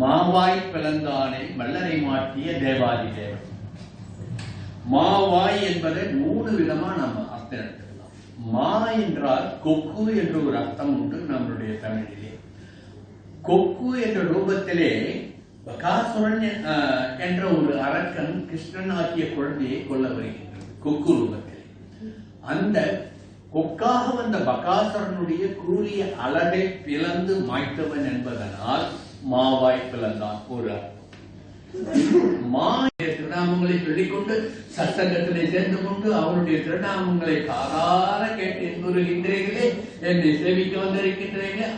Speaker 4: மாவாய் பிளந்தானை வல்லரை மாற்றிய தேவாதி தேவன். மாவாய் என்பதை 3 விதமா நம்ம அர்த்தம் எடுத்துக்கலாம். மா என்றால் கொக்கு என்று ஒரு அர்த்தம் உண்டு நம்மளுடைய தமிழிலே. கொக்கு என்ற ரூபத்திலே பகாசுரன் என்ற ஒரு அரக்கன் கிருஷ்ணன் ஆகிய குழந்தையை கொல்ல வருகின்றது கொக்கு ரூபத்திலே. அந்த கொக்காக வந்த பகாசுரனுடைய கூறிய அழகை பிளந்து மாய்த்தவன் என்பதனால் மாவாய் பிளந்தான் ஒரு அர்த்தம். திருநாமங்களை சொல்லிக்கொண்டு சத்தங்கத்திலே சேர்ந்து கொண்டு அவருடைய திருநாமங்களை காதார கேட்டு என்புறுகின்றீர்களே, என்னை சேவிக்க வந்திருக்கின்றீர்களே,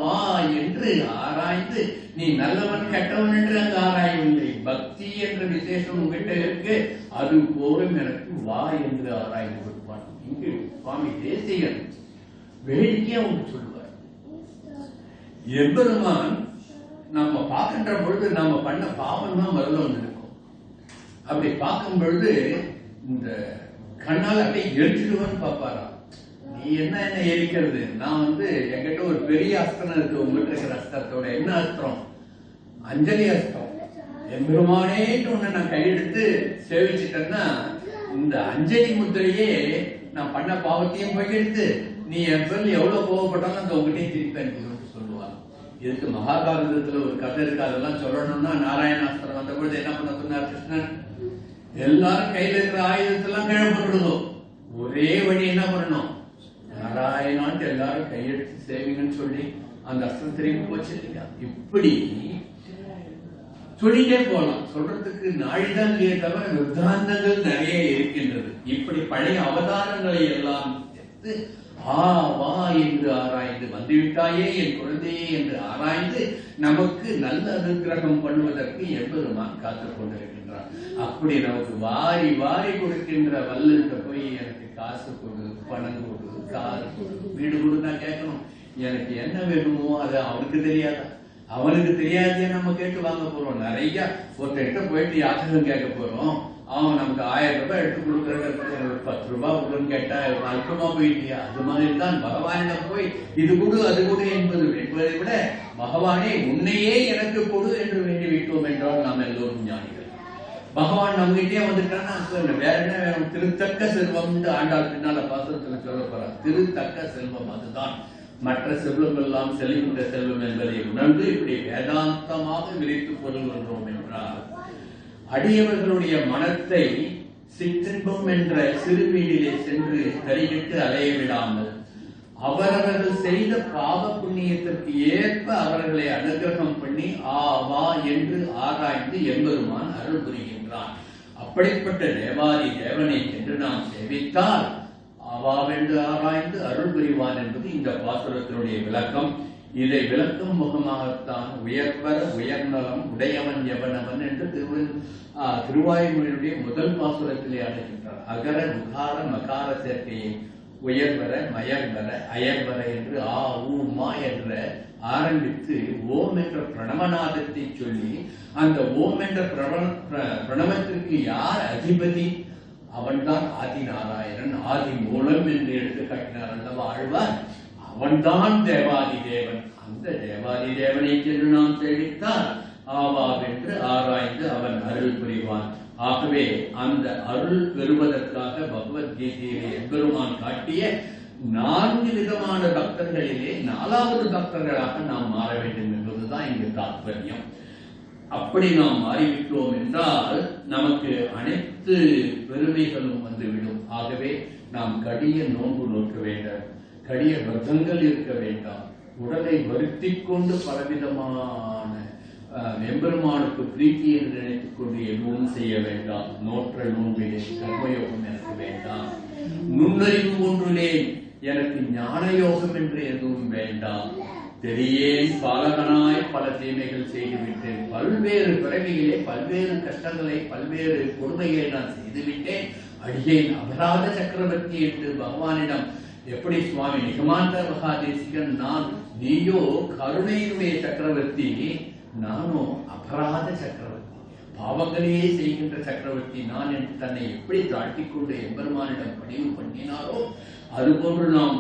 Speaker 4: வா என்று ஆராய்ந்து நீ நல்லவன் கெட்டவன் என்று அங்கு ஆராயவில்லை. பக்தி என்ற விசேஷம் உங்ககிட்ட இருக்கு, அது போலும் எனக்கு வா என்று ஆராய்ந்து கொடுப்பான். இங்கு சுவாமி தேசிகன் வேடிக்கையா ஒன்று சொல்லுவார். எம்பெருமான் நம்ம பார்க்கின்ற பொழுது நாம பண்ண பாவம் தான் முதல்ல ஒன்று இருக்கும். அப்படி பார்க்கும் பொழுது இந்த கண்ணால் அப்படியே எரிச்சிடுவான்னு பார்ப்பாராம். நீ என்ன எரிக்கிறது? நான் என்கிட்ட ஒரு பெரிய அஸ்திரம் இருக்கு, உங்ககிட்ட இருக்கிற அஸ்திரத்தோட என்ன அஸ்திரம்? அஞ்சலி அஸ்திரம். எம்பெருமானேன்னு ஒண்ணு நான் கையெடுத்து சேவிச்சிட்டேன்னா இந்த அஞ்சலி முத்திரையே நான் பண்ண பாவத்தையும் பகிர்ந்து நீ என் பேர்ல எவ்வளவு கோவப்பட்டாலும் அந்த உங்ககிட்டயும் திருப்பி அனுப்பிடுன்னு சொல்லுவாங்க. இதுக்கு மகாபாரதத்துல ஒரு கதை இருக்கு, அதெல்லாம் சொல்லணும்னா நாராயணாஸ்திரம் வந்த பொழுது என்ன பண்ண சொன்னார் கிருஷ்ணன்? எல்லாரும் கையில இருக்கிற ஆயுதத்தெல்லாம் கீழே போட்டுடுவோம். ஒரே வழி என்ன பண்ணணும்? நாராயணான்ட்டு எல்லாரும் கையெடுத்து சேவிங்கன்னு சொல்லி அந்த அஸ்திரம் திரும்பி போச்சு இல்லையா? இப்படி சொல்லிட்டே போலாம். சொல்றதுக்கு நாழிதான் இல்லையே தவிர விருத்தாந்தங்கள் நிறைய இருக்கின்றது. இப்படி பழைய அவதாரங்களை எல்லாம் எடுத்து வா என்று ஆராய்ந்து வந்துவிட்டாயே என் குழந்தையே என்று ஆராய்ந்து நமக்கு நல்ல அனுகிரகம் பண்ணுவதற்கு எம்பெருமான் காத்துக் கொண்டிருக்கின்றார். அப்படி நமக்கு வாரி வாரி கொடுக்கின்ற வல்லல்கிட்ட போய் எனக்கு காசு கொடு, பணம் கொடு, கார் கொடு, வீடு கொடு நான் கேட்கணும். எனக்கு என்ன வேணுமோ அது அவனுக்கு தெரியாதா? அவனுக்கு தெரியாதே நம்ம கேட்டு வாங்க போறோம். நிறைய ஒருத்தர்கிட்ட போயிட்டு யாத்திரம் கேட்க போறோம். அவன் நமக்கு 1000 ரூபாய் எடுத்து கொடுக்குறதுக்கு 10 ரூபாய் கொடுன்னு கேட்டா அல்பமா போயிட்டியா? அது மாதிரி தான் பகவானிடம் போய் இது கொடு அது கொடு என்பதை விட பகவானே உன்னையே எனக்கு கொடு என்று வேண்டி விட்டோம் என்றால் நாம் எல்லோரும் ஞானிகள். பகவான் நம்மகிட்டே வந்துட்டான்னா வேற என்ன வேணும்? திருத்தக்க செல்வம் ஆண்டாள் பின்னால பாசுரத்துல சொல்ல போறார். திருத்தக்க செல்வம் அதுதான். மற்ற செல்வம் எல்லாம் செல்கின்ற செல்வம் என்பதை உணர்ந்து இப்படி வேதாந்தமாக விரித்து கொள்கின்றோம் என்றால் அடியவர்களுடைய மனத்தை சிற்றின்பம் என்ற சிறுவீடிலே சென்று கரிகிட்டு அலைய விடாமல் அவரவர்கள் செய்த பாவ புண்ணியத்திற்கு ஏற்ப அவர்களை அனுகிரகம் பண்ணி வா என்று ஆராய்ந்து எம்பெருமான் அருள் புரிகின்றான். அப்படிப்பட்ட தேவாதி தேவனை என்று நாம் சேவித்தால் அவாவென்று ஆராய்ந்து அருள் புரிவான் என்பது இந்த பாசுரத்தினுடைய விளக்கம். இதை விளக்கும் முகமாகத்தான் உயர்வர உயர்நலம் உடையவன் எவனவன் என்று திருவாய்மொழியுடைய முதல் பாசுரத்திலே அழைக்கின்றார். அகர உகார மகார சேர்க்கையை உயர்வர மயர்வர அயர்வர என்று மா என்ற ஆரம்பித்து ஓம் என்ற பிரணவநாதத்தை சொல்லி அந்த ஓம் என்ற பிரணவத்திற்கு யார் அதிபதி? அவன்தான் ஆதி நாராயணன், ஆதி மூலம் என்று எடுத்து காட்டினார் அல்லவா ஆழ்வார். அவன்தான் தேவாதி தேவன். அந்த தேவாதி தேவனை சென்று நாம் சேவித்தால் ஆவாவென்று ஆராய்ந்து அவன் அருள் புரிவான். ஆகவே அந்த அருள் பெறுவதற்காக பகவத்கீதையிலே எம்பெருமான் காட்டிய 4 விதமான பக்தர்களிலே 4வது பக்தர்களாக நாம் மாற வேண்டும் என்பதுதான் இங்கு தாற்பயம். அப்படி நாம் மாறிவிட்டோம் என்றால் நமக்கு அனைத்து பெருமைகளும் வந்துவிடும். ஆகவே நாம் கடிய நோன்பு நோக்க வேண்டாம், கடிய விரதங்கள் இருக்க வேண்டாம், உடலை வருத்திக் கொண்டு பலவிதமான எம்பெருமானுக்கு பிரீத்தி என்று நினைத்துக் கொண்டு எதுவும் செய்ய வேண்டாம். நோற்ற நோன்பிலே கர்மயோகம் எனக்கு வேண்டாம், நுண்ணறிவு ஒன்றிலே எனக்கு ஞான யோகம் என்று எதுவும் வேண்டாம். தெரியேன் பாலகனாய் பல தீமைகள் செய்துவிட்டேன், பல்வேறு பிறவியிலே பல்வேறு கஷ்டங்களை பல்வேறு கொடுமைகளை நான் செய்துவிட்டேன். அடியேன் அபராத சக்கரவர்த்தி என்று பகவானிடம் எப்படி சுவாமி நிகமாந்த மகாதேசிகன், நான் நீயோ கருணையுமே சக்கரவர்த்தி, நானோ அபராத சக்கரவர்த்தி, பாவங்களையே செய்கின்ற சக்கரவர்த்தி நான் என்று தன்னை எப்படி தாழ்த்திக் கொண்டு எம்பெருமானிடம் பணிவு பண்ணினாரோ அதுபோன்று நாம்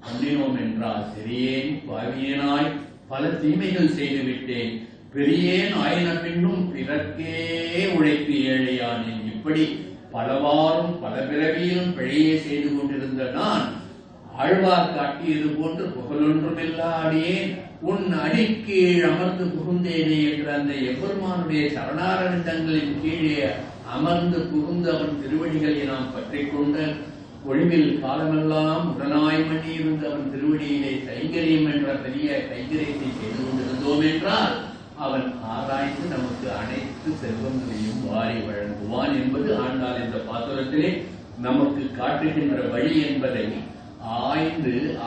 Speaker 4: பண்ணினோம் என்றால், சிறியேன் பாவியனாய் பல தீமைகள் செய்துவிட்டேன், பெரியேன் ஆயின பின்னும் பிறர்க்கே உழைப்பு ஏழையானேன், இப்படி பலவாறும் பல பிறவியிலும் பிழையே செய்து கொண்டிருந்த நான் ஆழ்வார் காட்டியது போன்று புகழொன்றுமில்லாடியேன் உன் அடிக்கீழ் அமர்ந்து புகுந்தேனே என்ற அந்த எம்பெருமானுடைய சரணாரவிந்தங்களின் கீழே அமர்ந்து புகுந்து அவன் திருவடிகளை நாம் பற்றிக் கொண்டு ஒளிவில் காலமெல்லாம் உடனாய் மணி இருந்து அவன் திருவடியிலே கைங்கரியம் என்ற பெரிய கைங்கரியத்தை செய்து கொண்டிருந்தோம் என்றால் அவன் ஆராய்ந்து நமக்கு அனைத்து செல்வங்களையும் வாரி வழங்குவான் என்பது ஆண்டாள் இந்த பாசுரத்திலே நமக்கு காட்டுகின்ற வழி என்பதை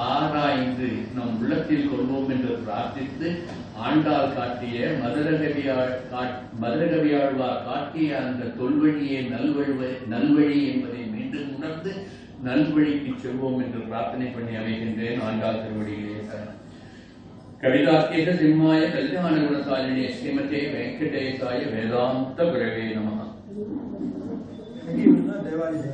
Speaker 4: ஆராய்ந்து நம் உள்ளத்தில் கொள்வோம் என்று பிரார்த்தித்து, ஆண்டாள் காட்டிய மதுரகவியாழ்வார் காட்டிய அந்த தொல்வழியே நல்வழி என்பதை மீண்டும் உணர்ந்து நல்வழிக்கு செல்வோம் என்று பிரார்த்தனை பண்ணி அமைகின்றேன். ஆண்டாள் திருவடியிலே சரணம். கவிதாக்கிய சிம்மாய கல்யாண குணசாலினி ஸ்ரீமதே வெங்கடேசாய வேதாந்த குரவே நமஹ.
Speaker 1: தேவாலய